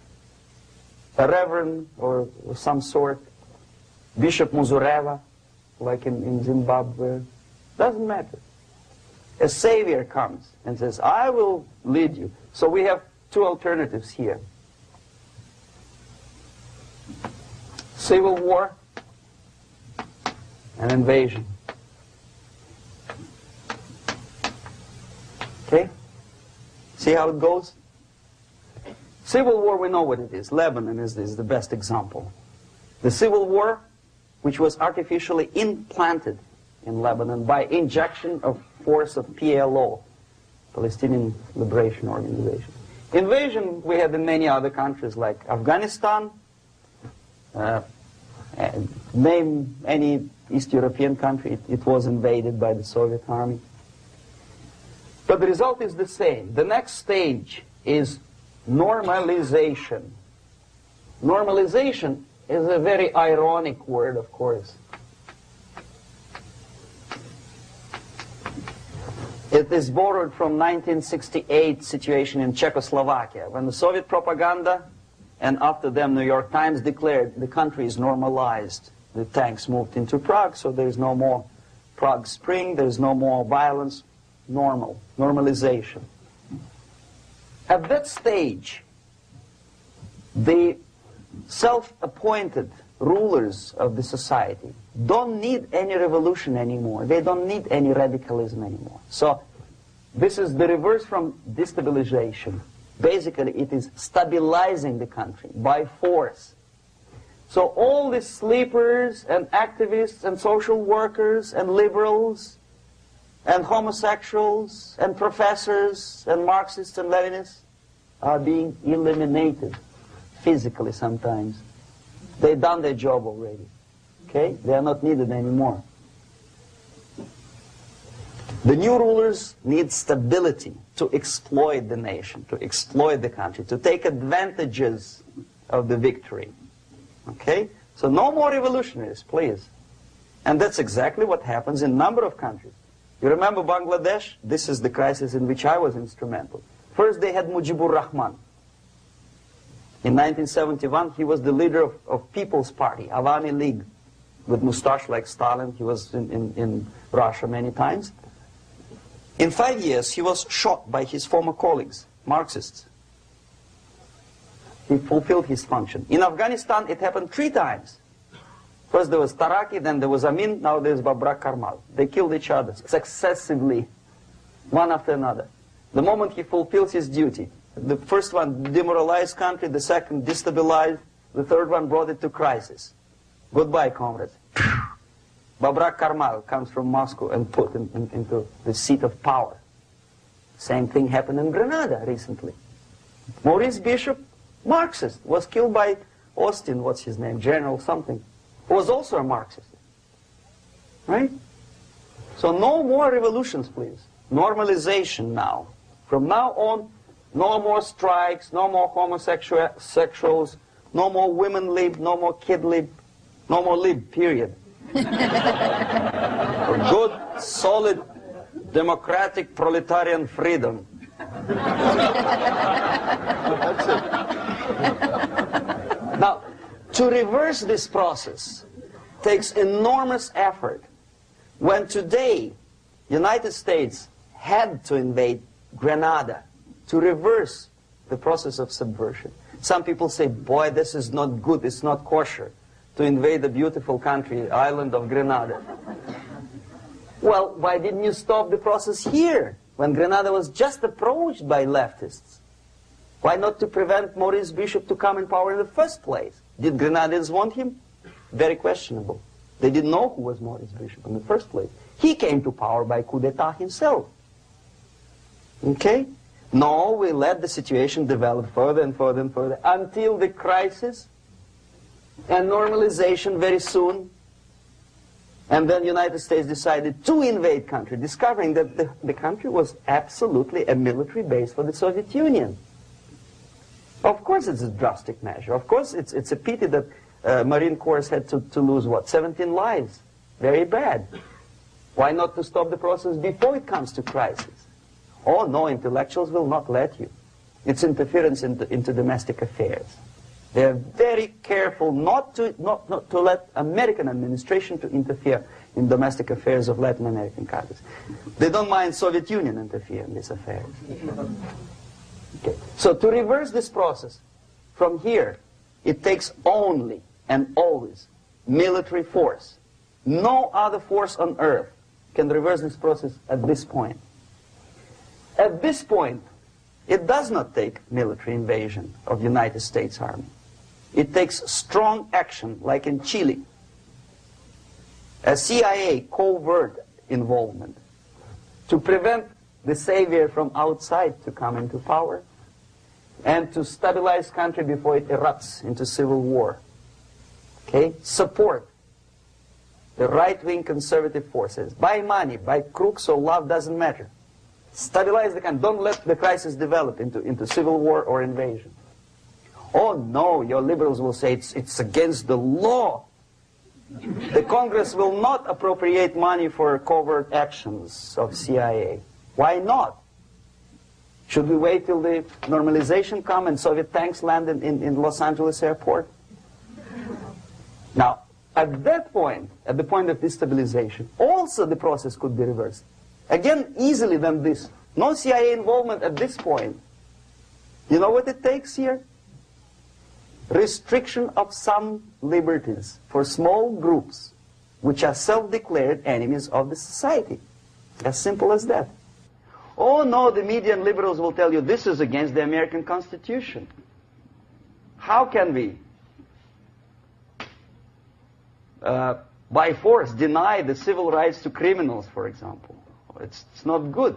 a reverend or some sort, Bishop Muzureva, like in Zimbabwe, doesn't matter. A savior comes and says, I will lead you. So we have two alternatives here. Civil war and invasion. Okay? See how it goes? Civil war, we know what it is. Lebanon is the best example. The civil war, which was artificially implanted in Lebanon by injection of force of PLO, Palestinian Liberation Organization. Invasion we had in many other countries like Afghanistan, name any East European country, it was invaded by the Soviet army. But the result is the same. The next stage is normalization. Normalization is a very ironic word, of course. It is borrowed from 1968 situation in Czechoslovakia, when the Soviet propaganda, and after them New York Times, declared the country is normalized. The tanks moved into Prague, so there is no more Prague Spring, there is no more violence. Normalization. At that stage, the self-appointed rulers of the society don't need any revolution anymore. They don't need any radicalism anymore. So this is the reverse from destabilization. Basically, it is stabilizing the country by force. So all the sleepers and activists and social workers and liberals and homosexuals and professors and Marxists and Leninists are being eliminated physically sometimes. They've done their job already. Okay? They are not needed anymore. The new rulers need stability to exploit the nation, to exploit the country, to take advantages of the victory. Okay? So no more revolutionaries, please. And that's exactly what happens in a number of countries. You remember Bangladesh? This is the crisis in which I was instrumental. First they had Mujibur Rahman. In 1971, he was the leader of People's Party, Awami League, with mustache like Stalin. He was in Russia many times. In 5 years, he was shot by his former colleagues, Marxists. He fulfilled his function. In Afghanistan, it happened 3 times. First there was Taraki, then there was Amin, now there's Babrak Karmal. They killed each other successively, one after another. The moment he fulfills his duty, the first one demoralized country, the second destabilized, the third one brought it to crisis. Goodbye, comrades. Babrak Karmal comes from Moscow and put into the seat of power. Same thing happened in Grenada recently. Maurice Bishop, Marxist, was killed by Austin, what's his name, General something, who was also a Marxist. Right? So no more revolutions, please. Normalization now. From now on, no more strikes, no more homosexuals, no more women lib, no more kid lib, no more lib, period. A good, solid, democratic, proletarian freedom. That's it. Now, to reverse this process takes enormous effort. When today, United States had to invade Grenada to reverse the process of subversion. Some people say, boy, this is not good, it's not kosher to invade the beautiful country, island of Grenada. Well, why didn't you stop the process here, when Grenada was just approached by leftists? Why not to prevent Maurice Bishop to come in power in the first place? Did Grenadians want him? Very questionable. They didn't know who was Maurice Bishop in the first place. He came to power by coup d'etat himself. Okay? No, we let the situation develop further and further and further until the crisis and normalization very soon. And then the United States decided to invade country, discovering that the country was absolutely a military base for the Soviet Union. Of course it's a drastic measure. Of course it's a pity that Marine Corps had to lose, what, 17 lives. Very bad. Why not to stop the process before it comes to crisis? Oh no, intellectuals will not let you. It's interference into domestic affairs. They are very careful not to let American administration to interfere in domestic affairs of Latin American countries. They don't mind Soviet Union interfere in these affairs. Okay. So to reverse this process from here, it takes only and always military force. No other force on earth can reverse this process at this point. At this point, it does not take military invasion of the United States Army. It takes strong action, like in Chile, a CIA covert involvement to prevent the savior from outside to come into power and to stabilize country before it erupts into civil war. Okay? Support the right-wing conservative forces. By money, by crooks or love, doesn't matter. Stabilize the country. Don't let the crisis develop into civil war or invasion. Oh no, your liberals will say it's against the law. The Congress will not appropriate money for covert actions of CIA. Why not? Should we wait till the normalization come and Soviet tanks land in Los Angeles airport? Now, at that point, at the point of destabilization, also the process could be reversed. Again, easily than this. No CIA involvement at this point. You know what it takes here? Restriction of some liberties for small groups which are self-declared enemies of the society. As simple as that. Oh no, the media and liberals will tell you this is against the American Constitution. How can we, by force, deny the civil rights to criminals, for example? It's not good.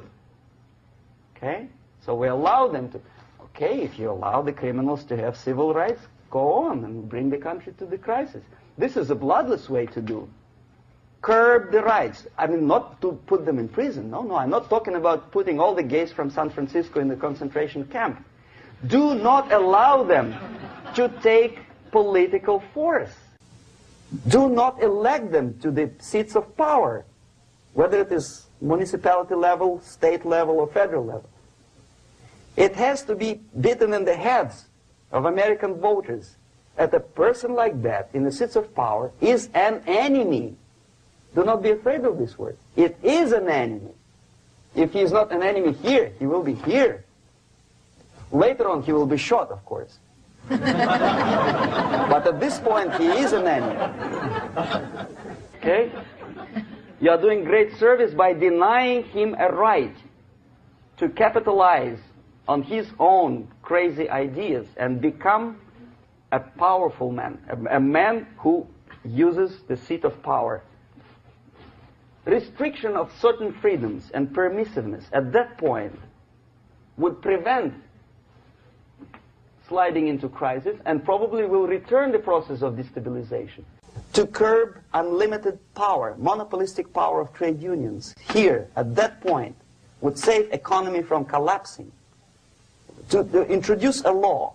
Okay? So we allow them to. Okay, if you allow the criminals to have civil rights, go on and bring the country to the crisis. This is a bloodless way to do. Curb the rights. I mean, not to put them in prison. No, I'm not talking about putting all the gays from San Francisco in the concentration camp. Do not allow them to take political force. Do not elect them to the seats of power, whether it is municipality level, state level, or federal level. It has to be beaten in the heads of American voters that a person like that in the seats of power is an enemy. Do not be afraid of this word. It is an enemy. If he is not an enemy here, he will be here. Later on, he will be shot, of course. But at this point, he is an enemy. Okay? You are doing great service by denying him a right to capitalize on his own crazy ideas and become a powerful man, a man who uses the seat of power. Restriction of certain freedoms and permissiveness at that point would prevent sliding into crisis and probably will return the process of destabilization. To curb unlimited power, monopolistic power of trade unions, here, at that point, would save economy from collapsing. To introduce a law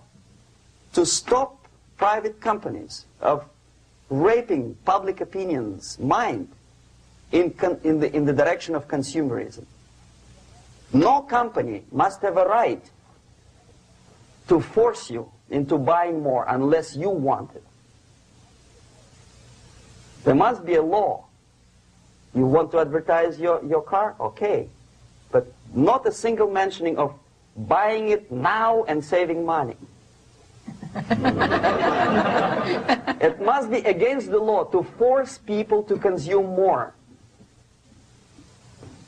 to stop private companies of raping public opinion's mind in the direction of consumerism. No company must have a right to force you into buying more unless you want it. There must be a law. You want to advertise your car? Okay. But not a single mentioning of buying it now and saving money. It must be against the law to force people to consume more.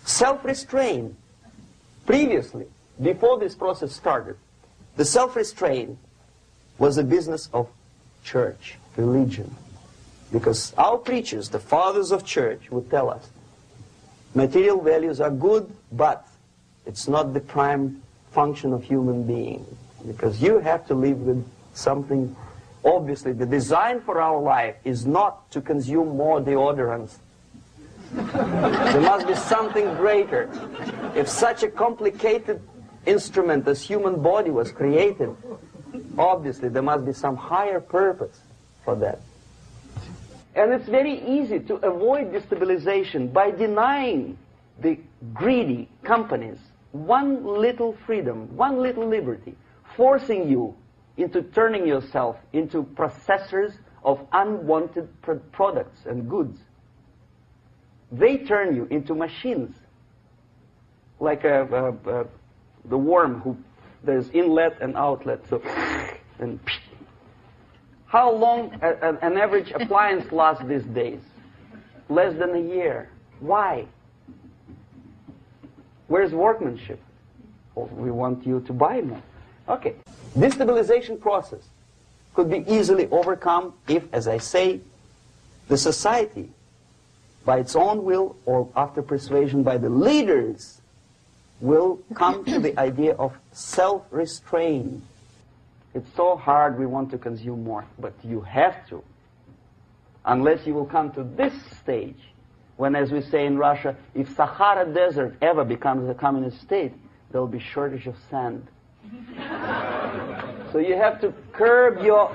Self-restraint. Previously, before this process started, the self-restraint was a business of church, religion. Because our preachers, the fathers of church, would tell us, material values are good, but it's not the prime function of human being. Because you have to live with something. Obviously, the design for our life is not to consume more deodorants. There must be something greater. If such a complicated instrument as human body was created, obviously there must be some higher purpose for that. And it's very easy to avoid destabilization by denying the greedy companies one little freedom, one little liberty, forcing you into turning yourself into processors of unwanted products and goods. They turn you into machines, like the worm who there's inlet and outlet. So, and how long an average appliance lasts these days? Less than a year. Why? Where's workmanship? Well, we want you to buy more. Okay. Destabilization process could be easily overcome if, as I say, the society, by its own will or after persuasion by the leaders, will come to the idea of self-restraint. It's so hard, we want to consume more, but you have to. Unless you will come to this stage, when, as we say in Russia, if Sahara Desert ever becomes a communist state, there will be shortage of sand. So you have to curb your...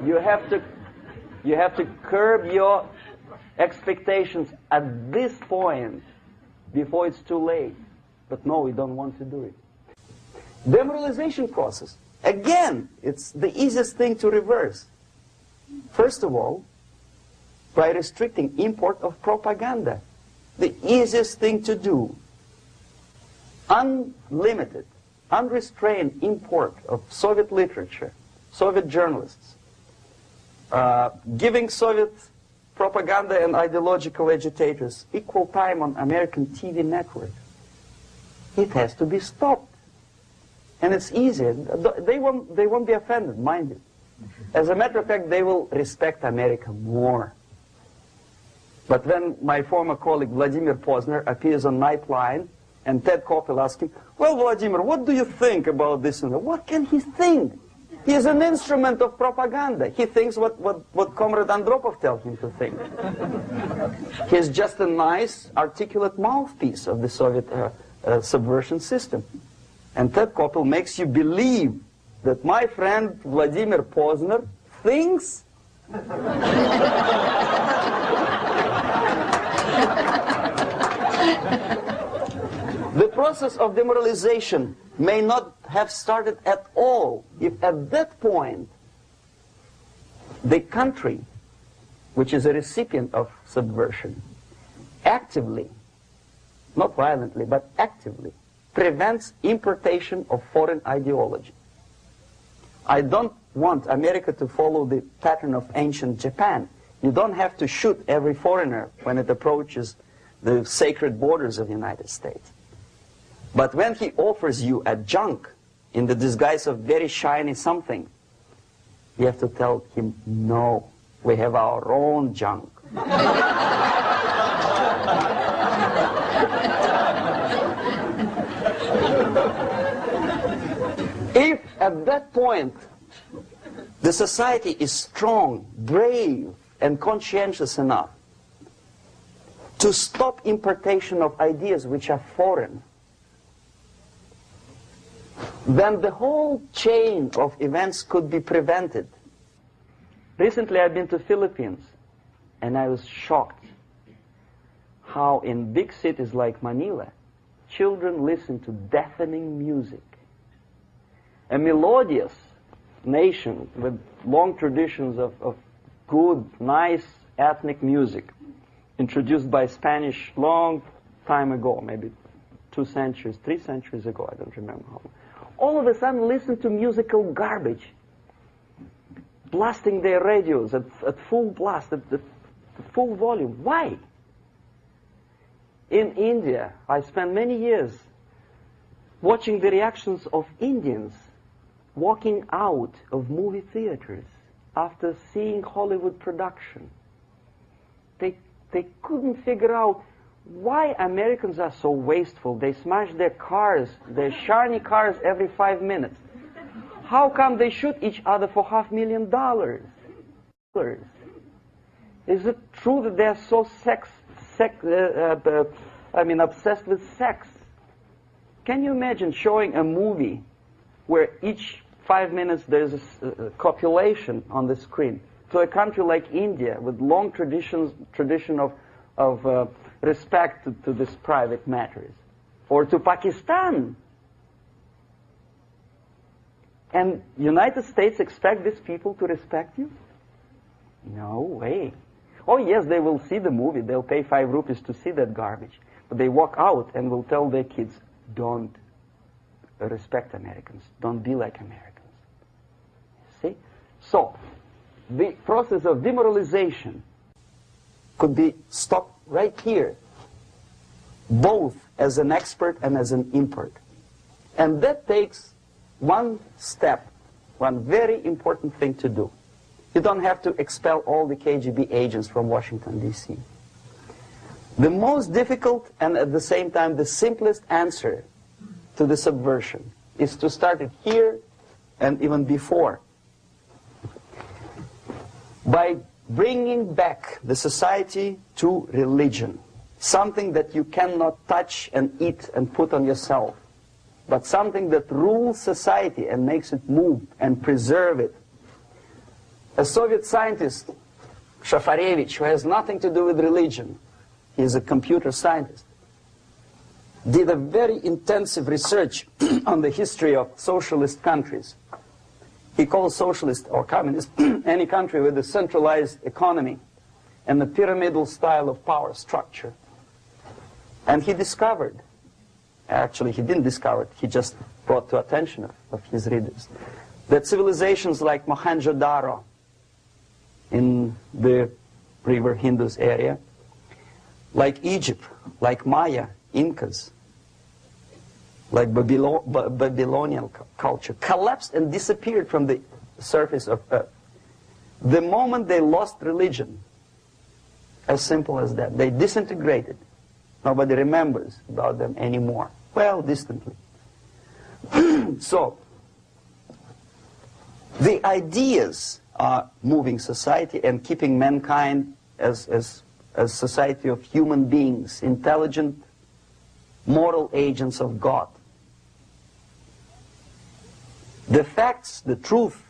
you have to curb your expectations at this point before it's too late. But no, we don't want to do it. Demoralization process. Again, it's the easiest thing to reverse. First of all, by restricting import of propaganda. The easiest thing to do. Unlimited, unrestrained import of Soviet literature, Soviet journalists, giving Soviet propaganda and ideological agitators equal time on American TV networks. It has to be stopped. And it's easy. They won't be offended, mind you. As a matter of fact, they will respect America more. But when my former colleague Vladimir Posner appears on Nightline and Ted Koppel asks him, well, Vladimir, what do you think about this and that? What can he think? He is an instrument of propaganda. He thinks what Comrade Andropov tells him to think. He is just a nice, articulate mouthpiece of the Soviet subversion system. And Ted Koppel makes you believe that my friend Vladimir Posner thinks the process of demoralization may not have started at all if at that point the country, which is a recipient of subversion, actively, not violently, but actively, prevents importation of foreign ideology. I don't want America to follow the pattern of ancient Japan. You don't have to shoot every foreigner when it approaches the sacred borders of the United States. But when he offers you a junk in the disguise of very shiny something, you have to tell him, no, we have our own junk. If at that point the society is strong, brave, and conscientious enough to stop importation of ideas which are foreign, then the whole chain of events could be prevented. Recently I've been to the Philippines, and I was shocked how in big cities like Manila, children listen to deafening music. A melodious nation with long traditions of good, nice ethnic music, introduced by Spanish long time ago, maybe 2 centuries, 3 centuries ago, I don't remember how long. All of a sudden listen to musical garbage, blasting their radios at full blast, at full volume. Why? In India, I spent many years watching the reactions of Indians walking out of movie theaters after seeing Hollywood production. They couldn't figure out why Americans are so wasteful. They smash their cars, their shiny cars, every 5 minutes. How come they shoot each other for $500,000? Is it true that they're so obsessed with sex? Can you imagine showing a movie where each 5 minutes there's a copulation on the screen to a country like India with long tradition of respect to these private matters, or to Pakistan, And United States expect these people to respect you? No way. Oh yes, they will see the movie. They'll pay 5 rupees to see that garbage. But they walk out and will tell their kids, don't respect Americans. Don't be like Americans. See? So, the process of demoralization could be stopped right here, both as an expert and as an import. And that takes one step, one very important thing to do. You don't have to expel all the KGB agents from Washington, D.C. The most difficult and at the same time the simplest answer to the subversion is to start it here and even before, by bringing back the society to religion, something that you cannot touch and eat and put on yourself, but something that rules society and makes it move and preserve it. A Soviet scientist, Shafarevich, who has nothing to do with religion, he is a computer scientist, did a very intensive research on the history of socialist countries. He calls socialist or communist any country with a centralized economy and a pyramidal style of power structure. And he discovered, actually he didn't discover it, he just brought to attention of his readers, that civilizations like Mohenjo-Daro in the river Indus area, like Egypt, like Maya, Incas, like Babylonian culture, collapsed and disappeared from the surface of Earth. The moment they lost religion, as simple as that, they disintegrated. Nobody remembers about them anymore. Well, distantly. So, the ideas are moving society and keeping mankind as a society of human beings, intelligent, moral agents of God. The facts, the truth,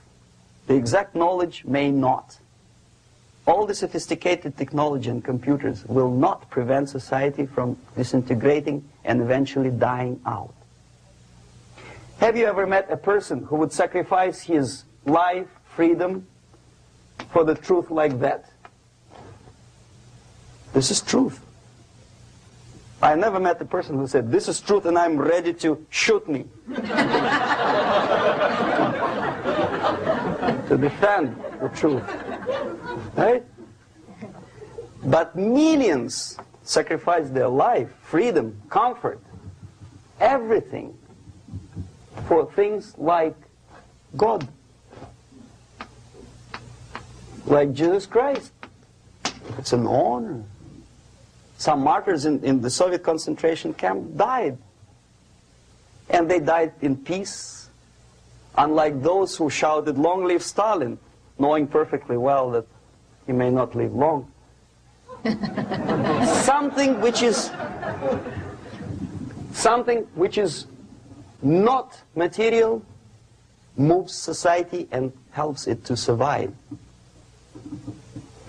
the exact knowledge may not. All the sophisticated technology and computers will not prevent society from disintegrating and eventually dying out. Have you ever met a person who would sacrifice his life, freedom, for the truth like that? This is truth. I never met a person who said, this is truth and I'm ready to shoot me. To defend the truth. Right? But millions sacrifice their life, freedom, comfort, everything for things like God. Like Jesus Christ. It's an honor. Some martyrs in the Soviet concentration camp died. And they died in peace, unlike those who shouted, "Long live Stalin," knowing perfectly well that he may not live long. Something which is not material moves society and helps it to survive.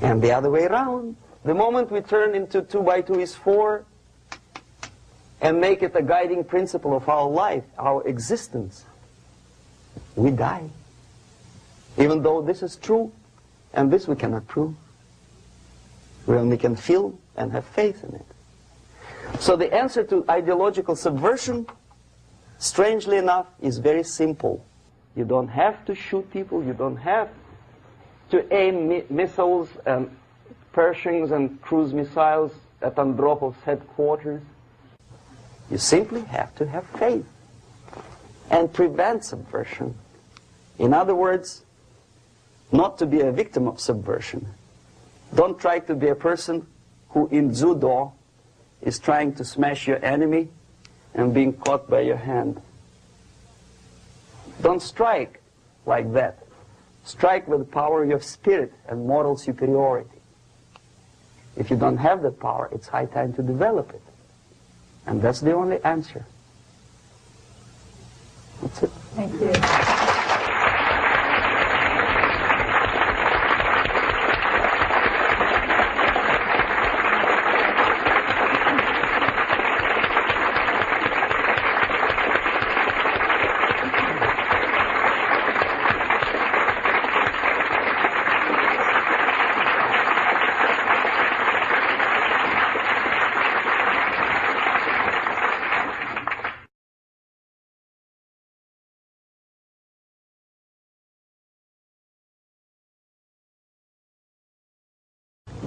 And the other way around. The moment we turn into 2 by 2 is 4 and make it a guiding principle of our life, our existence, we die. Even though this is true, and this we cannot prove. We only can feel and have faith in it. So the answer to ideological subversion, strangely enough, is very simple. You don't have to shoot people, you don't have to aim missiles and Pershings and cruise missiles at Andropov's headquarters. You simply have to have faith and prevent subversion. In other words, not to be a victim of subversion. Don't try to be a person who in judo is trying to smash your enemy and being caught by your hand. Don't strike like that. Strike with the power of your spirit and moral superiority. If you don't have that power, it's high time to develop it. And that's the only answer. That's it. Thank you.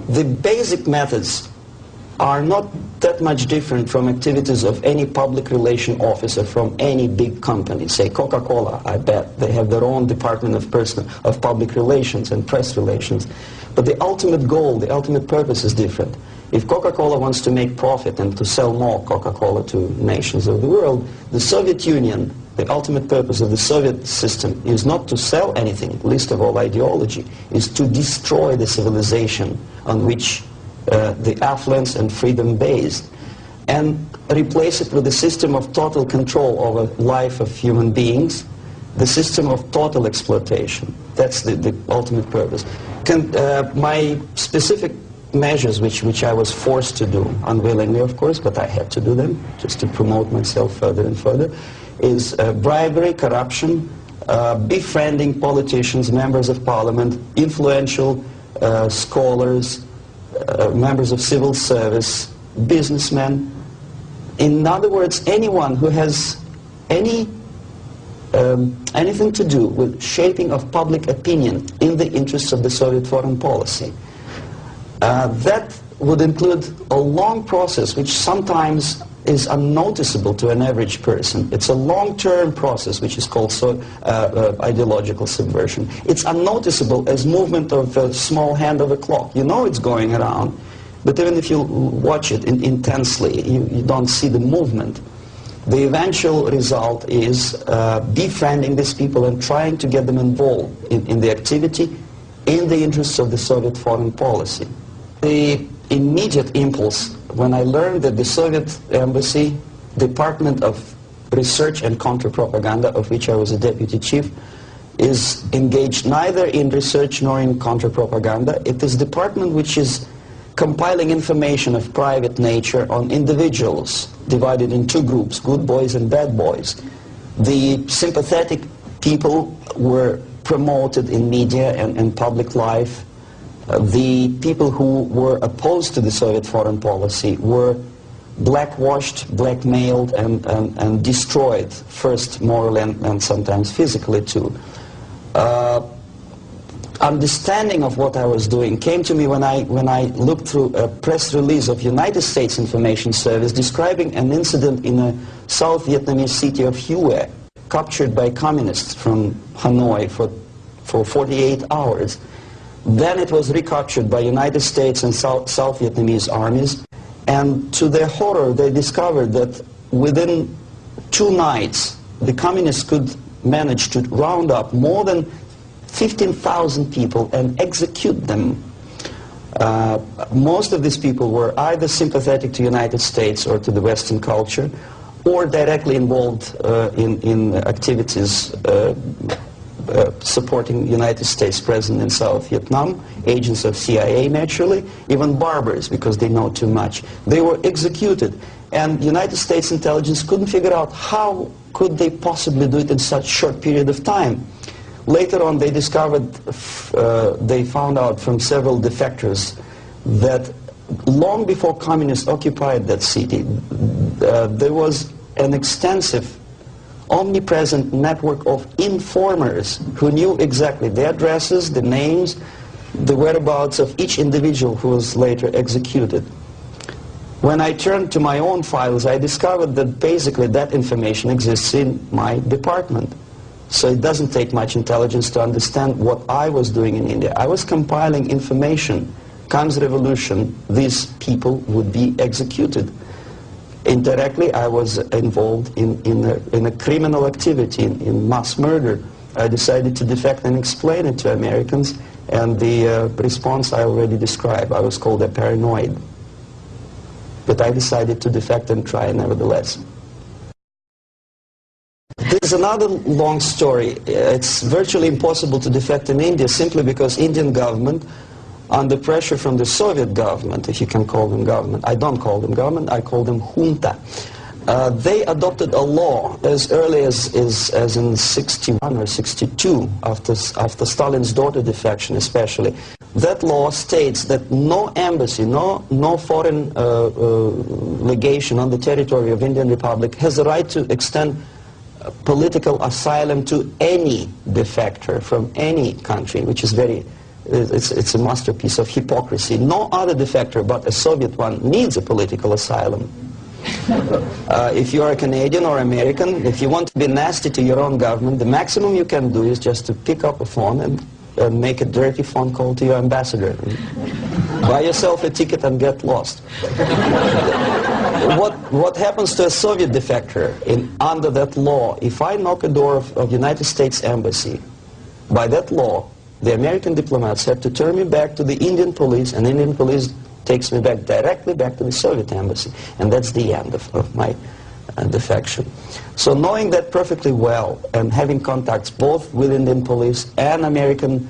the basic methods are not that much different from activities of any public relation officer from any big company. Say Coca-Cola, I bet. They have their own department of public relations and press relations. But the ultimate goal, the ultimate purpose is different. If Coca-Cola wants to make profit and to sell more Coca-Cola to nations of the world, the Soviet Union, the ultimate purpose of the Soviet system is not to sell anything, least of all ideology, is to destroy the civilization on which the affluence and freedom based, and replace it with a system of total control over life of human beings, the system of total exploitation. That's the ultimate purpose. My specific measures, which I was forced to do, unwillingly of course, but I had to do them just to promote myself further and further, is bribery, corruption, befriending politicians, members of parliament, influential scholars, members of civil service, businessmen. In other words, anyone who has anything to do with shaping of public opinion in the interests of the Soviet foreign policy. That would include a long process which sometimes is unnoticeable to an average person. It's a long-term process which is called ideological subversion. It's unnoticeable as movement of a small hand of a clock. You know it's going around, but even if you watch it intensely, you don't see the movement. The eventual result is befriending these people and trying to get them involved in the activity in the interests of the Soviet foreign policy. The immediate impulse when I learned that the Soviet Embassy, Department of Research and Counter-Propaganda, of which I was a deputy chief, is engaged neither in research nor in counter-propaganda. It is a department which is compiling information of private nature on individuals, divided in two groups, good boys and bad boys. The sympathetic people were promoted in media and public life. The people who were opposed to the Soviet foreign policy were blackwashed, blackmailed, and destroyed, first morally and sometimes physically too. Understanding of what I was doing came to me when I looked through a press release of United States Information Service describing an incident in a South Vietnamese city of Hue, captured by communists from Hanoi for 48 hours. Then it was recaptured by United States and South Vietnamese armies, and to their horror they discovered that within 2 nights the communists could manage to round up more than 15,000 people and execute them. Most of these people were either sympathetic to the United States or to the Western culture, or directly involved in activities supporting United States present in South Vietnam, agents of CIA naturally, even barbers because they know too much. They were executed, and United States intelligence couldn't figure out how could they possibly do it in such short period of time. Later on they discovered, they found out from several defectors that long before communists occupied that city, there was an extensive omnipresent network of informers who knew exactly the addresses, the names, the whereabouts of each individual who was later executed. When I turned to my own files, I discovered that basically that information exists in my department. So it doesn't take much intelligence to understand what I was doing in India. I was compiling information. Comes revolution, these people would be executed. Indirectly, I was involved in a criminal activity, in mass murder. I decided to defect and explain it to Americans, and the response I already described. I was called a paranoid. But I decided to defect and try nevertheless. There's another long story. It's virtually impossible to defect in India simply because Indian government, under pressure from the Soviet government, if you can call them government. I don't call them government, I call them junta. They adopted a law as early as in 61 or 62, after Stalin's daughter defection especially. That law states that no embassy, no foreign legation on the territory of Indian Republic has the right to extend political asylum to any defector from any country, which is very It's a masterpiece of hypocrisy. No other defector but a Soviet one needs a political asylum. If you are a Canadian or American, if you want to be nasty to your own government, the maximum you can do is just to pick up a phone and make a dirty phone call to your ambassador. Buy yourself a ticket and get lost. What happens to a Soviet defector under that law? If I knock a door of United States Embassy, by that law, the American diplomats have to turn me back to the Indian police, and Indian police takes me back directly back to the Soviet embassy, and that's the end of my defection. So knowing that perfectly well and having contacts both with Indian police and American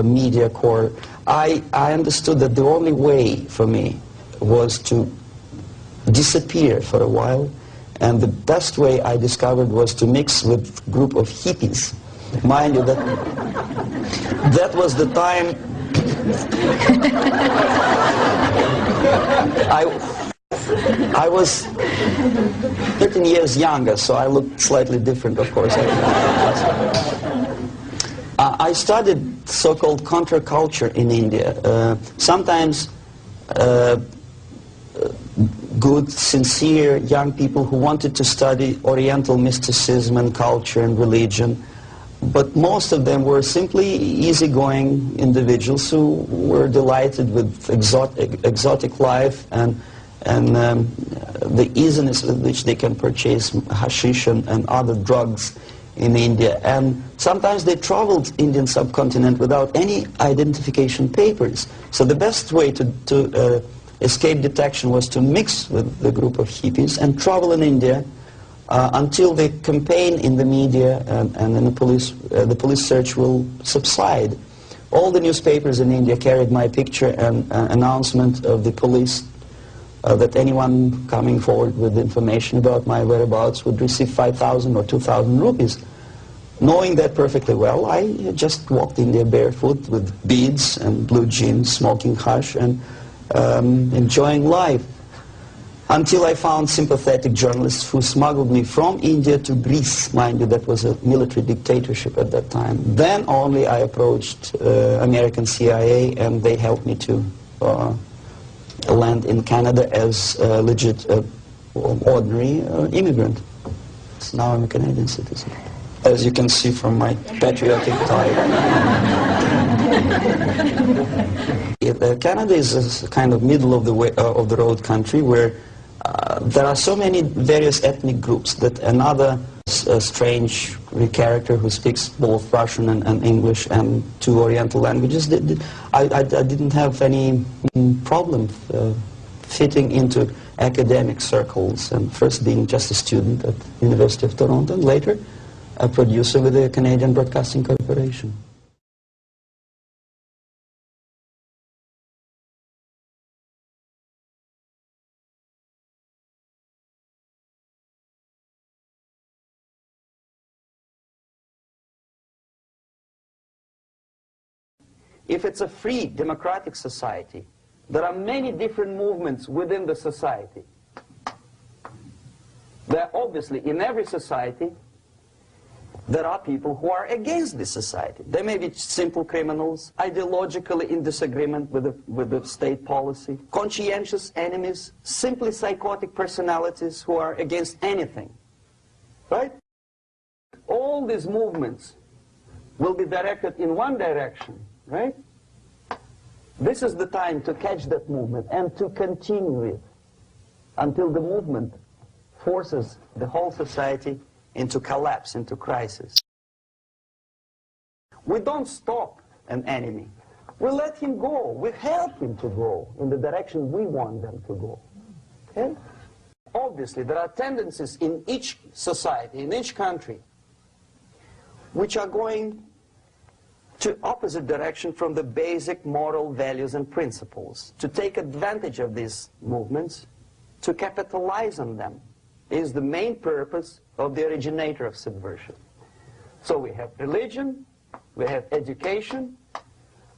media corps, I understood that the only way for me was to disappear for a while, and the best way I discovered was to mix with a group of hippies. Mind you, that was the time I was 13 years younger, so I looked slightly different, of course. I studied so-called counterculture in India. Sometimes good, sincere young people who wanted to study Oriental mysticism and culture and religion, but most of them were simply easygoing individuals who were delighted with exotic life and the easiness with which they can purchase hashish and other drugs in India. And sometimes they traveled Indian subcontinent without any identification papers. So the best way to escape detection was to mix with the group of hippies and travel in India until the campaign in the media and in the police search will subside. All the newspapers in India carried my picture and announcement of the police that anyone coming forward with information about my whereabouts would receive 5,000 or 2,000 rupees. Knowing that perfectly well, I just walked in there barefoot with beads and blue jeans, smoking hash and enjoying life. Until I found sympathetic journalists who smuggled me from India to Greece. Mind you, that was a military dictatorship at that time. Then only I approached American CIA, and they helped me to land in Canada as a legit, ordinary immigrant. So now I'm a Canadian citizen, as you can see from my patriotic tie. Canada is a kind of middle of the road country where there are so many various ethnic groups that another strange character who speaks both Russian and English and two Oriental languages, I didn't have any problem fitting into academic circles, and first being just a student at the University of Toronto, and later a producer with the Canadian Broadcasting Corporation. If it's a free, democratic society, there are many different movements within the society. There are obviously, in every society, there are people who are against this society. They may be simple criminals, ideologically in disagreement with the state policy, conscientious enemies, simply psychotic personalities who are against anything. Right? All these movements will be directed in one direction. Right? This is the time to catch that movement and to continue it until the movement forces the whole society into collapse, into crisis. We don't stop an enemy. We let him go. We help him to go in the direction we want them to go. Okay? Obviously, there are tendencies in each society, in each country, which are going to opposite direction from the basic moral values and principles. To take advantage of these movements, to capitalize on them, is the main purpose of the originator of subversion. So we have religion, we have education,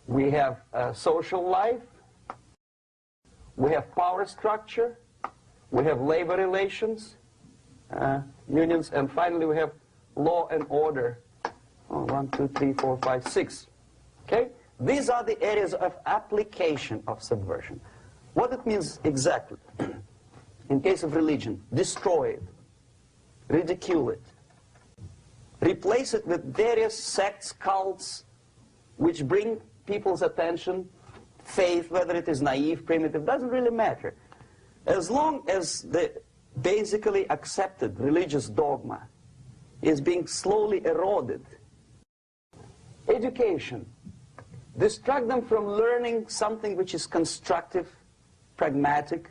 we have social life, we have power structure, we have labor relations, unions, and finally we have law and order. 1, 2, 3, 4, 5, 6. Okay? these are the areas of application of subversion. What it means exactly? In case of religion, destroy it, ridicule it, replace it with various sects, cults, which bring people's attention, faith, whether it is naive, primitive, doesn't really matter. As long as the basically accepted religious dogma is being slowly eroded. Education. Distract them from learning something which is constructive, pragmatic.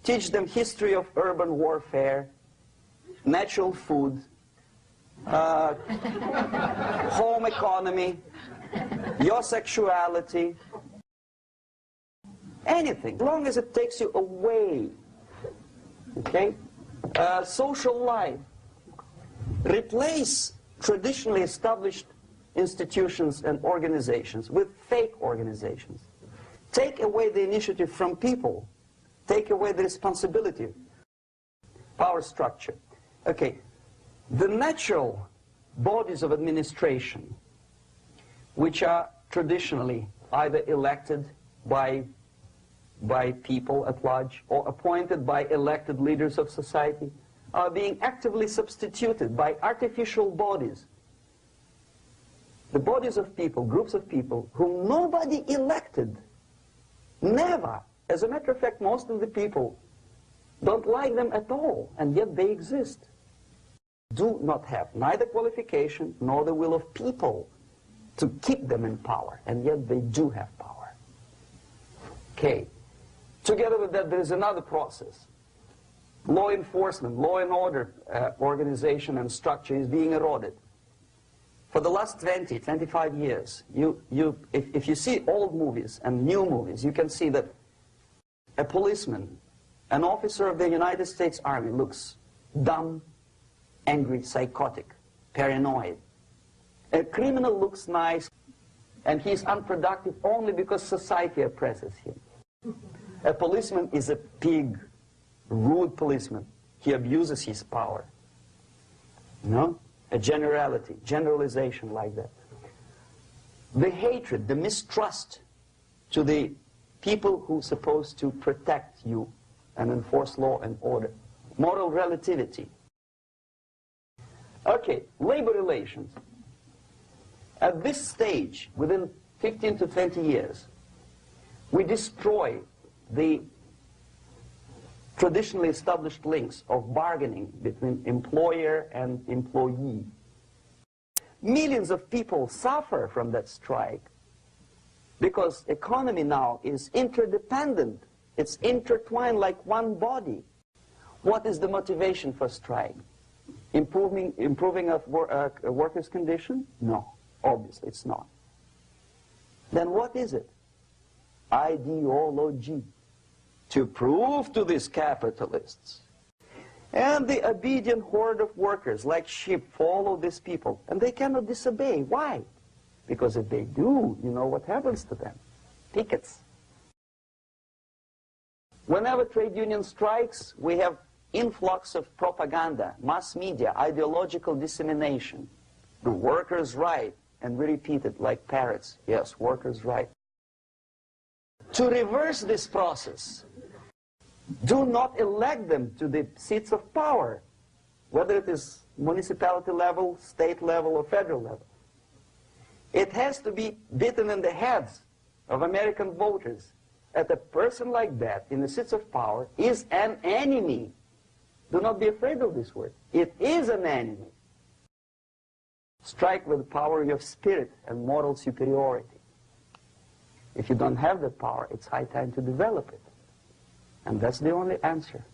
Teach them history of urban warfare, natural food, home economy, your sexuality, anything, as long as it takes you away, okay? Social life. Replace traditionally established institutions and organizations with fake organizations. Take away the initiative from people. Take away the responsibility. Power structure. Okay, the natural bodies of administration, which are traditionally either elected by people at large or appointed by elected leaders of society, are being actively substituted by artificial bodies. The bodies of people, groups of people, whom nobody elected. Never. As a matter of fact, most of the people don't like them at all, and yet they exist. Do not have neither qualification nor the will of people to keep them in power, and yet they do have power. Okay. Together with that, there is another process. Law enforcement, law and order organization and structure is being eroded. For the last 20, 25 years, if you see old movies and new movies, you can see that a policeman, an officer of the United States Army, looks dumb, angry, psychotic, paranoid. A criminal looks nice, and he's unproductive only because society oppresses him. A policeman is a pig, rude policeman. He abuses his power. No? A generality, generalization like that. The hatred, the mistrust to the people who are supposed to protect you and enforce law and order. Moral relativity. Okay, labor relations. At this stage, within 15 to 20 years, we destroy the traditionally established links of bargaining between employer and employee. Millions of people suffer from that strike because economy now is interdependent. It's intertwined like one body. What is the motivation for strike? Improving of a workers' condition? No, obviously it's not. Then what is it? Ideology. To prove to these capitalists. And the obedient horde of workers, like sheep, follow these people. And they cannot disobey. Why? Because if they do, you know what happens to them. Pickets. Whenever trade union strikes, we have influx of propaganda, mass media, ideological dissemination. The workers' right. And we repeat it like parrots. Yes, workers' right. To reverse this process, do not elect them to the seats of power, whether it is municipality level, state level, or federal level. It has to be beaten in the heads of American voters that a person like that in the seats of power is an enemy. Do not be afraid of this word. It is an enemy. Strike with the power of spirit and moral superiority. If you don't have that power, it's high time to develop it. And that's the only answer.